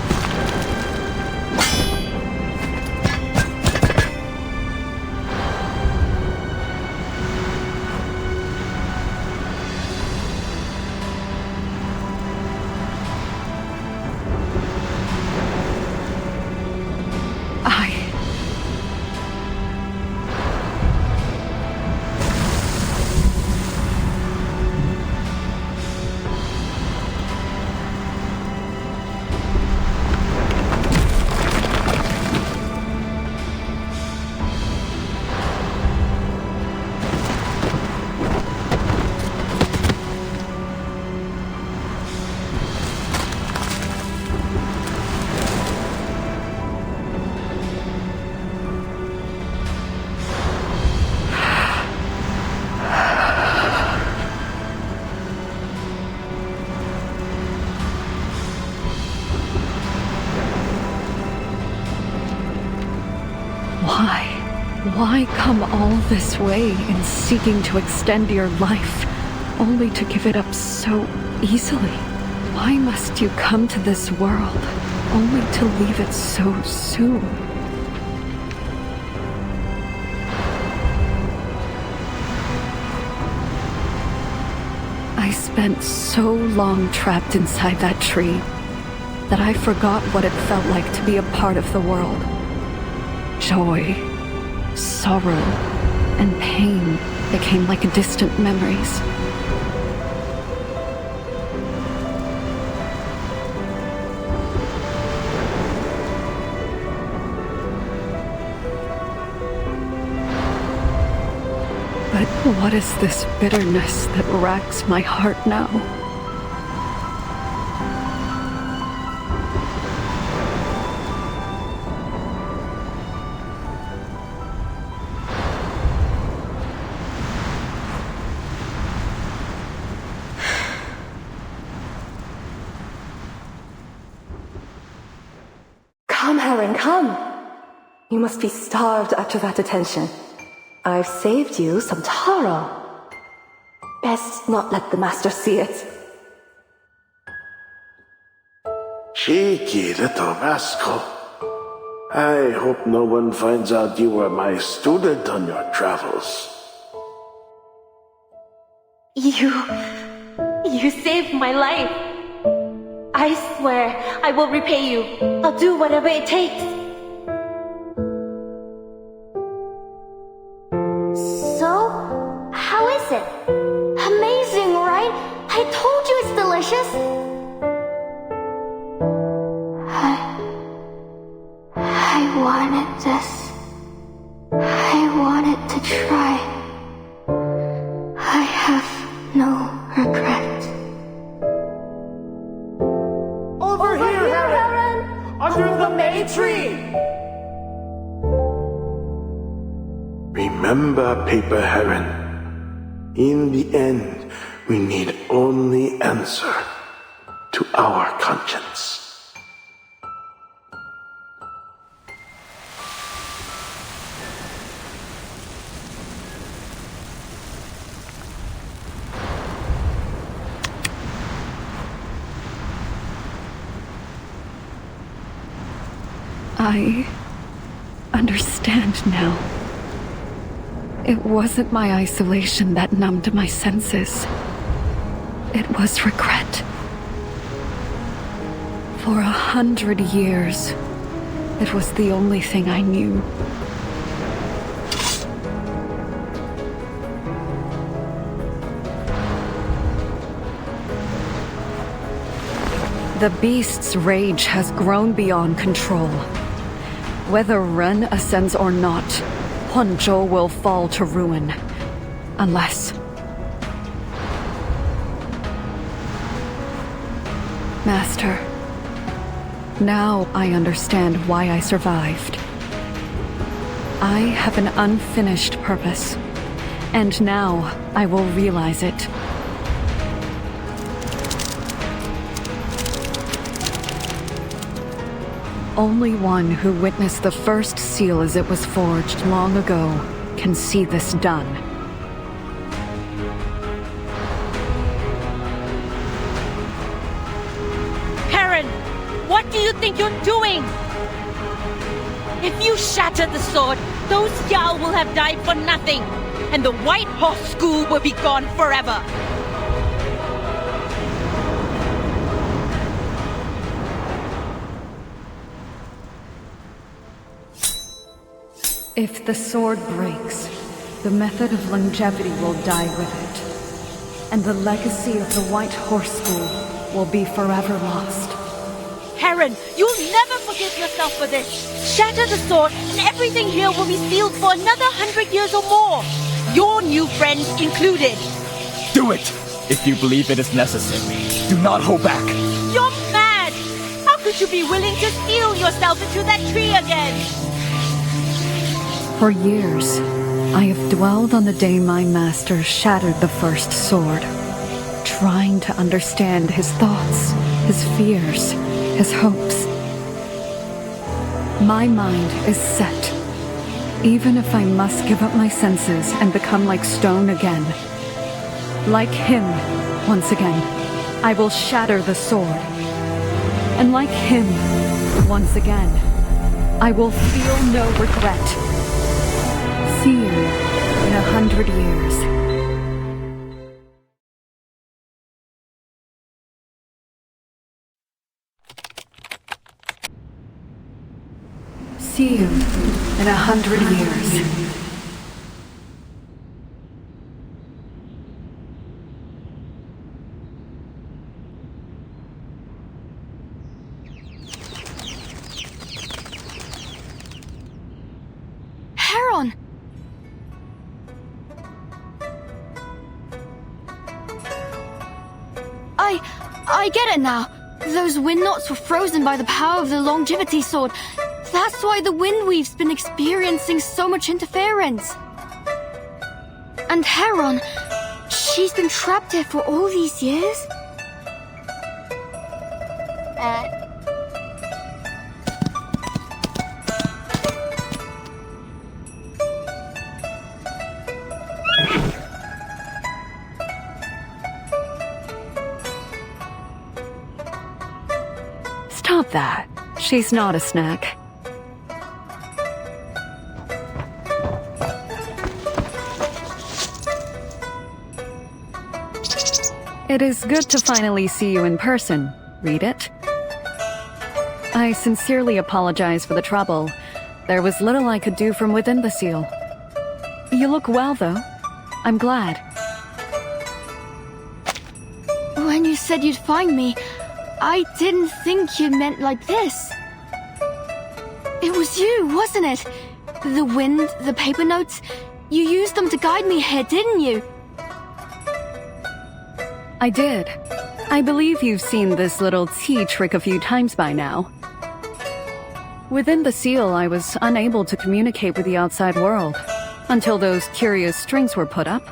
S8: Why? Why come all this way in seeking to extend your life, only to give it up so easily? Why must you come to this world, only to leave it so soon? I spent so long trapped inside that tree that I forgot what it felt like to be a part of the world. Joy, sorrow, and pain became like distant memories. But what is this bitterness that racks my heart now?
S21: Come, Heron, come. You must be starved after that attention. I've saved you some taro. Best not let the master see it.
S12: Cheeky little rascal. I hope no one finds out you were my student on your travels.
S21: You saved my life. I swear I will repay you. I'll do whatever it takes.
S1: So, how is it? Amazing, right? I told you it's delicious. I wanted this. I wanted to try. I have no regret.
S19: Over here, Heron! Under the May tree!
S12: Remember, Paper Heron, in the end, we need only answer to our conscience.
S8: I understand now. It wasn't my isolation that numbed my senses. It was regret. For 100 years, it was the only thing I knew. The beast's rage has grown beyond control. Whether Ren ascends or not, Huanzhou will fall to ruin. Unless... Master, now I understand why I survived. I have an unfinished purpose, and now I will realize it. Only one who witnessed the first seal as it was forged long ago can see this done.
S15: Heron, what do you think you're doing? If you shatter the sword, those Yao will have died for nothing, and the White Horse School will be gone forever.
S8: If the sword breaks, the method of longevity will die with it, and the legacy of the White Horse School will be forever lost.
S15: Heron, you'll never forgive yourself for this. Shatter the sword, and everything here will be sealed for another 100 years or more. Your new friends included.
S13: Do it, if you believe it is necessary. Do not hold back.
S15: You're mad! How could you be willing to seal yourself into that tree again?
S8: For years, I have dwelled on the day my master shattered the first sword, trying to understand his thoughts, his fears, his hopes. My mind is set. Even if I must give up my senses and become like stone again, like him, once again, I will shatter the sword. And like him, once again, I will feel no regret. See you in 100 years. See you in 100 years.
S1: Heron! I get it now. Those wind knots were frozen by the power of the longevity sword. That's why the Windweave's been experiencing so much interference. And Heron, she's been trapped here for all these years?
S8: Stop that. She's not a snack. It is good to finally see you in person. Read it. I sincerely apologize for the trouble. There was little I could do from within the seal. You look well, though. I'm glad.
S1: When you said you'd find me, I didn't think you meant like this. It was you, wasn't it? The wind, the paper notes, you used them to guide me here, didn't you?
S8: I did. I believe you've seen this little tea trick a few times by now. Within the seal, I was unable to communicate with the outside world, until those curious strings were put up.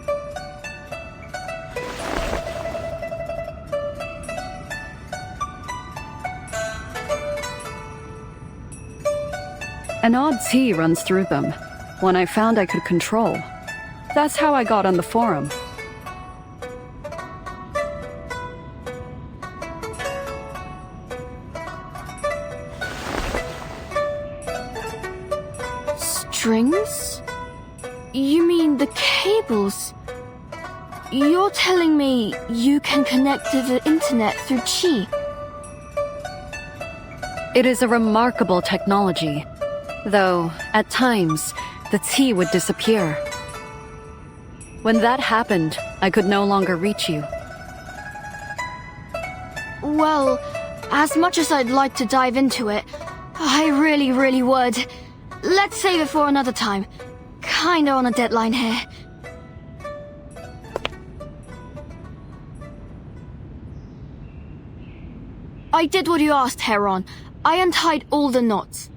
S8: An odd tea runs through them, one I found I could control. That's how I got on the forum.
S1: Strings? You mean the cables? You're telling me you can connect to the internet through Qi?
S8: It is a remarkable technology, though at times the tea would disappear. When that happened, I could no longer reach you.
S1: Well, as much as I'd like to dive into it, I really would. Let's save it for another time. Kinda on a deadline here. I did what you asked, Heron. I untied all the knots.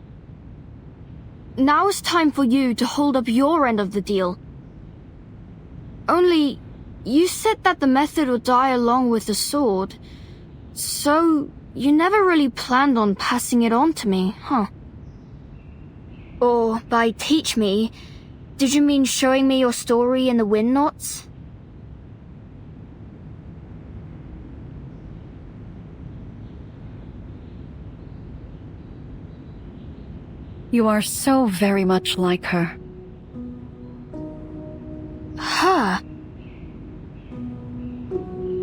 S1: Now it's time for you to hold up your end of the deal. Only, you said that the method would die along with the sword. So, you never really planned on passing it on to me, huh? Or, by teach me, did you mean showing me your story in the wind knots?
S8: You are so very much like her.
S1: Her?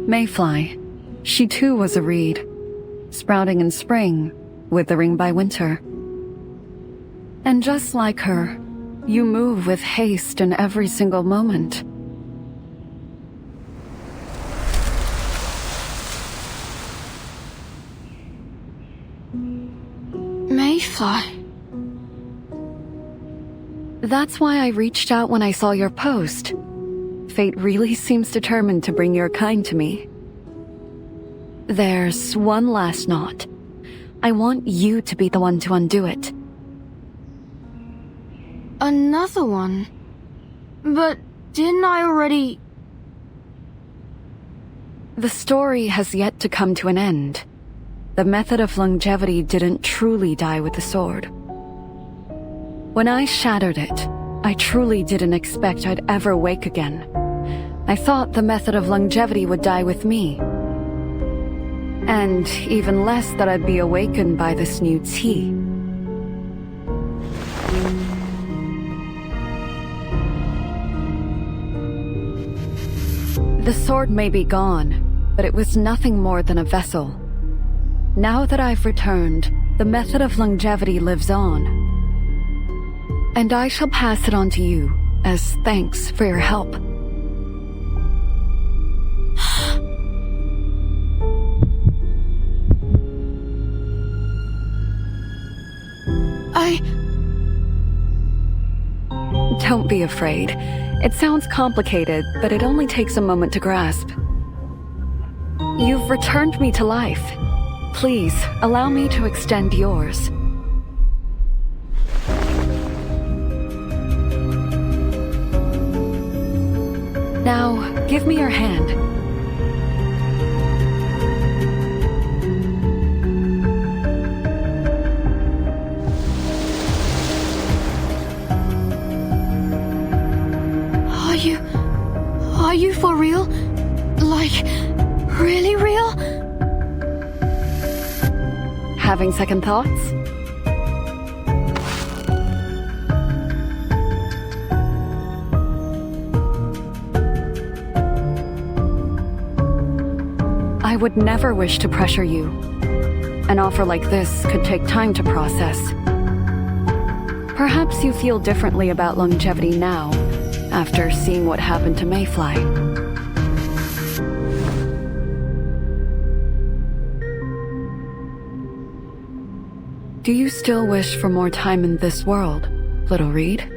S8: Mayfly. She too was a reed, sprouting in spring, withering by winter. And just like her, you move with haste in every single moment.
S1: Mayfly.
S8: That's why I reached out when I saw your post. Fate really seems determined to bring your kind to me. There's one last knot. I want you to be the one to undo it.
S1: Another one? But didn't I already...
S8: The story has yet to come to an end. The method of longevity didn't truly die with the sword. When I shattered it, I truly didn't expect I'd ever wake again. I thought the method of longevity would die with me. And even less that I'd be awakened by this new tea. The sword may be gone, but it was nothing more than a vessel. Now that I've returned, the method of longevity lives on. And I shall pass it on to you, as thanks for your help. Don't be afraid. It sounds complicated, but it only takes a moment to grasp. You've returned me to life. Please, allow me to extend yours. Now, give me your hand.
S1: Are you for real? Like, really real?
S8: Having second thoughts? I would never wish to pressure you. An offer like this could take time to process. Perhaps you feel differently about longevity now, after seeing what happened to Mayfly. Do you still wish for more time in this world, little Reed?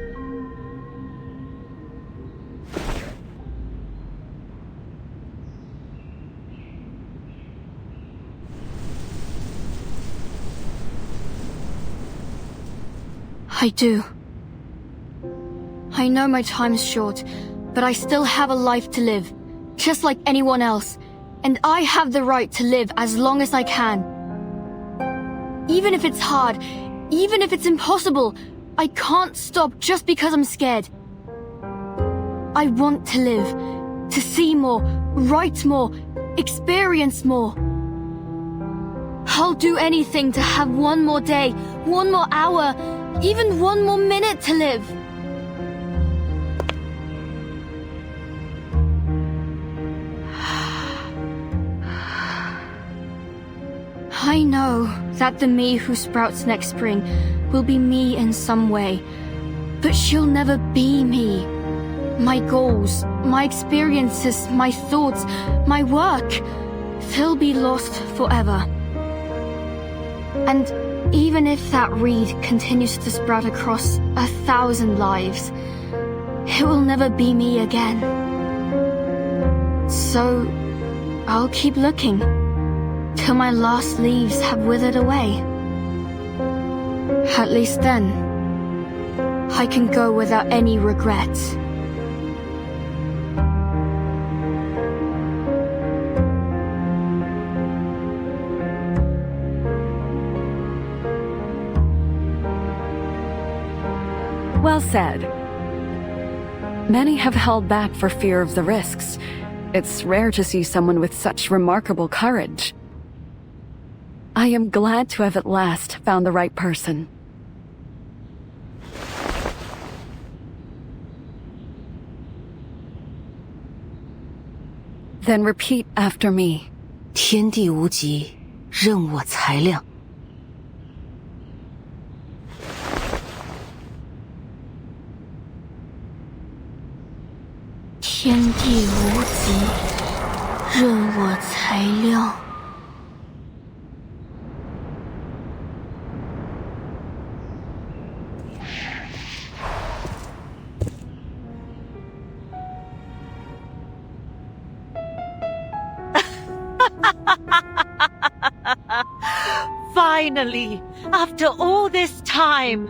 S1: I do. I know my time's short, but I still have a life to live, just like anyone else, and I have the right to live as long as I can. Even if it's hard, even if it's impossible, I can't stop just because I'm scared. I want to live, to see more, write more, experience more. I'll do anything to have one more day, one more hour, even one more minute to live. I know that the me who sprouts next spring will be me in some way, but she'll never be me. My goals, my experiences, my thoughts, my work, they'll be lost forever. And even if that reed continues to sprout across 1,000 lives, it will never be me again. So, I'll keep looking till my last leaves have withered away. At least then, I can go without any regrets.
S8: Well said. Many have held back for fear of the risks. It's rare to see someone with such remarkable courage. I am glad to have at last found the right person. Then repeat after me.
S3: 天地无极，任我裁量。
S1: 天地无极，任我裁量。
S15: Finally, after all this time.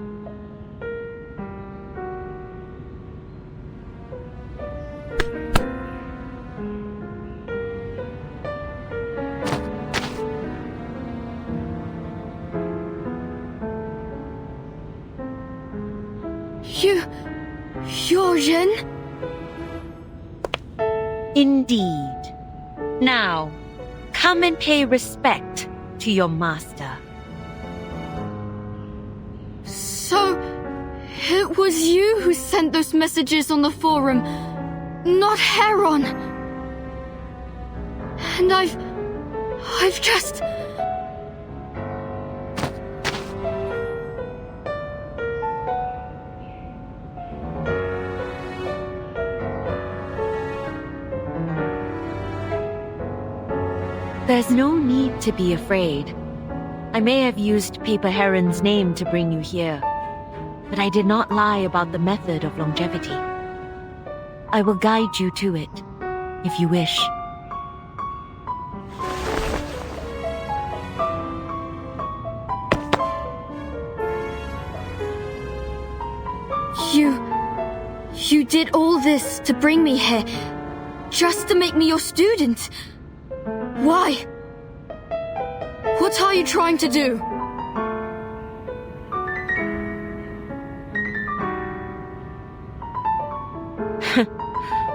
S21: You're Ren?
S20: Indeed. Now, come and pay respect to your master.
S21: So, it was you who sent those messages on the forum, not Heron. And I've just...
S20: There's no need to be afraid. I may have used Paper Heron's name to bring you here, but I did not lie about the method of longevity. I will guide you to it, if you wish.
S21: You did all this to bring me here, just to make me your student. Why? What are you trying to do?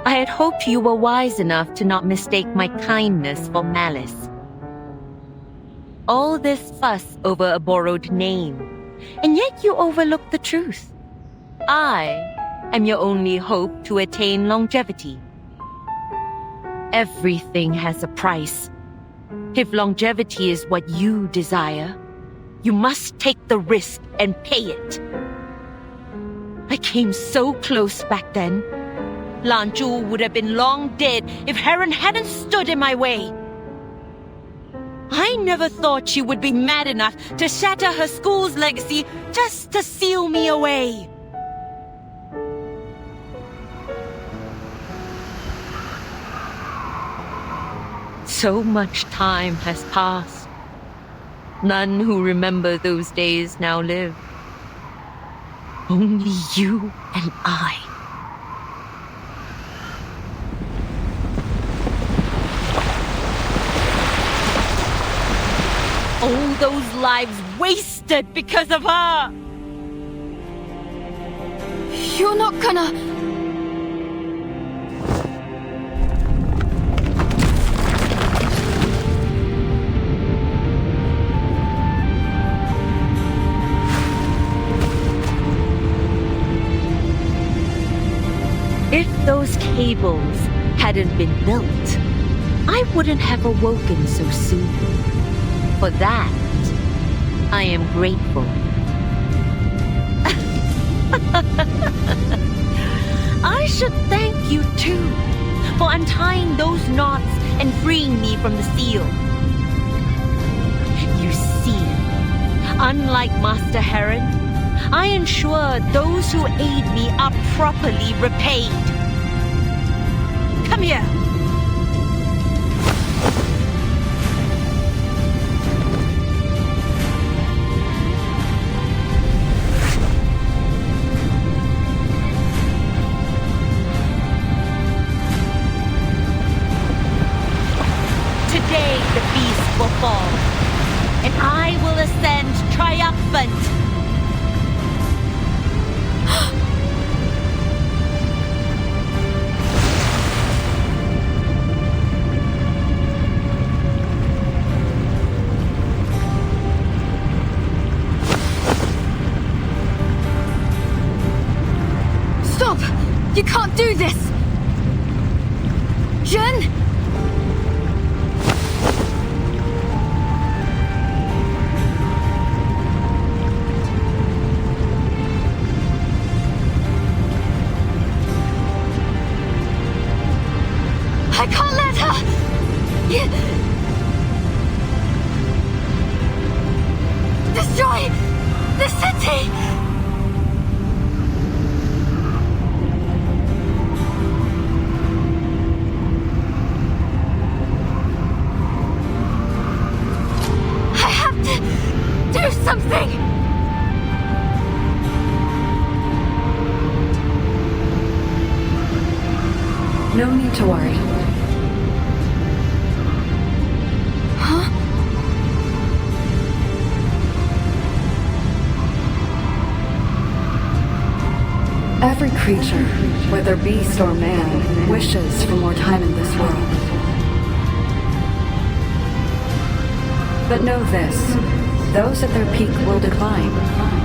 S20: I had hoped you were wise enough to not mistake my kindness for malice. All this fuss over a borrowed name, and yet you overlook the truth. I am your only hope to attain longevity. Everything has a price. If longevity is what you desire, you must take the risk and pay it. I came so close back then. Lanzhu would have been long dead if Heron hadn't stood in my way. I never thought she would be mad enough to shatter her school's legacy just to seal me away. So much time has passed. None who remember those days now live. Only you and I. All those lives wasted because of her!
S21: You're not gonna...
S20: If those cables hadn't been built, I wouldn't have awoken so soon. For that, I am grateful. I should thank you too, for untying those knots and freeing me from the seal. You see, unlike Master Heron, I ensure those who aid me are properly repaid. Come here. Today the beast will fall, and I will ascend triumphant.
S21: Stop! You can't do this! Jen? I can't let her! Destroy the city! I have to do something!
S8: No need to worry. Every creature, whether beast or man, wishes for more time in this world. But know this, those at their peak will decline,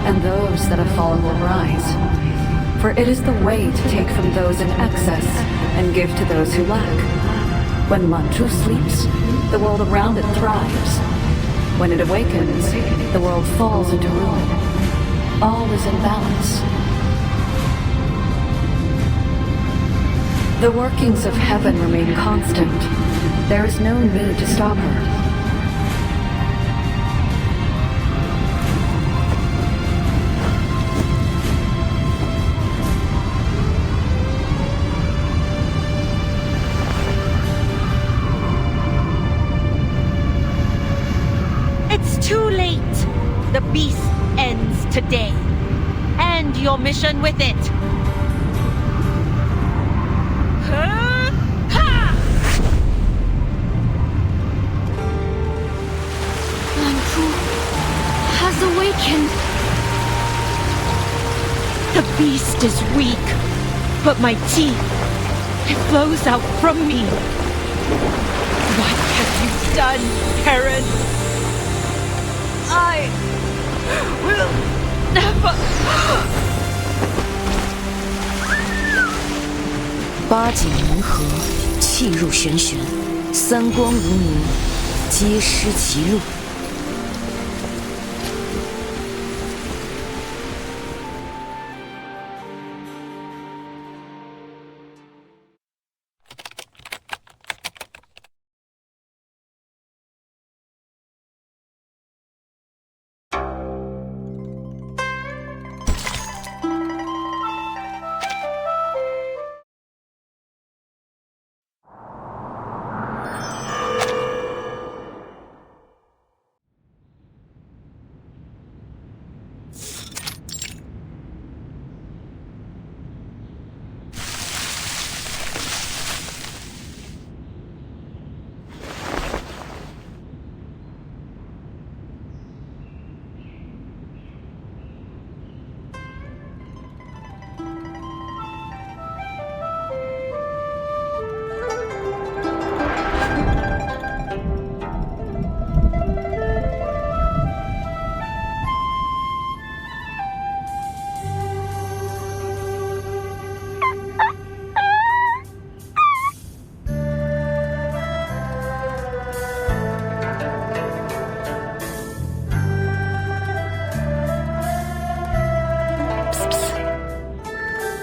S8: and those that have fallen will rise. For it is the way to take from those in excess and give to those who lack. When Manchu sleeps, the world around it thrives. When it awakens, the world falls into ruin. All is in balance. The workings of heaven remain constant. There is no need to stop her.
S15: It's too late. The beast ends today. And your mission with it.
S1: Has awakened.
S15: The beast is weak, but my teeth, it flows out from me. What have you done, Karen? I will never.
S3: 八景冥合，气入玄玄，三光无名，皆失其路。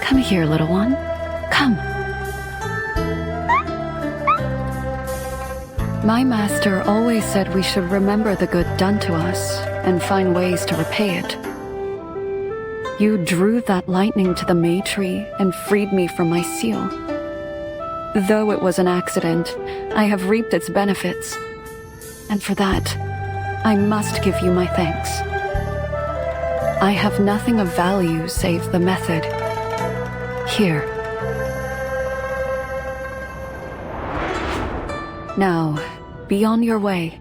S8: Come here, little one. Come. My master always said we should remember the good done to us and find ways to repay it. You drew that lightning to the May tree and freed me from my seal. Though it was an accident, I have reaped its benefits. And for that, I must give you my thanks. I have nothing of value save the method. Here. Now, be on your way.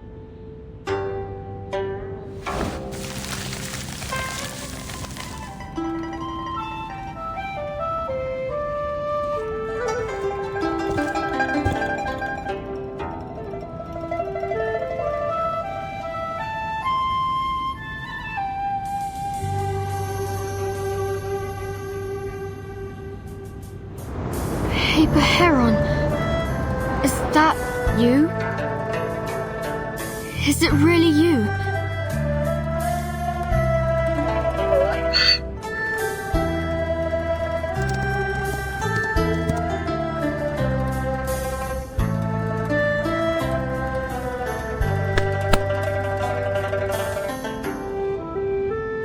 S1: Paper Heron. Is that you? Is it really you?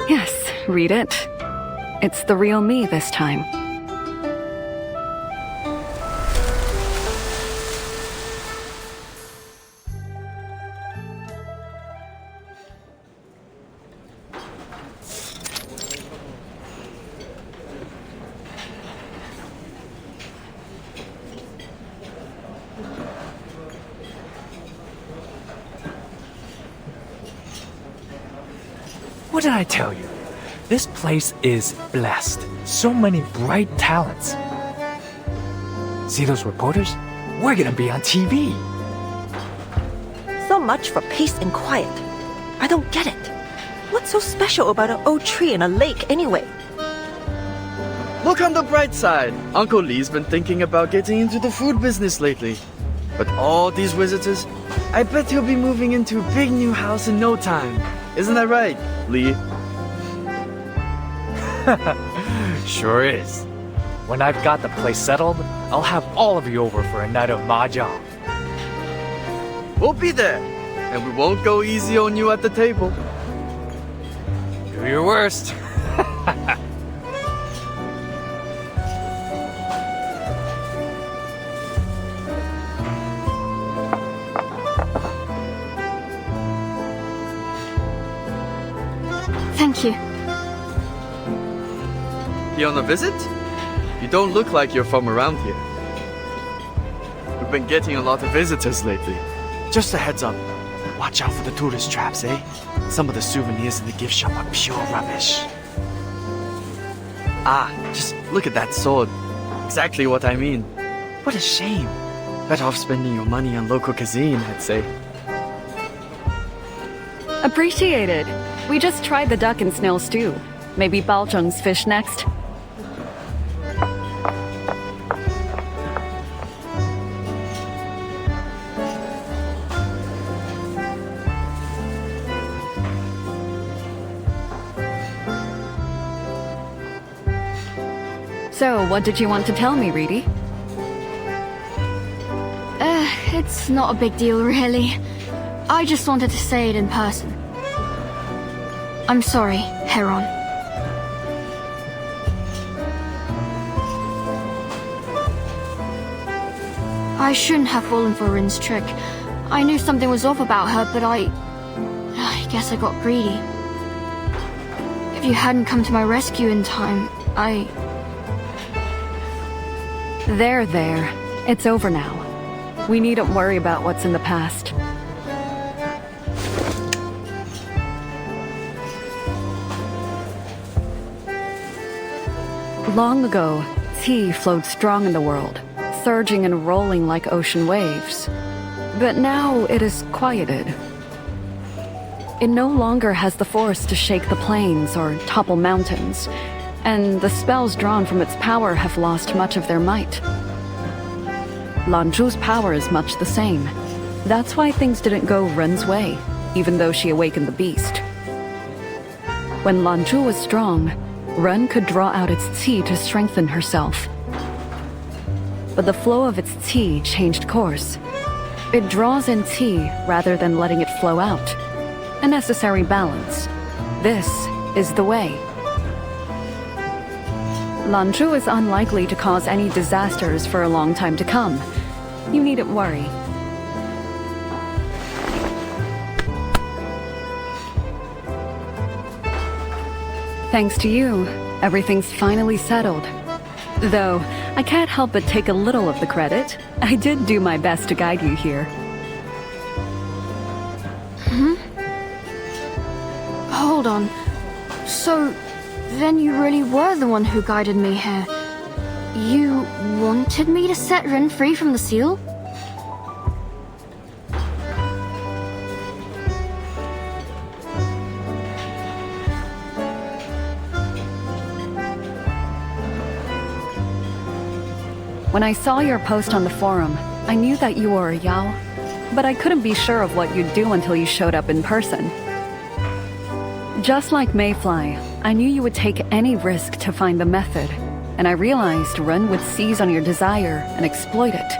S8: Yes, read it. It's the real me this time.
S10: What did I tell you? This place is blessed. So many bright talents. See those reporters? We're gonna be on TV.
S14: So much for peace and quiet. I don't get it. What's so special about an old tree and a lake anyway?
S22: Look on the bright side. Uncle Lee's been thinking about getting into the food business lately. With all these visitors, I bet he'll be moving into a big new house in no time. Isn't that right, Lee?
S10: Sure is. When I've got the place settled, I'll have all of you over for a night of mahjong.
S22: We'll be there, and we won't go easy on you at the table.
S10: Do your worst.
S1: Thank you.
S22: You on a visit? You don't look like you're from around here. We've been getting a lot of visitors lately. Just a heads up. Watch out for the tourist traps, eh? Some of the souvenirs in the gift shop are pure rubbish. Ah, just look at that sword. Exactly what I mean. What a shame. Better off spending your money on local cuisine, I'd say.
S8: Appreciated. We just tried the duck and snail stew. Maybe Baozheng's fish next. So, what did you want to tell me, Reedy?
S1: It's not a big deal, really. I just wanted to say it in person. I'm sorry, Heron. I shouldn't have fallen for Rin's trick. I knew something was off about her, but I guess I got greedy. If you hadn't come to my rescue in time,
S8: There. It's over now. We needn't worry about what's in the past. Long ago, tea flowed strong in the world, surging and rolling like ocean waves. But now it is quieted. It no longer has the force to shake the plains or topple mountains, and the spells drawn from its power have lost much of their might. Lanzhu's power is much the same. That's why things didn't go Ren's way, even though she awakened the beast. When Lanzhu was strong, Ren could draw out its qi to strengthen herself. But the flow of its qi changed course. It draws in qi rather than letting it flow out. A necessary balance. This is the way. Lanzhu is unlikely to cause any disasters for a long time to come. You needn't worry. Thanks to you, everything's finally settled. Though, I can't help but take a little of the credit. I did do my best to guide you here.
S1: Hold on. So, then you really were the one who guided me here. You wanted me to set Ren free from the seal?
S8: When I saw your post on the forum, I knew that you were a Yao, but I couldn't be sure of what you'd do until you showed up in person. Just like Mayfly, I knew you would take any risk to find the method, and I realized Ren would seize on your desire and exploit it.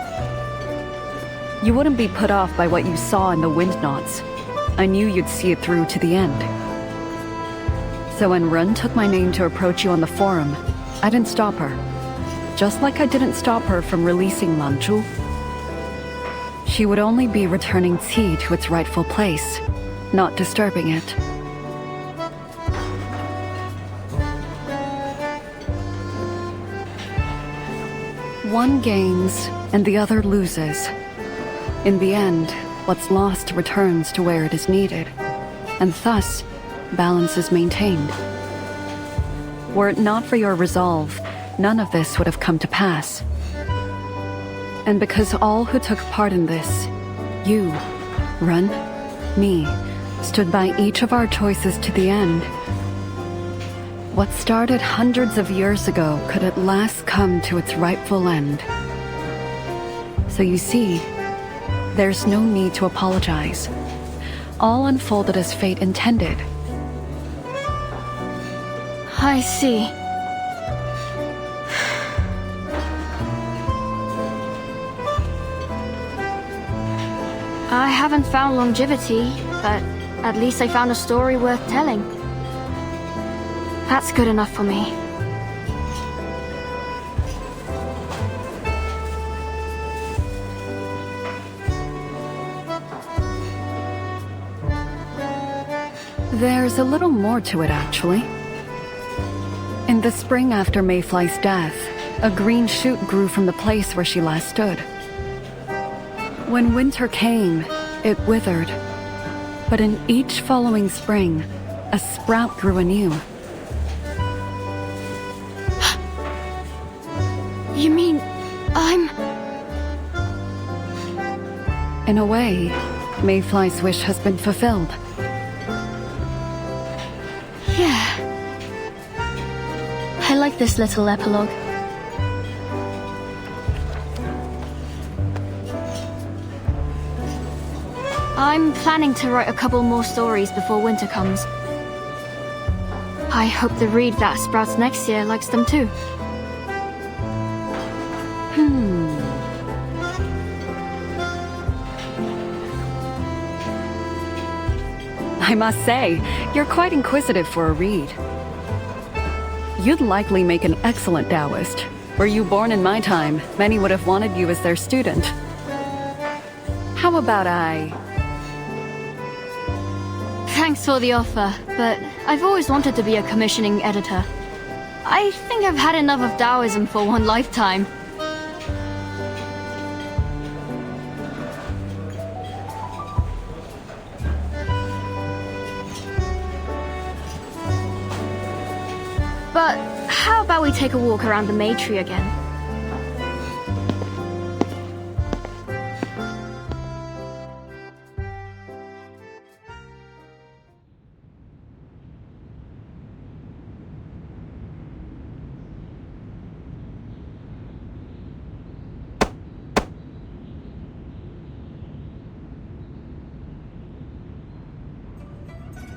S8: You wouldn't be put off by what you saw in the wind knots. I knew you'd see it through to the end. So when Ren took my name to approach you on the forum, I didn't stop her. Just like I didn't stop her from releasing Lanzhu. She would only be returning qi to its rightful place, not disturbing it. One gains, and the other loses. In the end, what's lost returns to where it is needed, and thus, balance is maintained. Were it not for your resolve, none of this would have come to pass. And because all who took part in this, you, Run, me, stood by each of our choices to the end, what started hundreds of years ago could at last come to its rightful end. So you see, there's no need to apologize. All unfolded as fate intended.
S1: I see. I haven't found longevity, but at least I found a story worth telling. That's good enough for me.
S8: There's a little more to it, actually. In the spring after Mayfly's death, a green shoot grew from the place where she last stood. When winter came, it withered. But in each following spring, a sprout grew anew.
S1: You mean, I'm...
S8: In a way, Mayfly's wish has been fulfilled.
S1: Yeah. I like this little epilogue. I'm planning to write a couple more stories before winter comes. I hope the reed that sprouts next year likes them too.
S8: I must say, you're quite inquisitive for a reed. You'd likely make an excellent Taoist. Were you born in my time, many would have wanted you as their student. How about
S1: Thanks for the offer, but I've always wanted to be a commissioning editor. I think I've had enough of Taoism for one lifetime. But how about we take a walk around the May Tree again?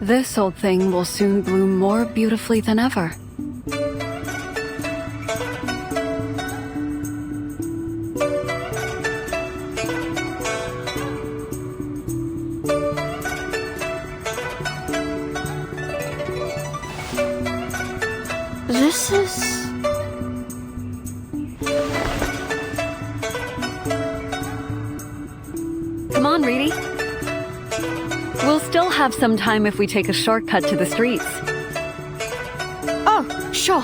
S8: This old thing will soon bloom more beautifully than ever.
S1: This is...
S8: Come on, Reedy. We'll still have some time if we take a shortcut to the streets.
S1: Oh, sure.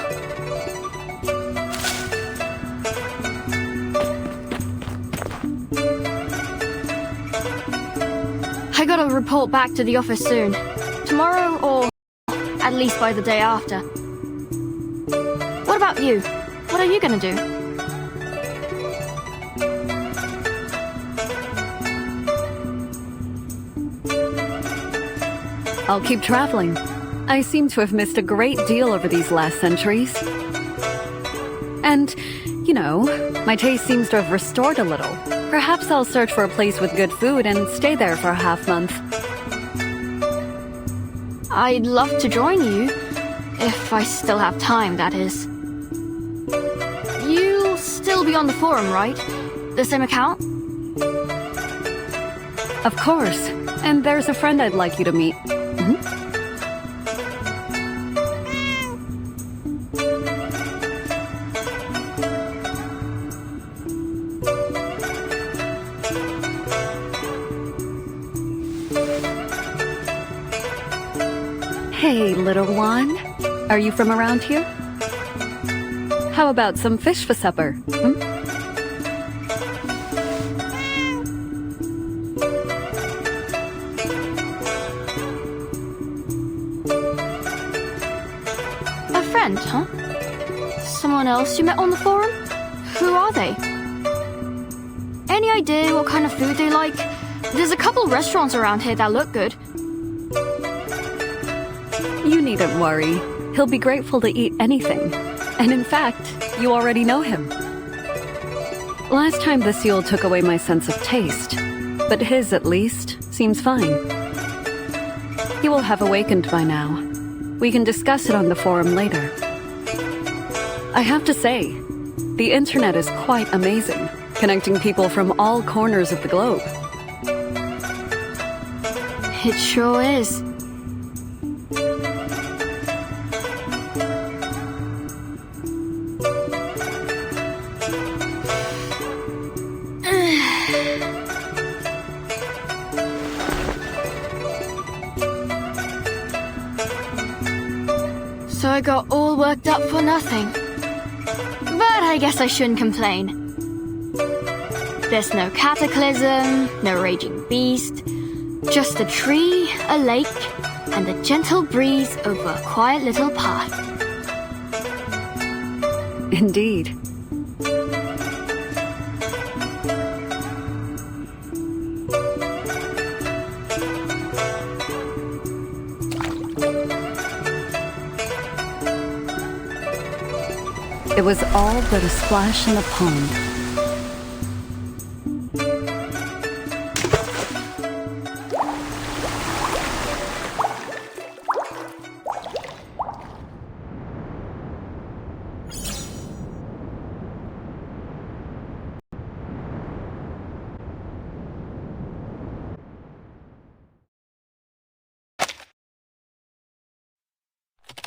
S1: I gotta report back to the office soon. Tomorrow, or at least by the day after. What about you? What are you gonna do?
S8: I'll keep traveling. I seem to have missed a great deal over these last centuries. And, you know, my taste seems to have restored a little. Perhaps I'll search for a place with good food and stay there for a half-month.
S1: I'd love to join you. If I still have time, that is. You'll still be on the forum, right? The same account?
S8: Of course. And there's a friend I'd like you to meet. Hey, little one. Are you from around here? How about some fish for supper?
S1: A friend, huh? Someone else you met on the forum? Who are they? Any idea what kind of food they like? There's a couple restaurants around here that look good.
S8: You needn't worry. He'll be grateful to eat anything. And in fact, you already know him. Last time the seal took away my sense of taste, but his, at least, seems fine. He will have awakened by now. We can discuss it on the forum later. I have to say, the internet is quite amazing, connecting people from all corners of the globe.
S1: It sure is. So I got all worked up for nothing. But I guess I shouldn't complain. There's no cataclysm, no raging beast, just a tree, a lake, and a gentle breeze over a quiet little path.
S8: Indeed. It was all but a splash in the pond.